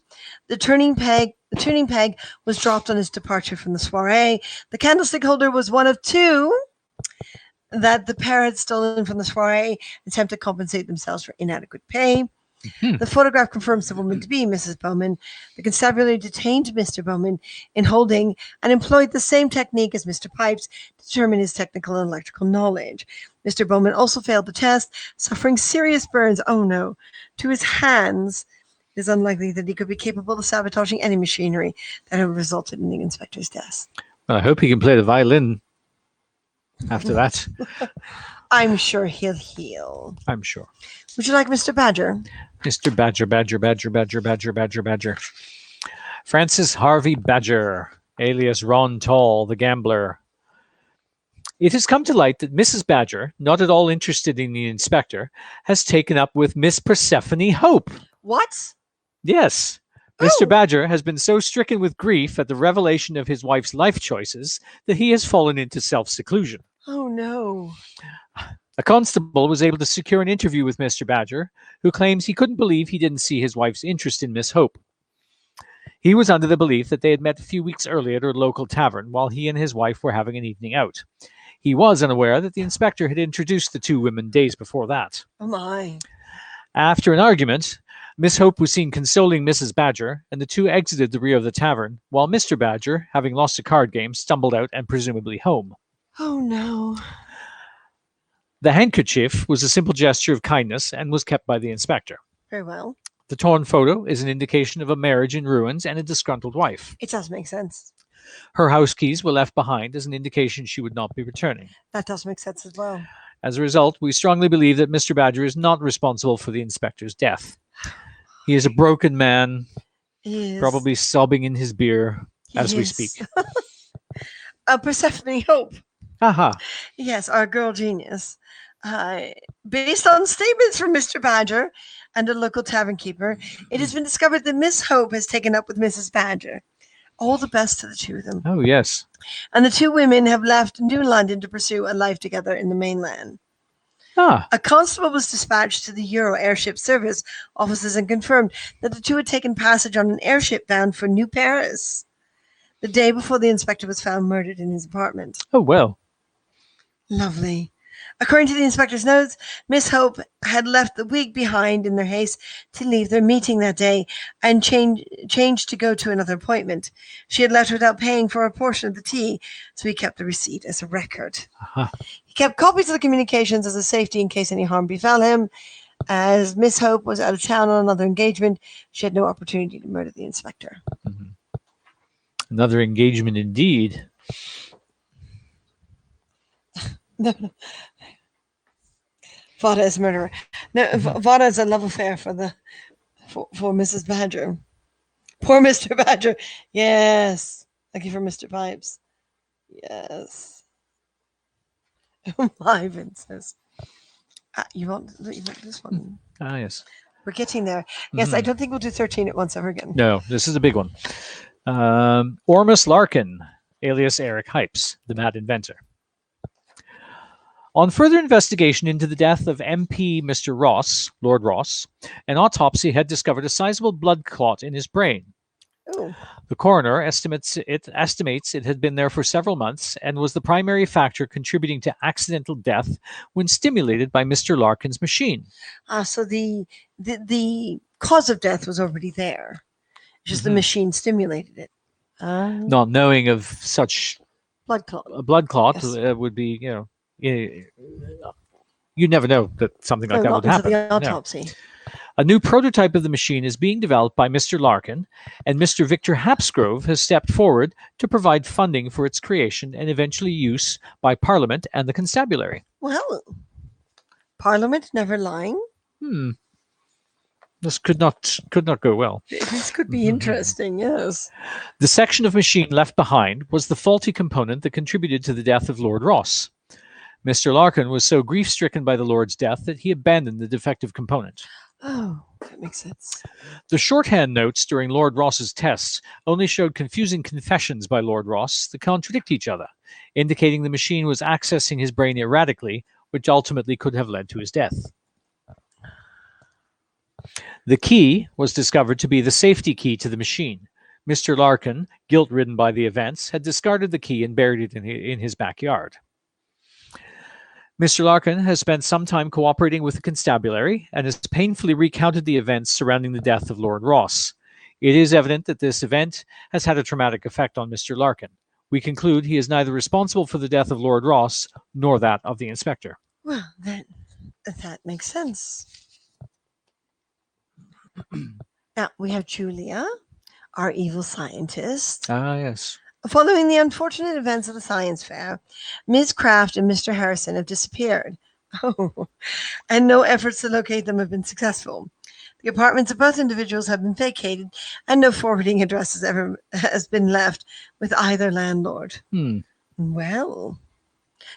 The tuning peg was dropped on his departure from the soiree. The candlestick holder was one of two that the pair had stolen from the soiree, attempt to compensate themselves for inadequate pay. The photograph confirms the woman to be Mrs. Bowman. The constabulary detained Mr. Bowman in holding and employed the same technique as Mr. Pipes to determine his technical and electrical knowledge. Mr. Bowman also failed the test, suffering serious burns, to his hands. It is unlikely that he could be capable of sabotaging any machinery that had resulted in the inspector's death. Well, I hope he can play the violin after that. I'm sure he'll heal. I'm sure. Would you like Mr. Badger? Mr. Badger. Francis Harvey Badger, alias Ron Tall, the gambler. It has come to light that Mrs. Badger, not at all interested in the inspector, has taken up with Miss Persephone Hope. What? Yes. Mr. Badger has been so stricken with grief at the revelation of his wife's life choices that he has fallen into self-seclusion. Oh, no. A constable was able to secure an interview with Mr. Badger, who claims he couldn't believe he didn't see his wife's interest in Miss Hope. He was under the belief that they had met a few weeks earlier at a local tavern while he and his wife were having an evening out. He was unaware that the inspector had introduced the two women days before that. Oh, my. After an argument, Miss Hope was seen consoling Mrs. Badger, and the two exited the rear of the tavern, while Mr. Badger, having lost a card game, stumbled out and presumably home. Oh, no. The handkerchief was a simple gesture of kindness and was kept by the inspector. Very well. The torn photo is an indication of a marriage in ruins and a disgruntled wife. It does make sense. Her house keys were left behind as an indication she would not be returning. That does make sense as well. As a result, we strongly believe that Mr. Badger is not responsible for the inspector's death. He is a broken man, probably sobbing in his beer as we speak. Persephone Hope. Aha. Yes, our girl genius. Based on statements from Mr. Badger and a local tavern keeper, it has been discovered that Miss Hope has taken up with Mrs. Badger. All the best to the two of them. Oh, yes. And the two women have left New London to pursue a life together in the mainland. Ah, A constable was dispatched to the Euro Airship Service offices and confirmed that the two had taken passage on an airship bound for New Paris the day before the inspector was found murdered in his apartment. oh, well. Lovely. According to the inspector's notes, Miss Hope had left the wig behind in their haste to leave their meeting that day and changed to go to another appointment. She had left without paying for a portion of the tea, so he kept the receipt as a record. Uh-huh. He kept copies of the communications as a safety in case any harm befell him. As Miss Hope was out of town on another engagement, she had no opportunity to murder the inspector. Mhm. Another engagement indeed. Vada is a murderer. No, Vada is a love affair for Mrs. Badger. Poor Mr. Badger. Yes. Thank you for Mr. Pipes. Yes. My Vincent. You want this one? Ah, yes. We're getting there. Yes, I Mhm. don't think we'll do 13 at once ever again. No, this is a big one. Ormus Larkin, alias Eric Hypes, the mad inventor. On further investigation into the death of MP Mr. Ross, Lord Ross, an autopsy had discovered a sizable blood clot in his brain. Oh, The coroner estimates it had been there for several months and was the primary factor contributing to accidental death when stimulated by Mr. Larkin's machine. so the cause of death was already there. Just the Mhm. machine stimulated it. Not knowing of such Blood clot. a blood clot Yes. would be, you never know that something like that not would until happen. the No. autopsy. A new prototype of the machine is being developed by Mr. Larkin, and Mr. Victor Hapsgrove has stepped forward to provide funding for its creation and eventually use by Parliament and the Constabulary. Well, Parliament never lying. This could not go well. This could be interesting, yes. The section of machine left behind was the faulty component that contributed to the death of Lord Ross. Mr. Larkin was so grief-stricken by the Lord's death that he abandoned the defective component. Oh, that makes sense. The shorthand notes during Lord Ross's tests only showed confusing confessions by Lord Ross that contradict each other, indicating the machine was accessing his brain erratically, which ultimately could have led to his death. The key was discovered to be the safety key to the machine. Mr. Larkin, guilt-ridden by the events, had discarded the key and buried it in his backyard. Mr. Larkin has spent some time cooperating with the constabulary and has painfully recounted the events surrounding the death of Lord Ross. It is evident that this event has had a traumatic effect on Mr. Larkin. We conclude he is neither responsible for the death of Lord Ross nor that of the inspector. Well, that makes sense. Now, we have Julia, our evil scientist. Ah, yes. Following the unfortunate events of the science fair, Ms. Kraft and Mr. Harrison have disappeared. Oh, and no efforts to locate them have been successful. The apartments of both individuals have been vacated, and no forwarding address has been left with either landlord. Well,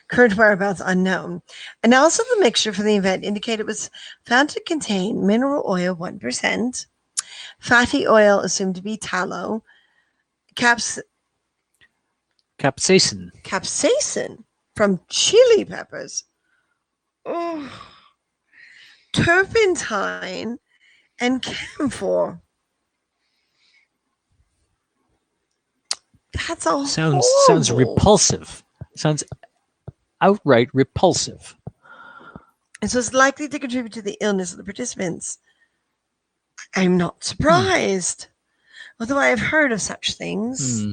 current whereabouts unknown. Analysis of the mixture for the event indicated it was found to contain mineral oil 1%, fatty oil assumed to be tallow, capsaicin from chili peppers, turpentine, and camphor. That's all. Sounds repulsive. Sounds outright repulsive. And so it's likely to contribute to the illness of the participants. I'm not surprised, although I have heard of such things.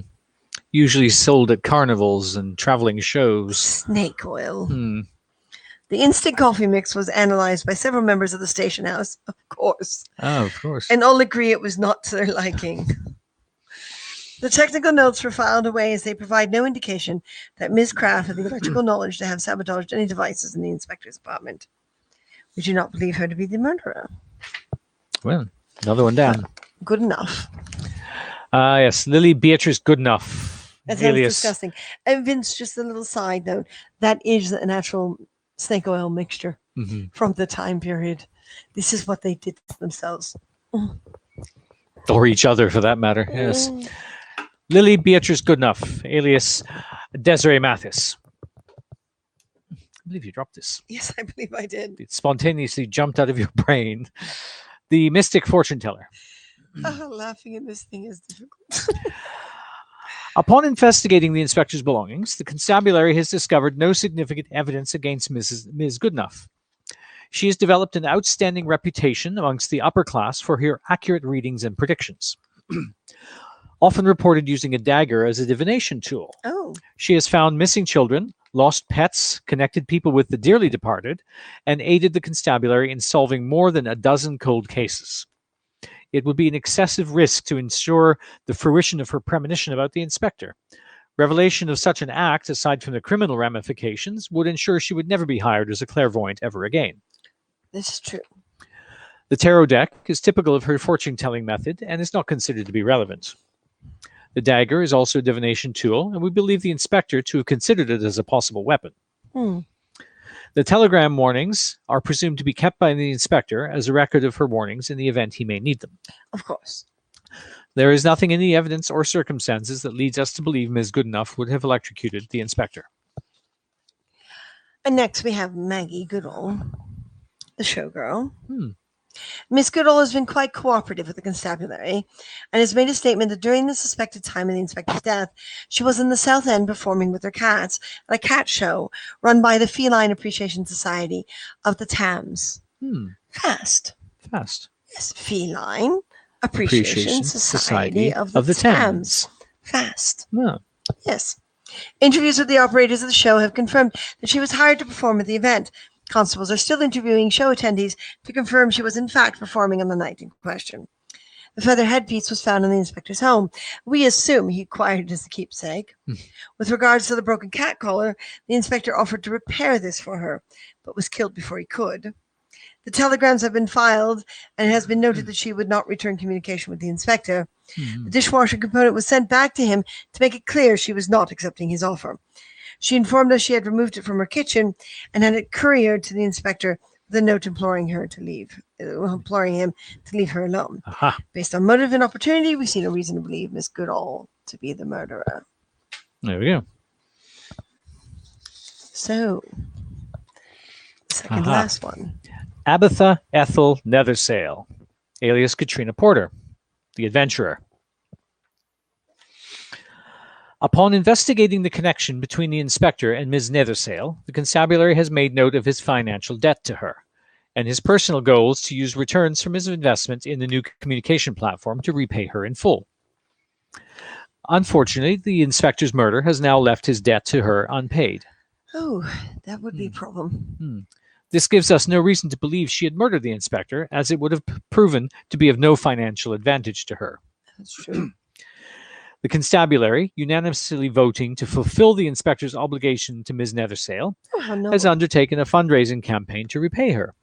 Usually sold at carnivals and traveling shows. Snake oil. The instant coffee mix was analyzed by several members of the station house, of course. Oh, of course. And all agree it was not to their liking. The technical notes were filed away as they provide no indication that Ms. Kraft had the electrical knowledge to have sabotaged any devices in the inspector's apartment. We do not believe her to be the murderer. Well, another one down. Good enough. Yes, Lily Beatrice Goodenough. That sounds alias. disgusting. And Vince, just a little side note, that is an actual snake oil mixture from the time period. This is what they did to themselves. Or each other, for that matter. Yes. Lily Beatrice Goodenough, alias Desiree Mathis. I believe you dropped this. Yes, I believe I did. It spontaneously jumped out of your brain. The mystic fortune teller. Laughing at this thing is difficult. Upon investigating the inspector's belongings, the constabulary has discovered no significant evidence against Ms. Goodenough. She has developed an outstanding reputation amongst the upper class for her accurate readings and predictions. Often reported using a dagger as a divination tool. Oh. She has found missing children, lost pets, connected people with the dearly departed, and aided the constabulary in solving more than a dozen cold cases. It would be an excessive risk to ensure the fruition of her premonition about the inspector. Revelation of such an act, aside from the criminal ramifications, would ensure she would never be hired as a clairvoyant ever again. This is true. The tarot deck is typical of her fortune-telling method and is not considered to be relevant. The dagger is also a divination tool, and we believe the inspector to have considered it as a possible weapon. The telegram warnings are presumed to be kept by the inspector as a record of her warnings in the event he may need them. Of course. There is nothing in the evidence or circumstances that leads us to believe Ms. Goodenough would have electrocuted the inspector. And next we have Maggie Goodall, the showgirl. Hmm. Miss Goodall has been quite cooperative with the constabulary and has made a statement that during the suspected time of the inspector's death, she was in the South End performing with her cats at a cat show run by the Feline Appreciation Society of the Thames. Fast. Yes, Feline Appreciation Society of the Thames. Fast. Oh. Yes. Interviews with the operators of the show have confirmed that she was hired to perform at the event. Constables are still interviewing show attendees to confirm she was in fact performing on the night in question. The feather headpiece was found in the inspector's home. We assume he acquired it as a keepsake. With regards to the broken cat collar, the inspector offered to repair this for her, but was killed before he could. The telegrams have been filed, and it has been noted that she would not return communication with the inspector. The dishwasher component was sent back to him to make it clear she was not accepting his offer. She informed us she had removed it from her kitchen and had it couriered to the inspector with a note imploring him to leave her alone. Aha. Based on motive and opportunity, we see no reason to believe Miss Goodall to be the murderer. There we go. So, second to last one. Abatha Ethel Nethersail, alias Katrina Porter, the adventurer. Upon investigating the connection between the inspector and Ms. Nethersail, the constabulary has made note of his financial debt to her and his personal goals to use returns from his investment in the new communication platform to repay her in full. Unfortunately, the inspector's murder has now left his debt to her unpaid. Oh, that would be a problem. This gives us no reason to believe she had murdered the inspector, as it would have proven to be of no financial advantage to her. That's true. The constabulary, unanimously voting to fulfill the inspector's obligation to Ms. Nethersail, has undertaken a fundraising campaign to repay her.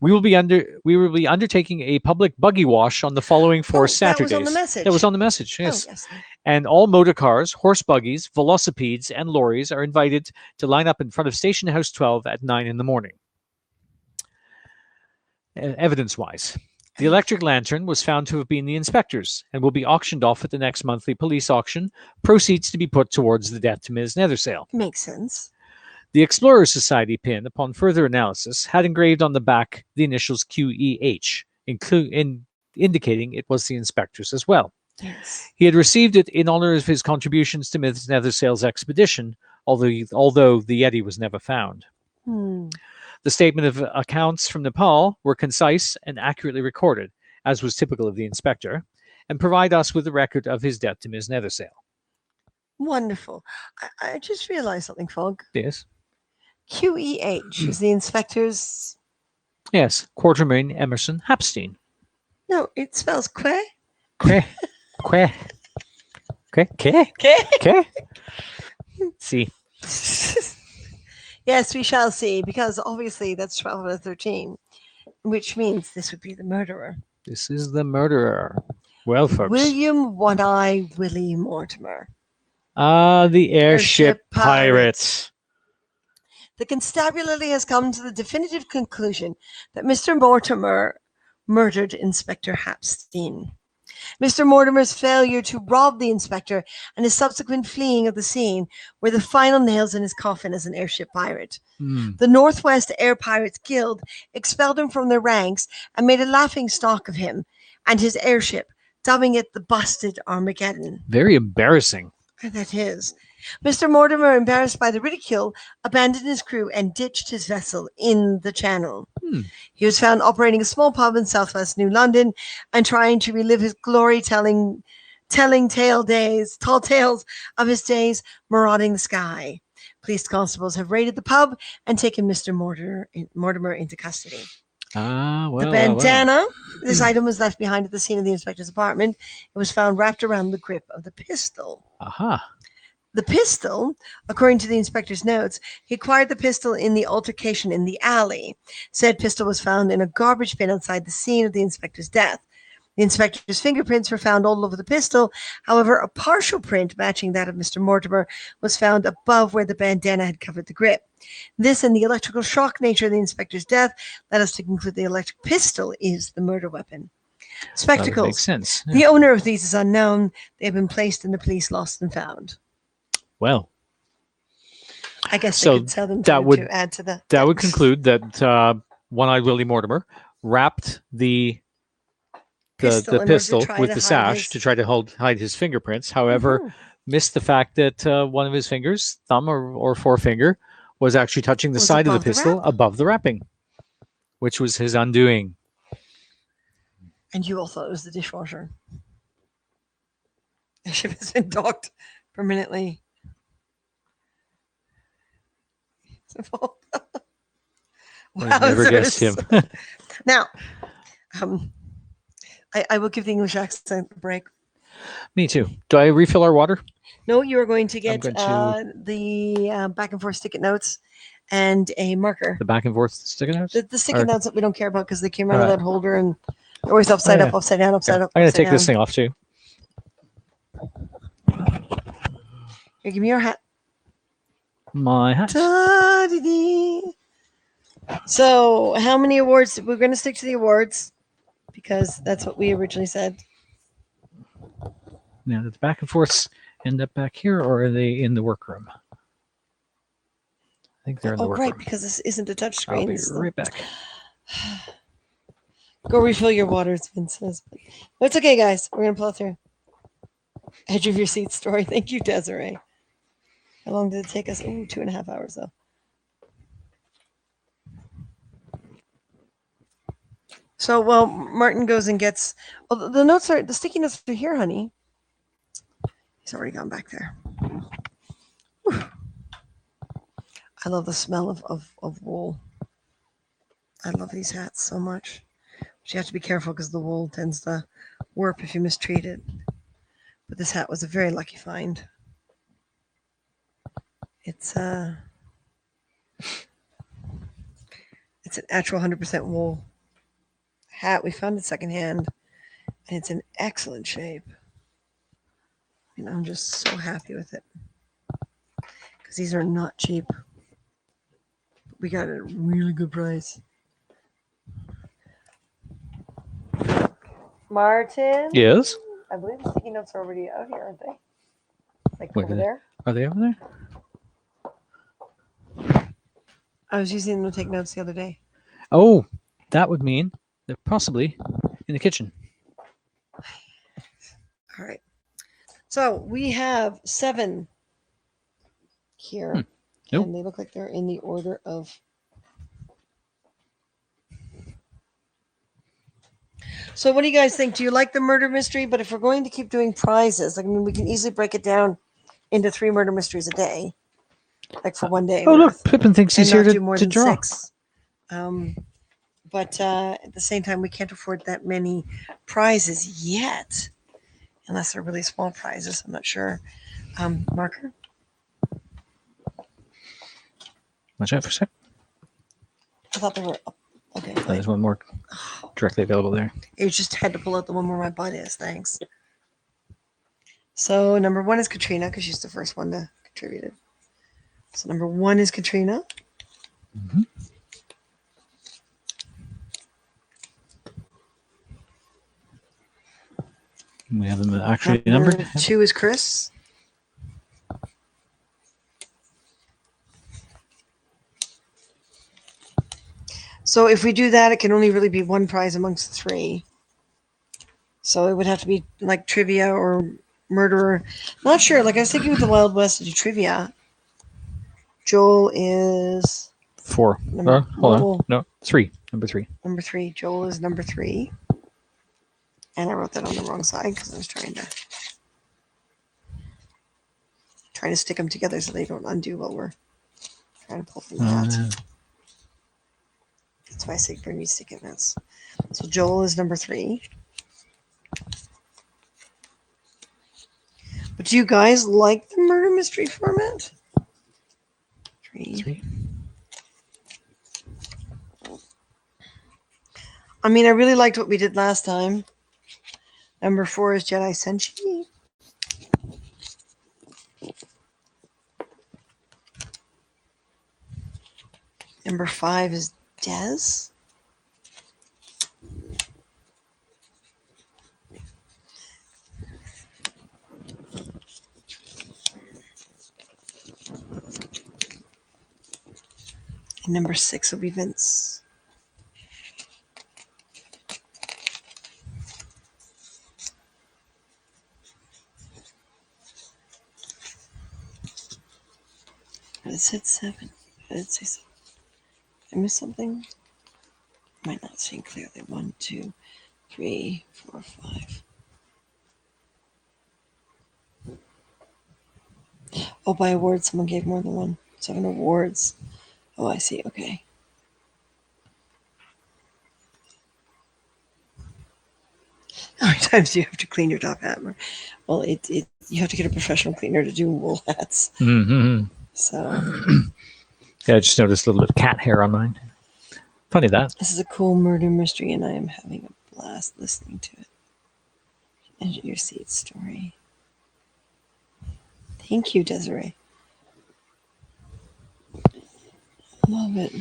We will be undertaking a public buggy wash on the following four Saturdays. That was on the message. That was on the message, yes. Oh, yes. And all motor cars, horse buggies, velocipedes, and lorries are invited to line up in front of Station House 12 at 9 in the morning. Evidence-wise, the electric lantern was found to have been the inspector's and will be auctioned off at the next monthly police auction, proceeds to be put towards the debt to Ms. Nethersail. Makes sense. The Explorers Society pin, upon further analysis, had engraved on the back the initials QEH, indicating it was the inspector's as well. Yes. He had received it in honor of his contributions to Ms. Nethersail's expedition, although the Yeti was never found. The statement of accounts from Nepal were concise and accurately recorded, as was typical of the inspector, and provide us with a record of his debt to Ms. Nethersail. Wonderful. I just realized something, Fogg. Yes. QEH is the inspector's... Yes, Quatermain Emerson Hapstein. No, it spells que. Que. Que. Que. Que. Que. See. Yes, we shall see, because obviously that's 12 out of 13, which means this would be the murderer. This is the murderer. Well, folks. William One-Eye Willie Mortimer. The airship pirate. The constabulary has come to the definitive conclusion that Mr. Mortimer murdered Inspector Hapstein. Mr. Mortimer's failure to rob the inspector and his subsequent fleeing of the scene were the final nails in his coffin as an airship pirate. The Northwest Air Pirates Guild expelled him from their ranks and made a laughing stock of him and his airship, dubbing it the Busted Armageddon. Very embarrassing. That is. Mr. Mortimer, embarrassed by the ridicule, abandoned his crew and ditched his vessel in the channel. He was found operating a small pub in southwest New London and trying to relive his glory-telling tall tales of his days marauding the sky. Police constables have raided the pub and taken Mr. Mortimer into custody. The bandana, this item was left behind at the scene of the inspector's apartment. It was found wrapped around the grip of the pistol. Aha. The pistol, according to the inspector's notes, he acquired the pistol in the altercation in the alley. Said pistol was found in a garbage bin outside the scene of the inspector's death. The inspector's fingerprints were found all over the pistol. However, a partial print matching that of Mr. Mortimer was found above where the bandana had covered the grip. This and the electrical shock nature of the inspector's death led us to conclude the electric pistol is the murder weapon. Spectacles. Makes sense. Yeah. The owner of these is unknown. They have been placed in the police lost and found. Well, I guess so they could sell them to add to the. that would conclude that One-Eyed Willie Mortimer wrapped the Pistol in order to pistol try with to the hide sash his- to try to hide his fingerprints. However, missed the fact that one of his fingers, thumb or forefinger, was actually touching the Was side of the above the pistol wrap. above the wrapping, which was his undoing. And you all thought it was the dishwasher. The ship has been docked permanently. I never guessed him. Now, I will give the English accent a break. Me too. Do I refill our water? No, you are going to get going to- the back and forth stick-it notes and a marker. The back and forth sticky notes? The stick-it Or- notes that we don't care about because they came out of Alright. that holder and they're always upside Oh, up, yeah. upside down, upside Yeah. up. I'm going to upside take this down. thing off too. Here, give me your hat. My hat. Da-dee-dee. So, how many awards? We're going to stick to the awards because that's what we originally said. Now, did the back and forths end up back here, or are they in the workroom? I think they're in the Oh, workroom. right, because this isn't a touch I'll screen. be It's the- right back. Go refill your water, as Vince says. But it's okay, guys. We're going to pull through. Edge of your seat story. Thank you, Desiree. How long did it take us? Ooh, 2.5 hours, though. So, well, Martin goes and gets. Oh, the notes are. The sticky notes are here, honey. He's already gone back there. Whew. I love the smell of wool. I love these hats so much. But you have to be careful because the wool tends to warp if you mistreat it. But this hat was a very lucky find. It's an actual 100% wool hat. We found it secondhand, and it's in excellent shape. And I'm just so happy with it because these are not cheap. We got it at a really good price. Martin? Yes? I believe the sticky notes are already out here, aren't they? Like Where over did they- there? Are they over there? I was using them to take notes the other day. Oh, that would mean they're possibly in the kitchen. All right. So we have 7 here. Nope. And they look like they're in the order of. So what do you guys think? Do you like the murder mystery? But if we're going to keep doing prizes, I mean, we can easily break it down into 3 murder mysteries a day. Like for one day. Oh, look, worth, Pippin thinks and he's here not do more to than draw. 6. But at the same time, we can't afford that many prizes yet. Unless they're really small prizes. I'm not sure. Marker? Watch out for a sec. I thought they were up. Okay. Oh, there's one more directly available there. You just had to pull out the one where my butt is. Thanks. So number 1 is Katrina because she's the first one to contribute it. So number 1 is Katrina. Mhm. We have them actually numbered. Number 2 is Chris. So if we do that, it can only really be one prize amongst the 3. So it would have to be like trivia or murderer. Not sure. Like I was thinking with the Wild West to do trivia. Joel is 4. Number- Hold on. well- No, 3. Number 3. number 3. Joel is number 3. And I wrote that on the wrong side because I was trying to stick them together so they don't undo what we're trying to pull from the hat. Yeah. That's why I say bring me sticky notes. So Joel is number 3. But do you guys like the murder mystery format? 3. 3. I mean, I really liked what we did last time. Number 4 is Jedi Senshi. Number 5 is Des. And number 6 will be Vince. It said 7. I did say 7. Did I miss something? Might not see clearly. 1, 2, 3, 4, 5. Oh, by awards, someone gave more than 1. 7 awards. Oh, I see. Okay. How many times do you have to clean your top hat? Well, you have to get a professional cleaner to do wool hats. Mm-hmm. So Yeah, I just noticed a little bit of cat hair on mine. Funny that. this is a cool murder mystery, and I am having a blast listening to it. Edge of your seat story. Thank you, Desiree. Love it.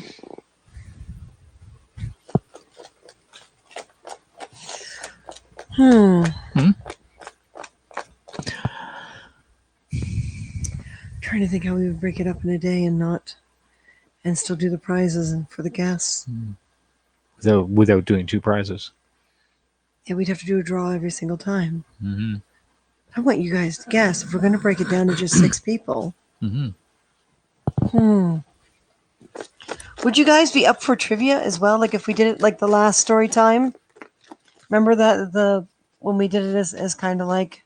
Trying to think how we would break it up in a day and still do the prizes and for the guests. Without doing 2 prizes. Yeah, we'd have to do a draw every single time. Mm-hmm. I want you guys to guess if we're going to break it down to just 6 people. Mm-hmm. Would you guys be up for trivia as well? Like if we did it like the last story time? Remember that when we did it as kind of like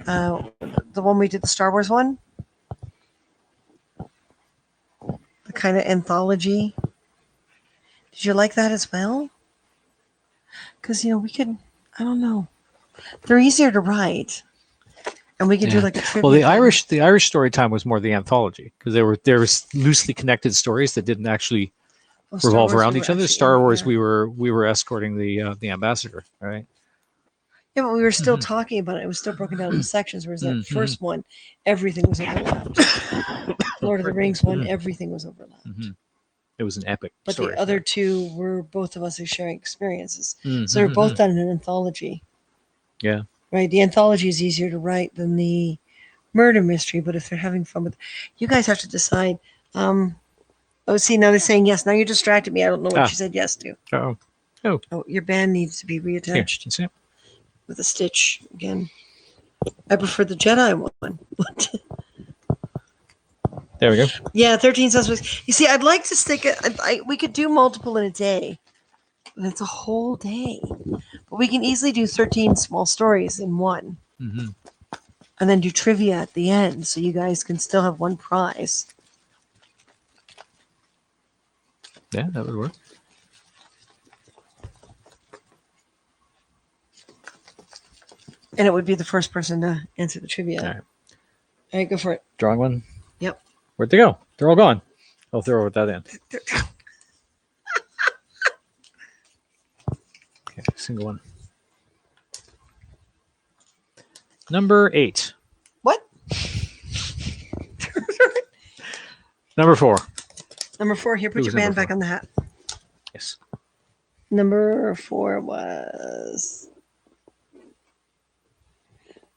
the one we did the Star Wars one? The kind of anthology. Did you like that as well? Because we could, I don't know. They're easier to write. And we could do like a trivia. Well, the thing. Irish story time was more the anthology because there was loosely connected stories that didn't actually Well, Star revolve Wars, around we each were other. actually Star in Wars, there. we were escorting the ambassador, right? Yeah, but we were still talking about it. It was still broken down into sections. Whereas that first one, everything was overlapped. Lord of the Rings one, everything was overlapped. Mm-hmm. It was an epic But story. the other 2 were both of us who sharing experiences. Mm-hmm. So they're both done in an anthology. Yeah. Right? The anthology is easier to write than the murder mystery, but if they're having fun with you guys have to decide. Oh, see, now they're saying yes. Now you distracted me. I don't know what you said yes to. Oh. Oh, your band needs to be Here, reattached you see it? with a stitch again. I prefer the Jedi one. There we go. Yeah, 13 suspects. You see, I'd like to stick it. We could do multiple in a day. And it's a whole day. But we can easily do 13 small stories in one. Mm-hmm. And then do trivia at the end so you guys can still have one prize. Yeah, that would work. And it would be the first person to answer the trivia. All right. All right, go for it. Drawing one. Yep. Where'd they go? They're all gone. I'll throw it at that end. Okay, single one. Number 8. What? Number 4. Number 4, here, put Who your was band number back 4? on the hat. Yes. Number 4 was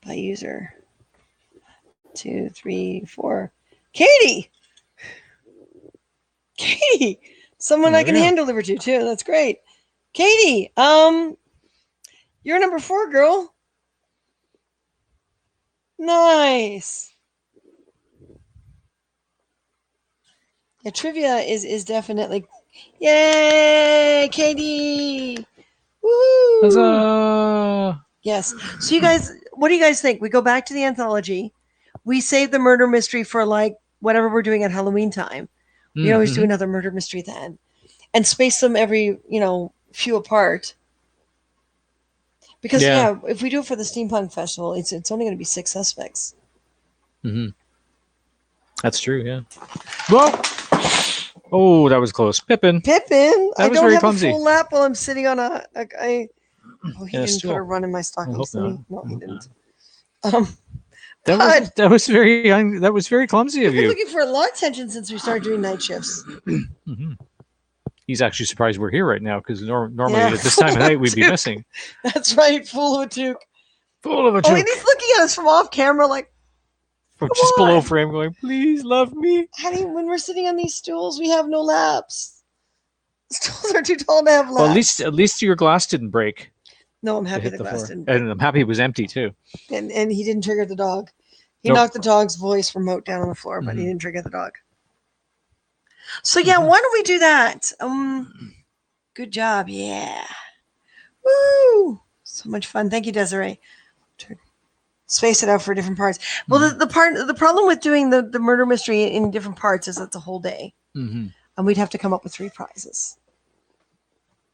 by user. 2, 3, 4. Katie! Katie! Someone I can hand deliver to, too. That's great. Katie, you're number 4, girl. Nice. Yeah, trivia is definitely... Yay, Katie! Woo! Huzzah! Yes. So you guys, what do you guys think? We go back to the anthology. We save the murder mystery for like whatever we're doing at Halloween time. We always do another murder mystery then. And space them every, few apart. Because if we do it for the Steampunk Festival, it's only going to be 6 suspects. Mm-hmm. That's true, yeah. Whoa! Oh, that was close. Pippin. Pippin? That was I don't very have clumsy. a full lap while I'm sitting on oh, he Yeah, didn't stool. put a run in my stockings, did he? not. No, he didn't. That was very clumsy of We've been you. looking for a lot of attention since we started doing night shifts. Mm-hmm. He's actually surprised we're here right now because normally Yeah. at this time of night we'd be missing. That's right, fool of a toque. Full of a Oh, joke. and he's looking at us from off camera like, From come just below on. frame going, please love me. honey, when we're sitting on these stools, we have no laps. The stools are too tall to have laps. Well, at least your glass didn't break. No, I'm to happy hit the the glass floor. didn't. And I'm happy it was empty too. And he didn't trigger the dog. He Nope. knocked the dog's voice remote down on the floor, but he Mhm. didn't trigger the dog. So yeah, why don't we do that? Good job, yeah. Woo! So much fun. Thank you, Desiree. Space it out for different parts. Well, the problem with doing the murder mystery in different parts is it's a whole day, Mm-hmm. and we'd have to come up with 3 prizes.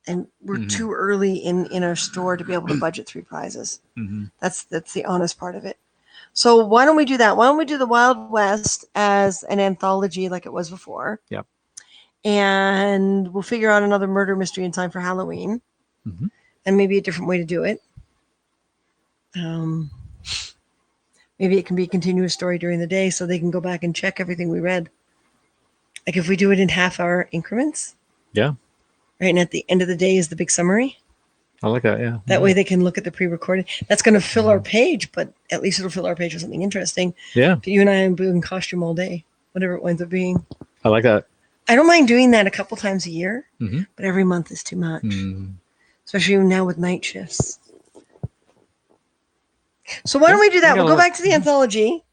And we're too early in our store to be able to budget 3 prizes. Mm-hmm. That's the honest part of it. So why don't we do that? Why don't we do the Wild West as an anthology like it was before? Yep. And we'll figure out another murder mystery in time for Halloween, and maybe a different way to do it. Maybe it can be a continuous story during the day, so they can go back and check everything we read. Like if we do it in half-hour increments. Yeah. Right, and at the end of the day is the big summary. I like that, yeah. That way they can look at the pre-recorded. That's going to fill our page, but at least it'll fill our page with something interesting. Yeah. But you and I will be in costume all day, whatever it winds up being. I like that. I don't mind doing that a couple times a year, Mm-hmm. but every month is too much, Mm. especially now with night shifts. So why don't we do that? We We'll gotta go back to the anthology.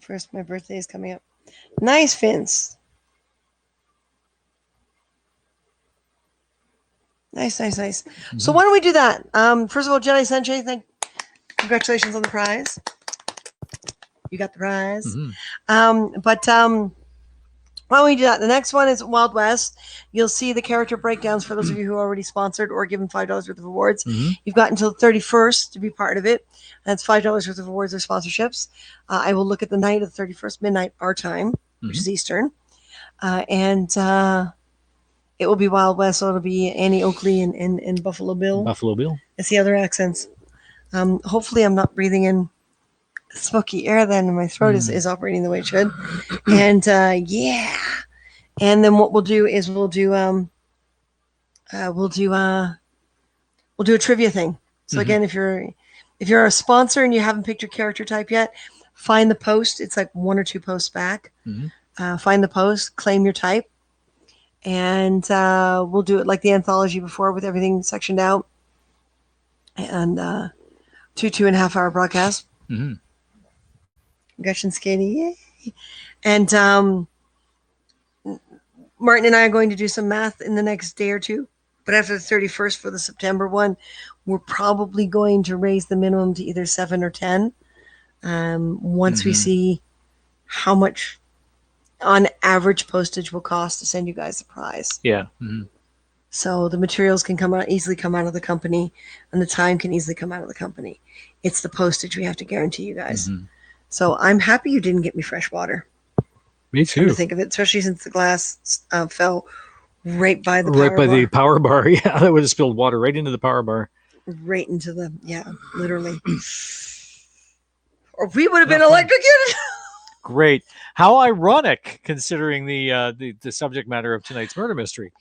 First, my birthday is coming up. Nice, Vince. Nice. So why don't we do that? First of all, Jedi Sanjay, congratulations on the prize. You got the prize. Mm-hmm. Why don't we do that? The next one is Wild West. You'll see the character breakdowns for those of you who are already sponsored or given $5 worth of awards. Mm-hmm. You've got until the 31st to be part of it. That's $5 worth of awards or sponsorships. I will look at the night of the 31st, midnight our time, which is Eastern. And it will be Wild West, so it'll be Annie Oakley and Buffalo Bill. Buffalo Bill. It's the other accents. Hopefully I'm not breathing in smoky air then, and my throat is operating the way it should. And yeah. And then what we'll do is we'll do a trivia thing. So again, if you're a sponsor and you haven't picked your character type yet, find the post. It's like 1 or 2 posts back. Find the post, claim your type, and we'll do it like the anthology before with everything sectioned out. And 2.5 hour broadcast. Mm-hmm. Gretchen skating, yay! And Martin and I are going to do some math in the next day or two. But after the 31st for the September one, we're probably going to raise the minimum to either 7 or 10. Once we see how much on average postage will cost to send you guys the prize. Yeah. Mm-hmm. So the materials can easily come out of the company, and the time can easily come out of the company. It's the postage we have to guarantee you guys. Mm-hmm. So I'm happy you didn't get me fresh water. Me Come too. to think of it, especially since the glass fell right by the The power bar. Yeah, that would have spilled water right into the power bar. right into the literally. Or we would have been electrocuted. Great. How ironic, considering the subject matter of tonight's murder mystery.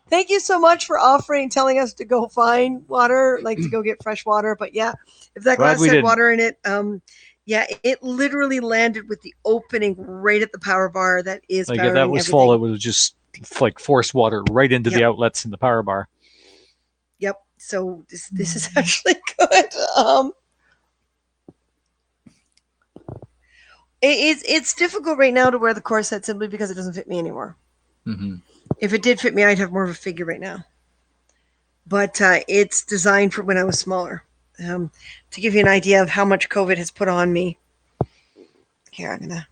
Thank you so much for telling us to go find water, like to go get fresh water. But yeah, if that Glad glass we had didn't. water in it, yeah, it literally landed with the opening right at the power bar that is Like powering if that was everything. full, it would just like force water right into the Yep. outlets in the power bar. Yep. So this is actually good. It's difficult right now to wear the corset simply because it doesn't fit me anymore. Mm-hmm. If it did fit me, I'd have more of a figure right now. But it's designed for when I was smaller. To give you an idea of how much COVID has put on me. Here, I'm gonna.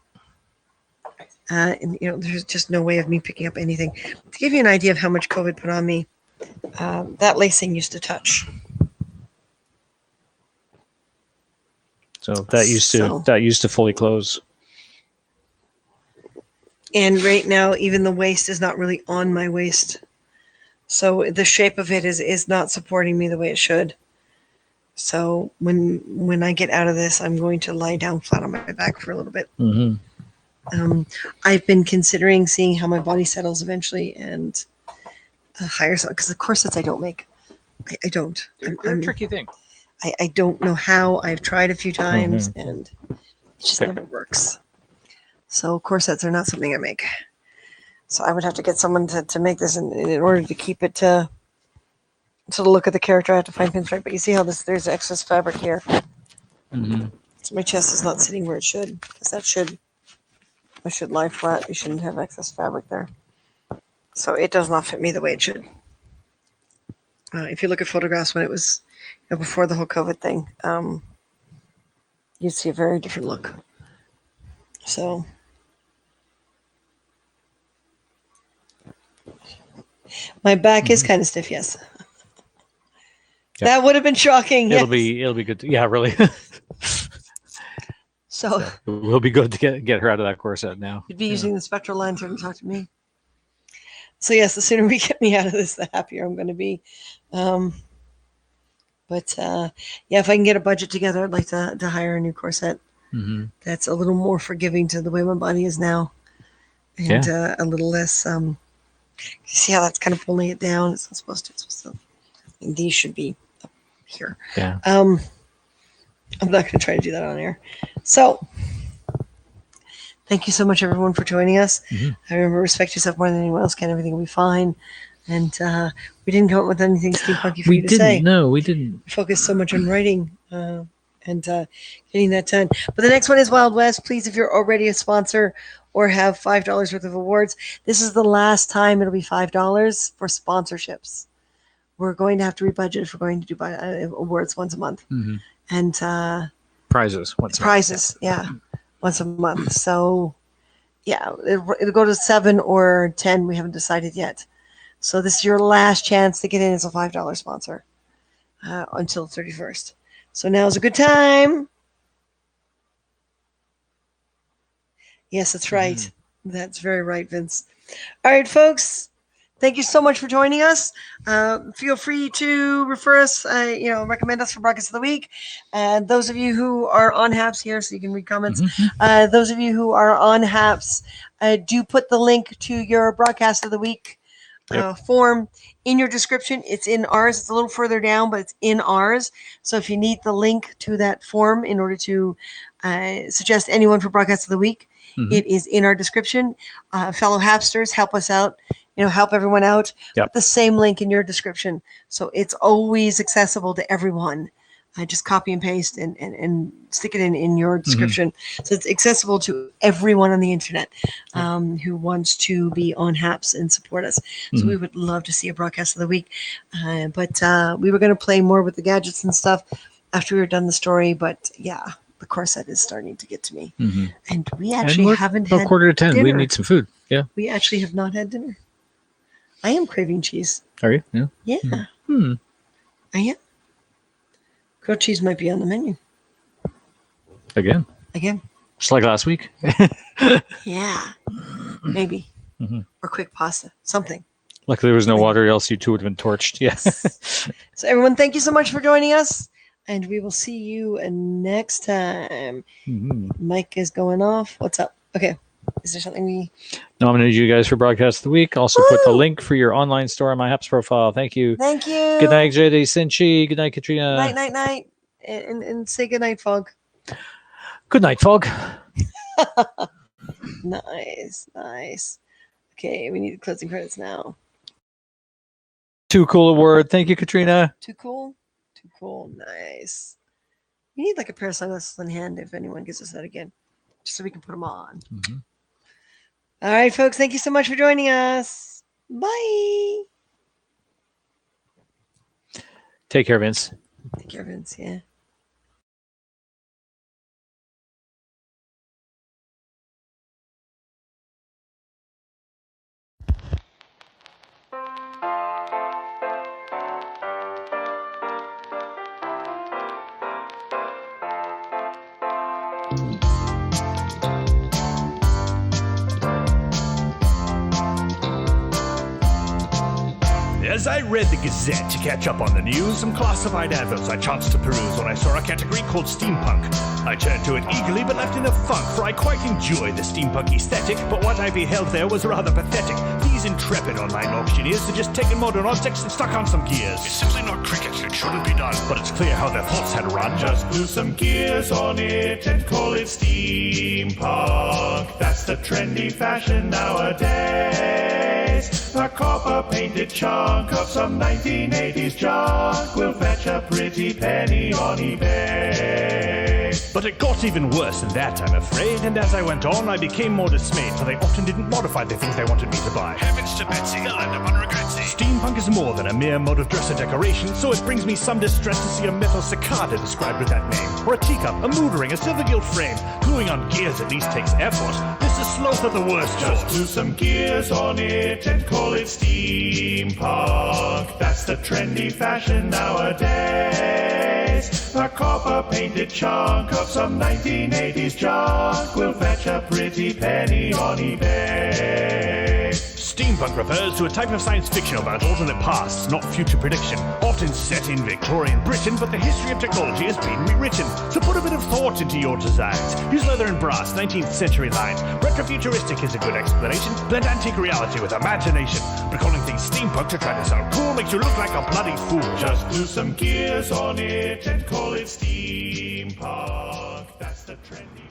And there's just no way of me picking up anything. To give you an idea of how much COVID put on me, that lacing used to touch. So that used to fully close. And right now, even the waist is not really on my waist. So the shape of it is not supporting me the way it should. So when I get out of this, I'm going to lie down flat on my back for a little bit. Mm-hmm. I've been considering seeing how my body settles eventually and hire some, because the corsets I don't make. I don't. They're a tricky thing. I don't know how. I've tried a few times and it just never works. So corsets are not something I make. So I would have to get someone to make this in order to keep it to the look of the character. I have to find pinstripe. But you see how there's excess fabric here. Mm-hmm. So my chest is not sitting where it should, because I should lie flat. You shouldn't have excess fabric there. So it does not fit me the way it should. If you look at photographs when it was before the whole COVID thing, you'd see a very different look. So my back is kind of stiff, yes. Yep. That would have been shocking. It'll yes. be good. Yeah, really. So it will be good to get her out of that corset now. you'd be using the spectral lantern to talk to me. So yes, the sooner we get me out of this, the happier I'm going to be. But yeah, if I can get a budget together, I'd like to hire a new corset that's a little more forgiving to the way my body is now, and a little less. You see how that's kind of pulling it down? It's not supposed to. It's supposed to. And these should be up here. Yeah. I'm not going to try to do that on air. So, thank you so much, everyone, for joining us. I remember, respect yourself more than anyone else can. Everything will be fine. And we didn't come up with anything steampunky for you to say. No, we didn't. We focused so much on writing and getting that done. But the next one is Wild West. Please, if you're already a sponsor or have $5 worth of awards, this is the last time it'll be $5 for sponsorships. We're going to have to rebudget if we're going to do awards once a month. And Prizes. prizes, once a month. So, yeah, it'll go to 7 or 10. We haven't decided yet. So this is your last chance to get in as a $5 sponsor until 31st. So now is a good time. Yes, that's right. That's very right, Vince. All right, folks. Thank you so much for joining us. Feel free to refer us, recommend us for Broadcast of the Week. And those of you who are on HAPS here, so you can read comments. Those of you who are on HAPS, do put the link to your Broadcast of the Week form in your description. It's in ours. It's a little further down, but it's in ours. So if you need the link to that form in order to suggest anyone for Broadcast of the Week, it is in our description. Fellow Hapsters, help us out. Help everyone out. Put the same link in your description. So it's always accessible to everyone. Just copy and paste and stick it in your description. So it's accessible to everyone on the internet who wants to be on HAPS and support us. So we would love to see a Broadcast of the Week. But we were going to play more with the gadgets and stuff after we were done the story. But yeah, the corset is starting to get to me. And we actually haven't had 9:45. dinner. We need some food. Yeah. We actually have not had dinner. I am craving cheese. Are you? Yeah. Yeah. I am. Grilled cheese might be on the menu. Again. Just like last week. Yeah. Maybe. Or quick pasta. Something. Luckily there was no water, else you two would have been torched. Yes. So everyone, thank you so much for joining us. And we will see you next time. Mike is going off. What's up? Okay. Is there something we... Nominated you guys for Broadcast of the Week. Also put the link for your online store on my apps profile. Thank you. Thank you. Good night, JD Sinchi. Good night, Katrina. Night. And say good night, Fog. Good night, Fog. Nice. Okay, we need closing credits now. Too cool a word. Thank you, Katrina. Too cool. Nice. We need like a pair of sunglasses in hand if anyone gives us that again, just so we can put them on. Mm-hmm. All right, folks. Thank you so much for joining us. Bye. Take care, Vince. Take care, Vince. Yeah. As I read the Gazette to catch up on the news, some classified adverts I chanced to peruse when I saw a category called steampunk. I turned to it eagerly but left in a funk, for I quite enjoy the steampunk aesthetic, but what I beheld there was rather pathetic. These intrepid online auctioneers had just taken modern objects and stuck on some gears. It's simply not cricket, it shouldn't be done, but it's clear how their thoughts had run. Just glue some gears on it and call it steampunk. That's the trendy fashion nowadays. A copper-painted chunk of some 1980s junk will fetch a pretty penny on eBay. But it got even worse than that, I'm afraid, and as I went on, I became more dismayed, for they often didn't modify the things they wanted me to buy. Heavens to Betsy, I'll end up on regrets. Steampunk is more than a mere mode of dress or decoration, so it brings me some distress to see a metal cicada described with that name, or a teacup, a mood ring, a silver gilt frame. Gluing on gears at least takes effort. This is sloth of the worst. Just glue some gears on it and call it steampunk. That's the trendy fashion nowadays. A copper-painted chunk of some 1980s junk will fetch a pretty penny on eBay. Steampunk refers to a type of science fiction about alternate pasts, not future prediction. Often set in Victorian Britain, but the history of technology has been rewritten. So put a bit of thought into your designs. Use leather and brass, 19th century lines. Retrofuturistic is a good explanation. Blend antique reality with imagination. But calling things steampunk to try to sound cool makes you look like a bloody fool. Just glue some gears on it and call it steampunk. That's the trendy